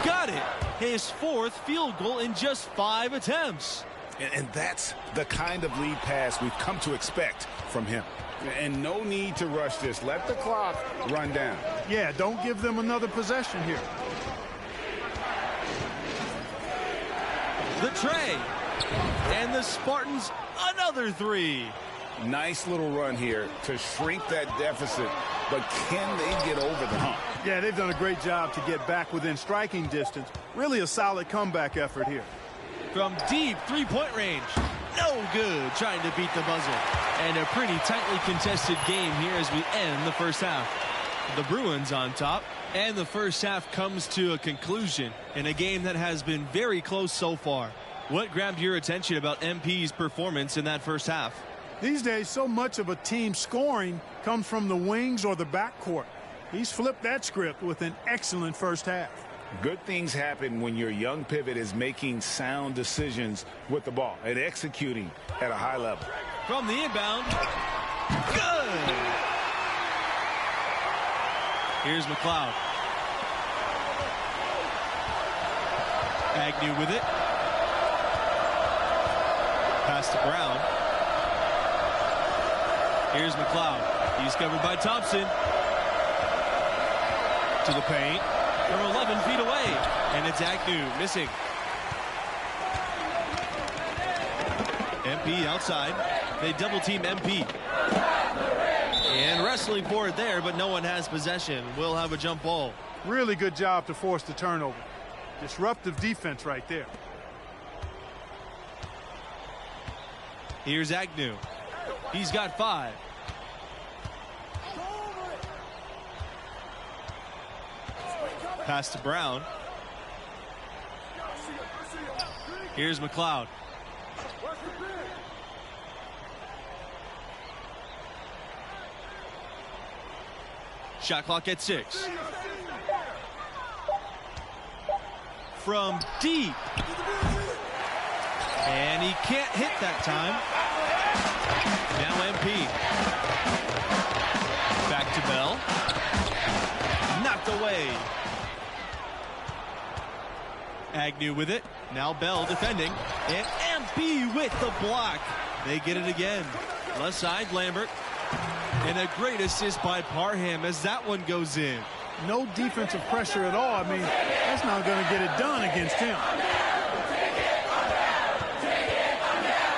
Got it. His 4th field goal in just 5 attempts. And that's the kind of lead pass we've come to expect from him. And no need to rush this. Let the clock run down. Yeah, don't give them another possession here. The tray. And the Spartans another three. Nice little run here to shrink that deficit, but can they get over the hump? Yeah, they've done a great job to get back within striking distance. Really a solid comeback effort here. From deep three-point range. No good, trying to beat the buzzer. And a pretty tightly contested game here as we end the first half. The Bruins on top, and the first half comes to a conclusion in a game that has been very close so far. What grabbed your attention about MP's performance in that first half? These days, so much of a team scoring comes from the wings or the backcourt. He's flipped that script with an excellent first half. Good things happen when your young pivot is making sound decisions with the ball and executing at a high level. From the inbound. Good. Here's McLeod. Agnew with it. Pass to Brown. Here's McLeod. He's covered by Thompson. To the paint. From 11 feet away. And it's Agnew missing. MP outside. They double team MP. And wrestling for it there, but no one has possession. We'll have a jump ball. Really good job to force the turnover. Disruptive defense right there. Here's Agnew. He's got 5. Pass to Brown. Here's McLeod. Shot clock at 6. From deep. And he can't hit that time. Now MP. Back to Bell. Knocked away. Agnew with it. Now Bell defending. And MP with the block. They get it again. Left side, Lambert. And a great assist by Parham as that one goes in. No defensive pressure at all. I mean, that's not going to get it done against him.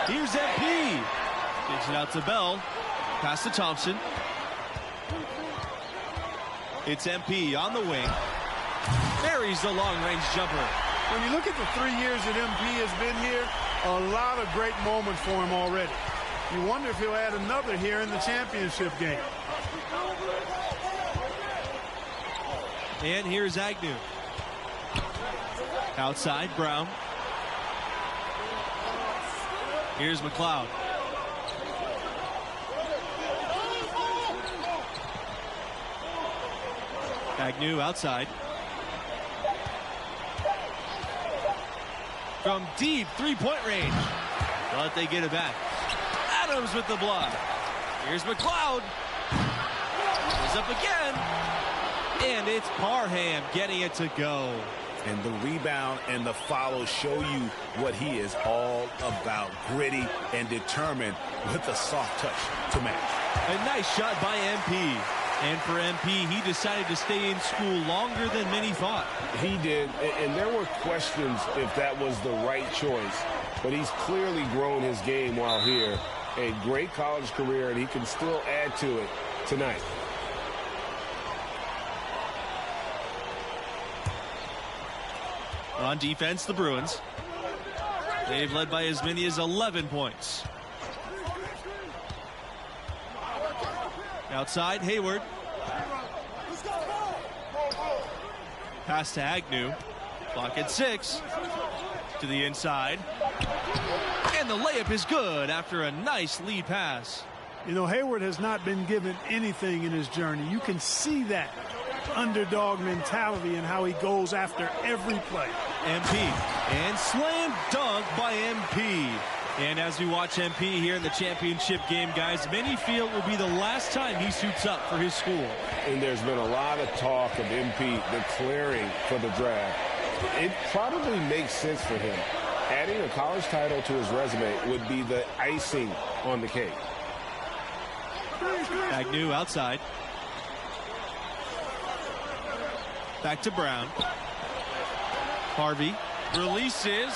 Here's MP. Gets it out to Bell. Pass to Thompson. It's MP on the wing. Buries the long-range jumper. When you look at the 3 years that MP has been here, a lot of great moments for him already. You wonder if he'll add another here in the championship game. And here's Agnew. Outside, Brown. Here's McLeod. Agnew outside. From deep three-point range. But they get it back. Adams with the block. Here's McLeod. Goes up again. And it's Parham getting it to go. And the rebound and the follow show you what he is all about. Gritty and determined with a soft touch to match. A nice shot by MP. And for MP, he decided to stay in school longer than many thought. He did, and there were questions if that was the right choice. But he's clearly grown his game while here. A great college career, and he can still add to it tonight. On defense, the Bruins. They've led by as many as 11 points. Outside, Hayward. Pass to Agnew. Clock at 6. To the inside. And the layup is good after a nice lead pass. You know, Hayward has not been given anything in his journey. You can see that underdog mentality and how he goes after every play. MP. And slam dunk by MP. And as we watch MP here in the championship game, guys, many feel it will be the last time he suits up for his school. And there's been a lot of talk of MP declaring for the draft. It probably makes sense for him. Adding a college title to his resume would be the icing on the cake. Agnew outside. Back to Brown. Harvey releases.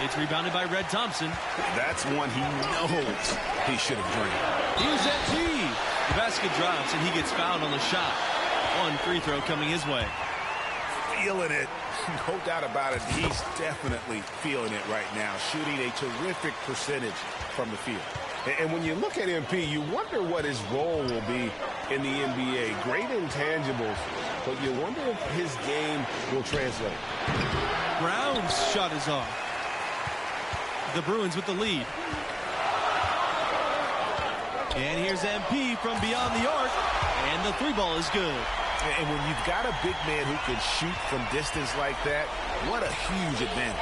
It's rebounded by Red Thompson. That's one he knows he should have drained. Here's MP. The basket drops, and he gets fouled on the shot. One free throw coming his way. Feeling it. No doubt about it. He's definitely feeling it right now. Shooting a terrific percentage from the field. And when you look at MP, you wonder what his role will be in the NBA. Great intangibles, but you wonder if his game will translate. Brown's shot is off. The Bruins with the lead. And here's MP from beyond the arc. And the three ball is good. And when you've got a big man who can shoot from distance like that, what a huge advantage.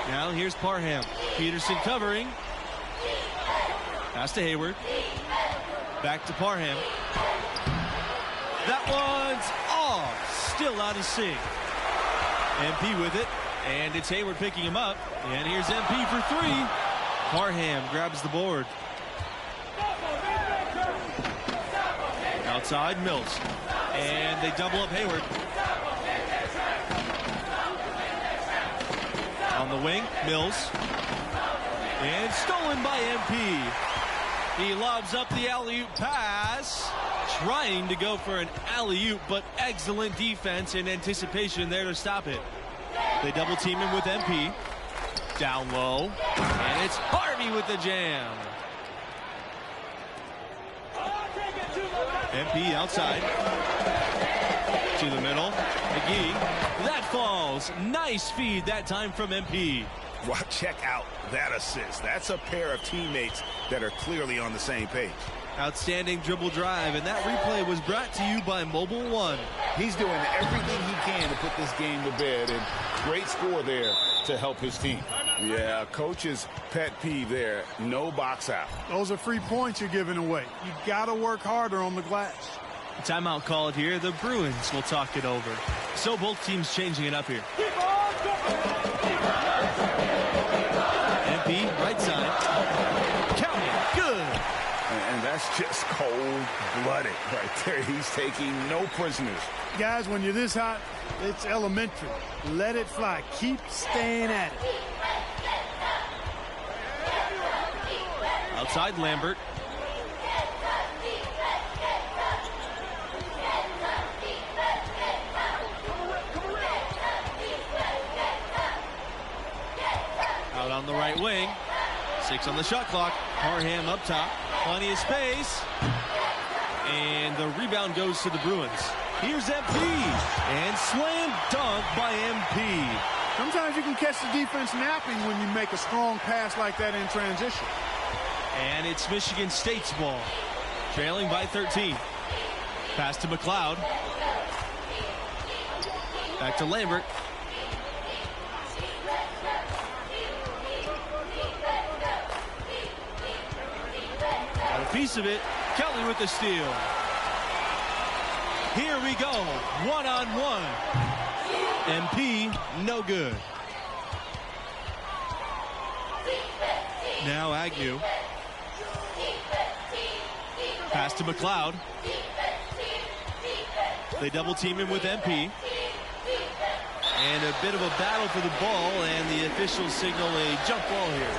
Now here's Parham. Peterson covering. Pass to Hayward. Back to Parham. That one's off. Still out of sync. MP with it. And it's Hayward picking him up. And here's MP for three. Parham grabs the board. Outside, Mills. And they double up Hayward. On the wing, Mills. And stolen by MP. He lobs up the alley-oop pass. Trying to go for an alley-oop, but excellent defense and anticipation there to stop it. They double team him with MP. Down low. And it's Harvey with the jam. MP outside. To the middle. McGee. That falls. Nice feed that time from MP. Well, check out that assist. That's a pair of teammates that are clearly on the same page. Outstanding dribble drive, and that replay was brought to you by Mobile One. He's doing everything he can to put this game to bed, and great score there to help his team. Yeah, coach's pet peeve there. No box out. Those are free points you're giving away. You got to work harder on the glass. Timeout called here. The Bruins will talk it over. So both teams changing it up here. MP, right side. Count it. Good. And that's just cold-blooded right there. He's taking no prisoners. Guys, when you're this hot, it's elementary. Let it fly. Keep staying at it. Outside, Lambert. Out on the right wing. 6 on the shot clock. Parham up top. Plenty of space. And the rebound goes to the Bruins. Here's MP. And slam dunk by MP. Sometimes you can catch the defense napping when you make a strong pass like that in transition. And it's Michigan State's ball. Trailing by 13. Pass to McLeod. Back to Lambert. Got a piece of it. Kelly with the steal. Here we go. One-on-one. MP, no good. Now Agnew. Pass to McLeod. They double team him with MP. And a bit of a battle for the ball, and the officials signal a jump ball here.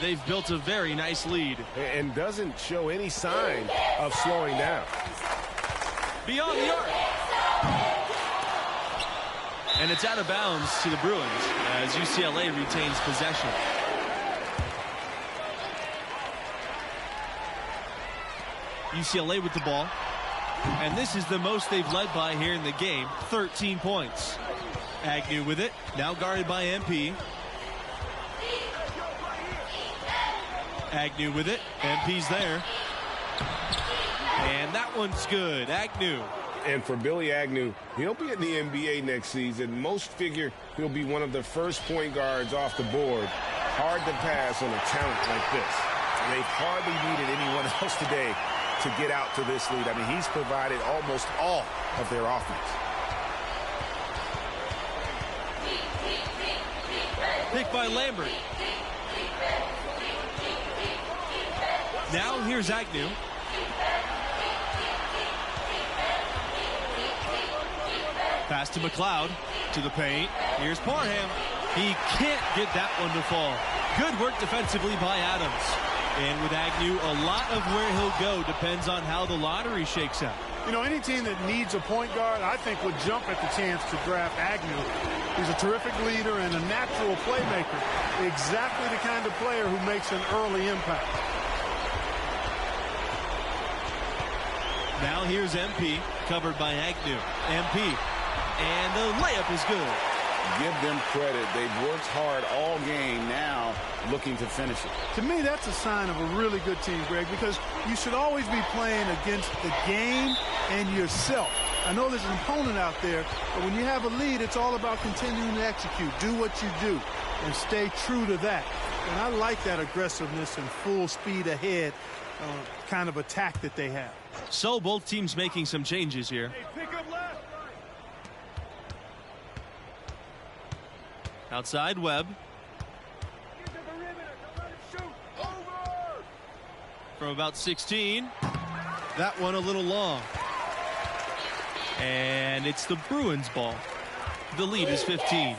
They've built a very nice lead. And doesn't show any sign of slowing down. Beyond the arc. And it's out of bounds to the Bruins as UCLA retains possession. UCLA with the ball. And this is the most they've led by here in the game. 13 points. Agnew with it. Now guarded by MP. Agnew with it. MP's there. And that one's good. Agnew. And for Billy Agnew, he'll be in the NBA next season. Most figure he'll be one of the first point guards off the board. Hard to pass on a talent like this. They've hardly needed anyone else today to get out to this lead. I mean, he's provided almost all of their offense. Picked by Lambert. Now here's Agnew. Pass to McLeod, to the paint. Here's Parham. He can't get that one to fall. Good work defensively by Adams. And with Agnew, a lot of where he'll go depends on how the lottery shakes out. You know, any team that needs a point guard, I think, would jump at the chance to draft Agnew. He's a terrific leader and a natural playmaker. Exactly the kind of player who makes an early impact. Now here's MP, covered by Agnew. MP, and the layup is good. Give them credit. They've worked hard all game, now looking to finish it. To me, that's a sign of a really good team, Greg, because you should always be playing against the game and yourself. I know there's an opponent out there, but when you have a lead, it's all about continuing to execute. Do what you do and stay true to that. And I like that aggressiveness and full speed ahead kind of attack that they have. So both teams making some changes here. Hey, pick up left. Outside Webb. Get to the perimeter. Don't let it shoot. Over. From about 16. That one a little long. And it's the Bruins ball. The lead is 15.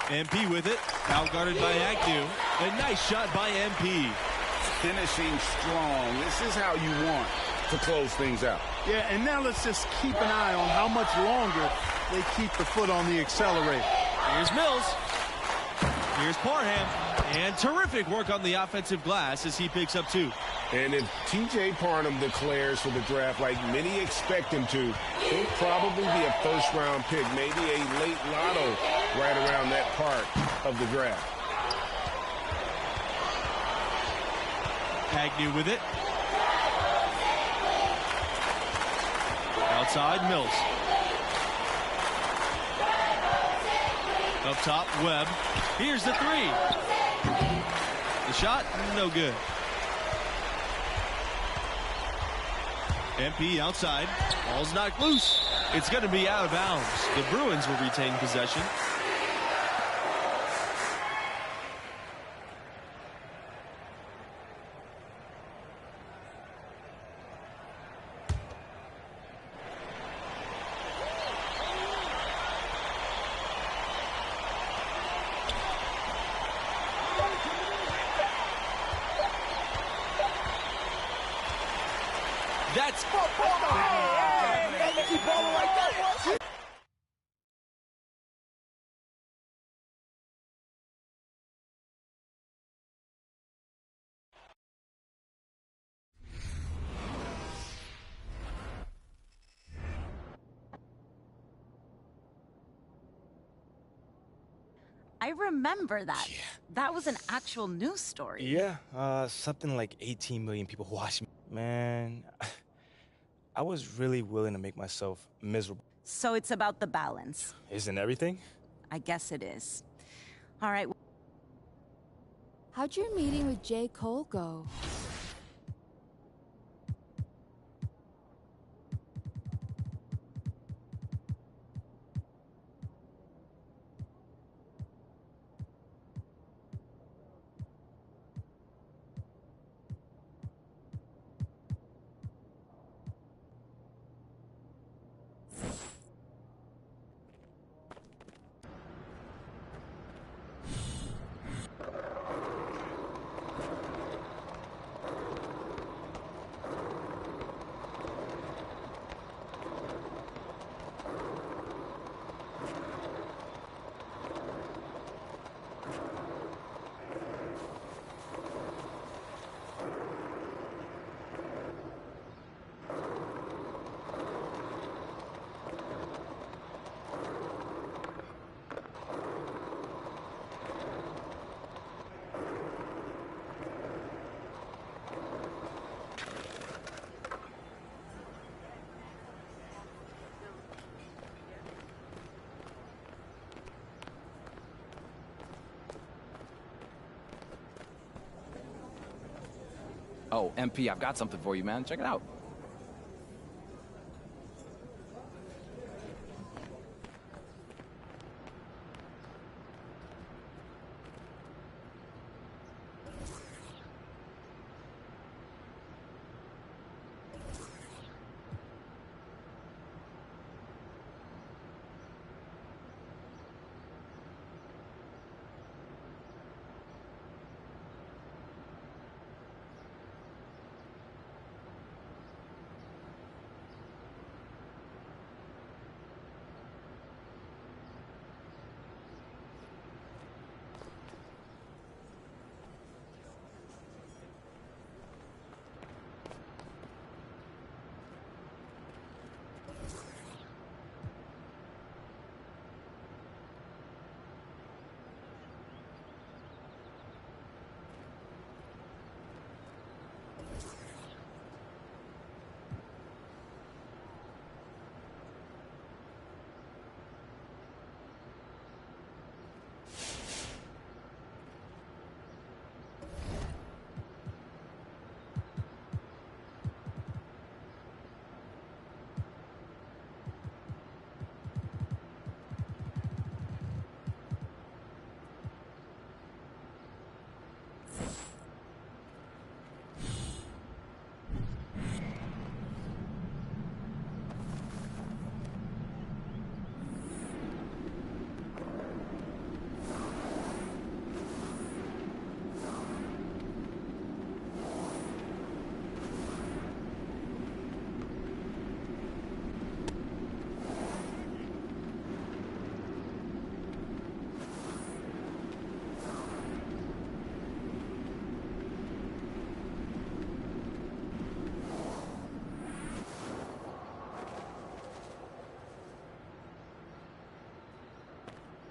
MP with it. Outguarded by Agnew. A nice shot by MP. Finishing strong. This is how you want to close things out. Yeah, and now let's just keep an eye on how much longer they keep the foot on the accelerator. Here's Mills. Here's Parham. And terrific work on the offensive glass as he picks up 2. And if T.J. Parham declares for the draft like many expect him to, he'll probably be a first-round pick, maybe a late lotto right around that part of the draft. Agnew with it. Outside Mills. Up top, Webb. Here's the 3. The shot, no good. MP outside. Ball's knocked loose. It's going to be out of bounds. The Bruins will retain possession. That's I remember that. Yeah. That was an actual news story. Yeah, something like 18 million people watched me. Man, I was really willing to make myself miserable. So it's about the balance. Isn't everything? I guess it is. All right. How'd your meeting with J. Cole go? Oh, MP, I've got something for you, man. Check it out.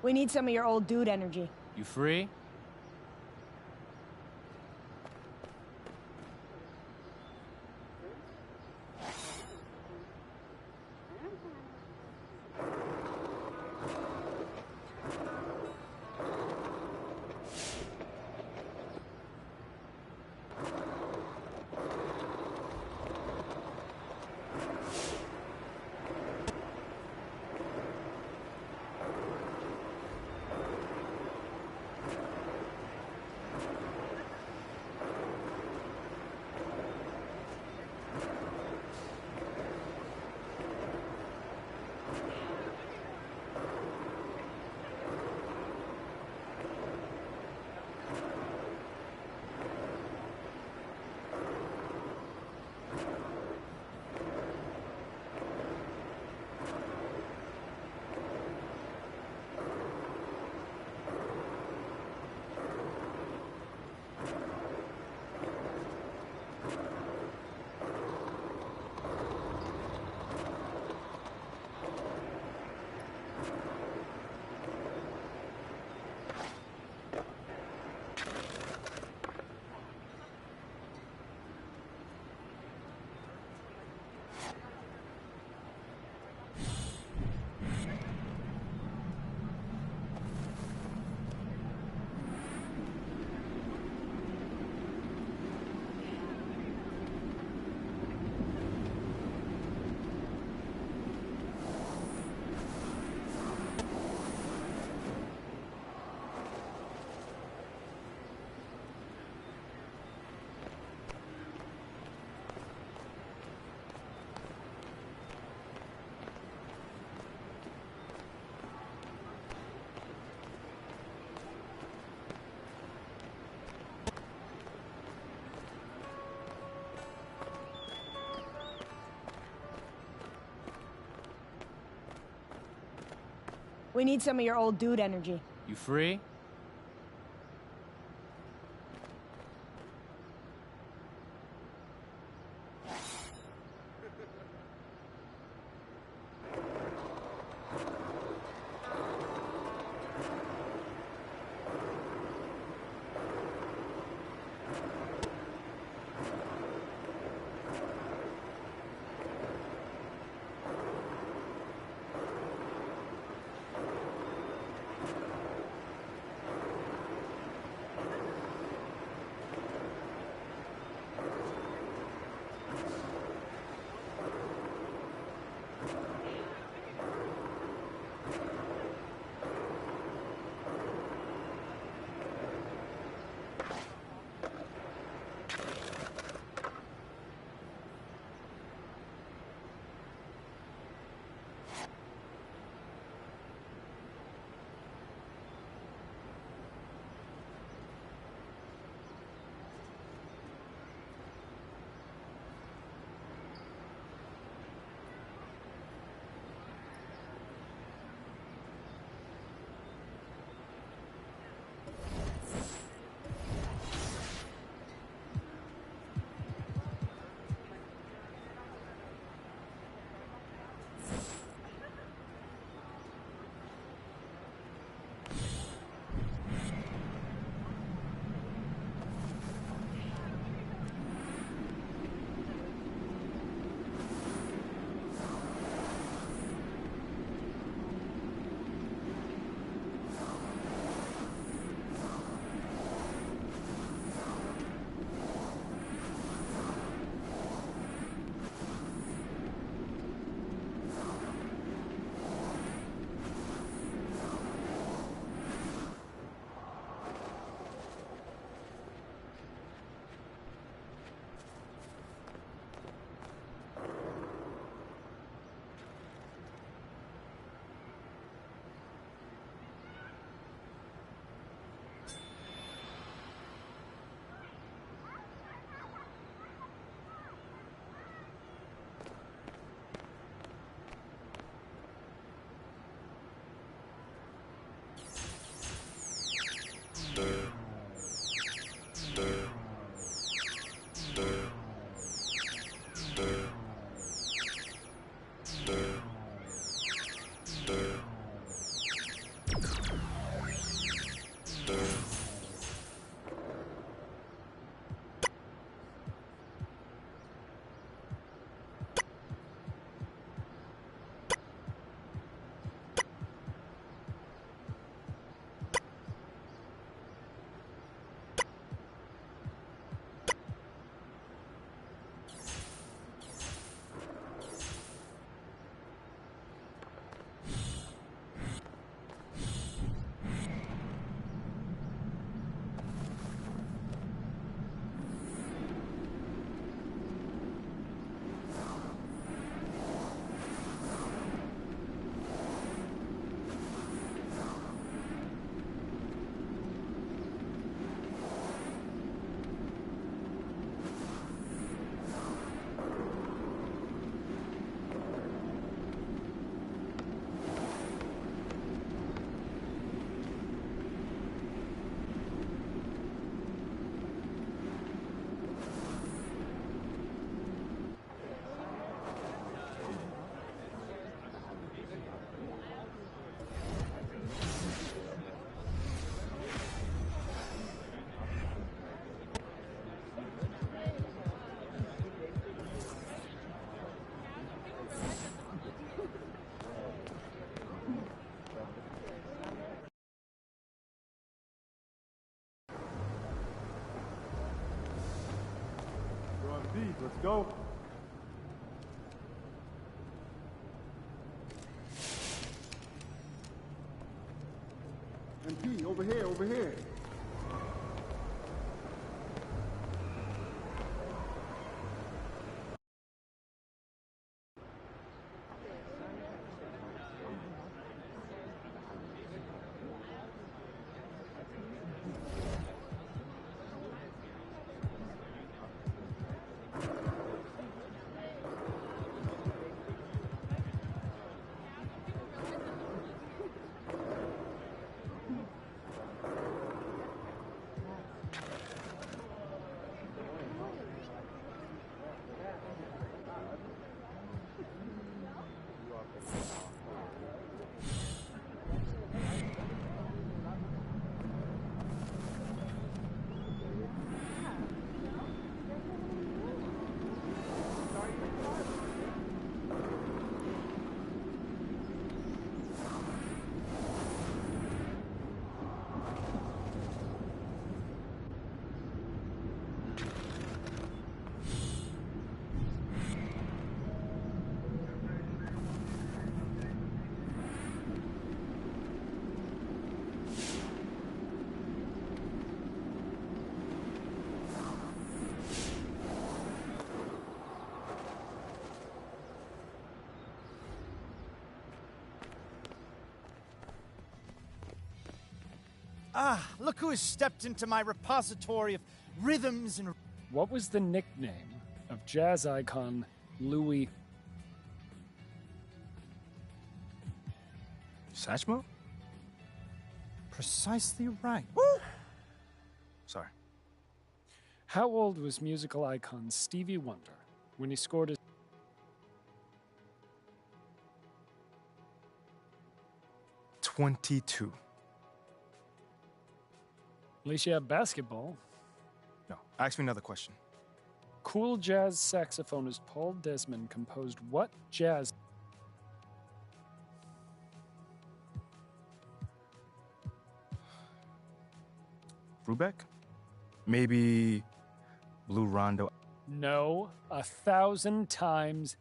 We need some of your old dude energy. You free? We need some of your old dude energy. You free? Let's go. MP, over here, over here. Ah, look who has stepped into my repository of rhythms and... What was the nickname of jazz icon Louis... Satchmo? Precisely right. Sorry. How old was musical icon Stevie Wonder when he scored his... 22. Alicia, basketball. No, ask me another question. Cool jazz saxophonist Paul Desmond composed what jazz... Brubeck? Maybe Blue Rondo. No, 1,000 times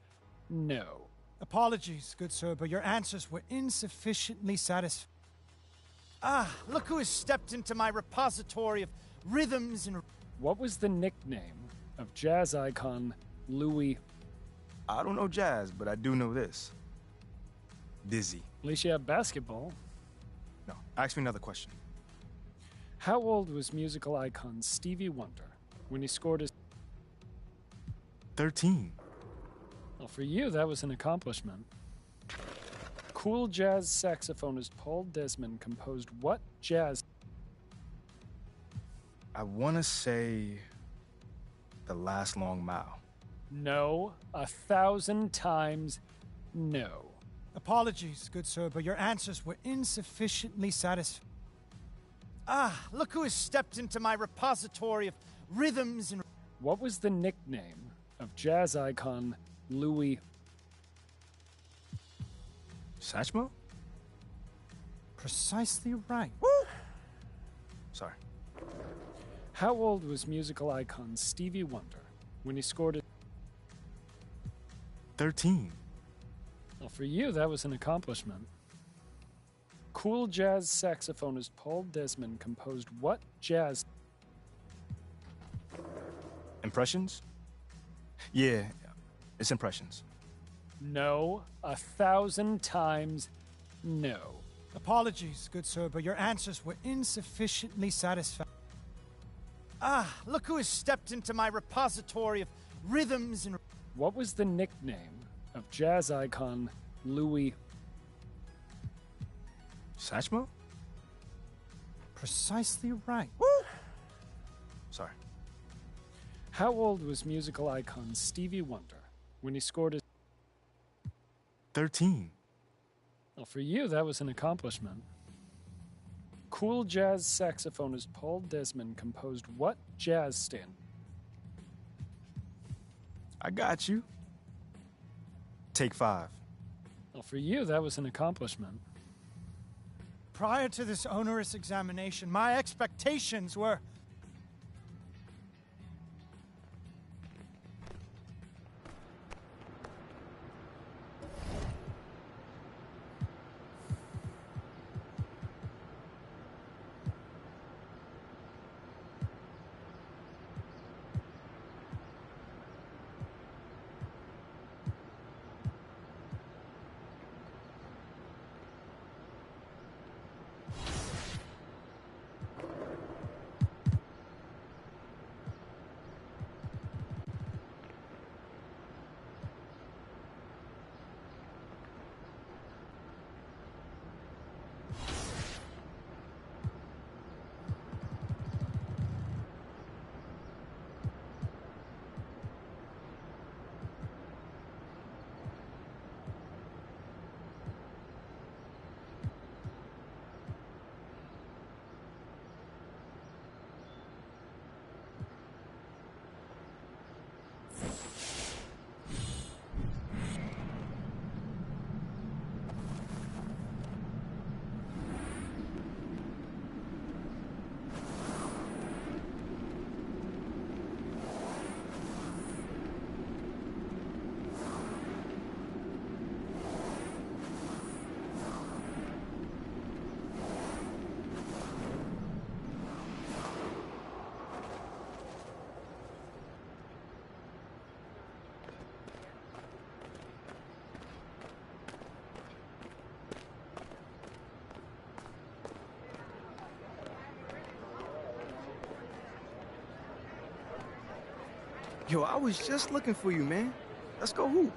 no. Apologies, good sir, but your answers were insufficiently satisfying. Ah, look who has stepped into my repository of rhythms and... What was the nickname of jazz icon Louis... I don't know jazz, but I do know this. Dizzy. Alicia, basketball. No, ask me another question. How old was musical icon Stevie Wonder when he scored his... 13. Well, for you, that was an accomplishment. Cool jazz saxophonist Paul Desmond composed what jazz... I want to say The Last Long Mile. No, 1,000 times no. Apologies, good sir, but your answers were insufficiently satisfying. Ah, look who has stepped into my repository of rhythms and... What was the nickname of jazz icon Louis... Satchmo? Precisely right. Sorry. How old was musical icon Stevie Wonder when he scored his... 13. Well, for you, that was an accomplishment. Cool jazz saxophonist Paul Desmond composed what jazz... Impressions? Yeah, it's Impressions. No, 1,000 times no. Apologies, good sir, but your answers were insufficiently satisfying. Ah, look who has stepped into my repository of rhythms and... What was the nickname of jazz icon Louis... Satchmo? Precisely right. Sorry. How old was musical icon Stevie Wonder when he scored his... 13. Well, for you, that was an accomplishment. Cool jazz saxophonist Paul Desmond composed what jazz standard? I got you. Take 5. Well, for you, that was an accomplishment. Prior to this onerous examination, my expectations were... Yo, I was just looking for you, man. Let's go hoop.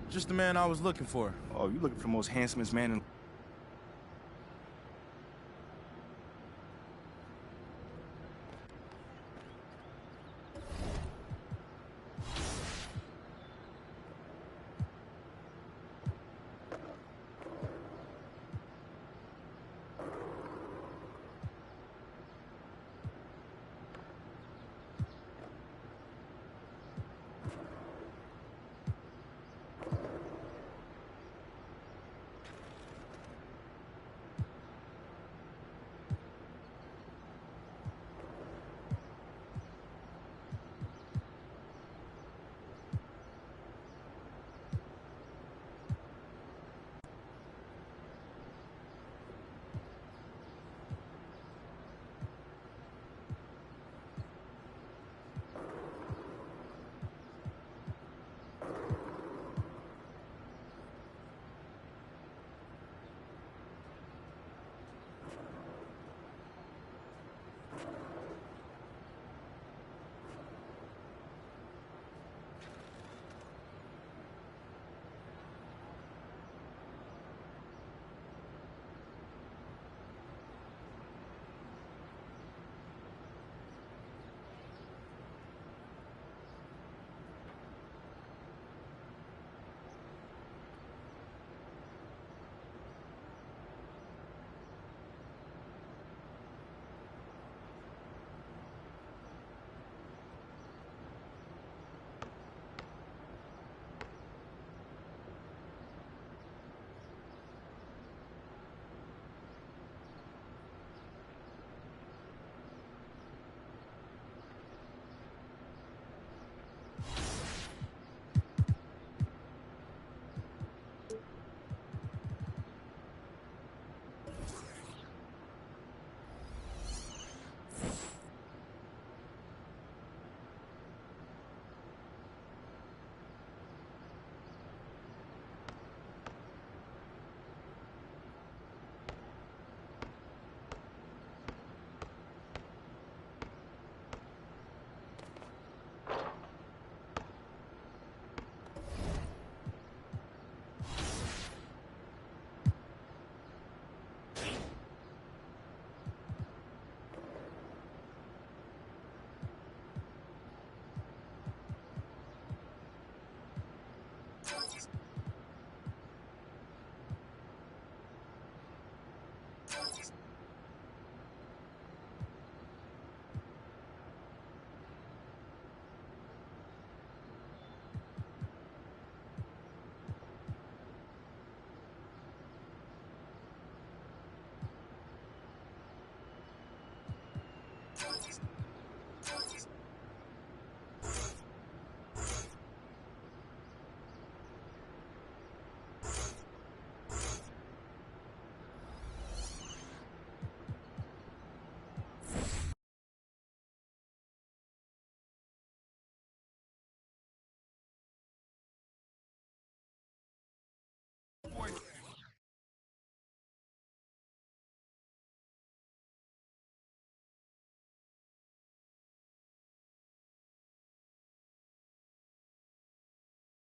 Just the man I was looking for. Oh, you looking for the most handsomest man in...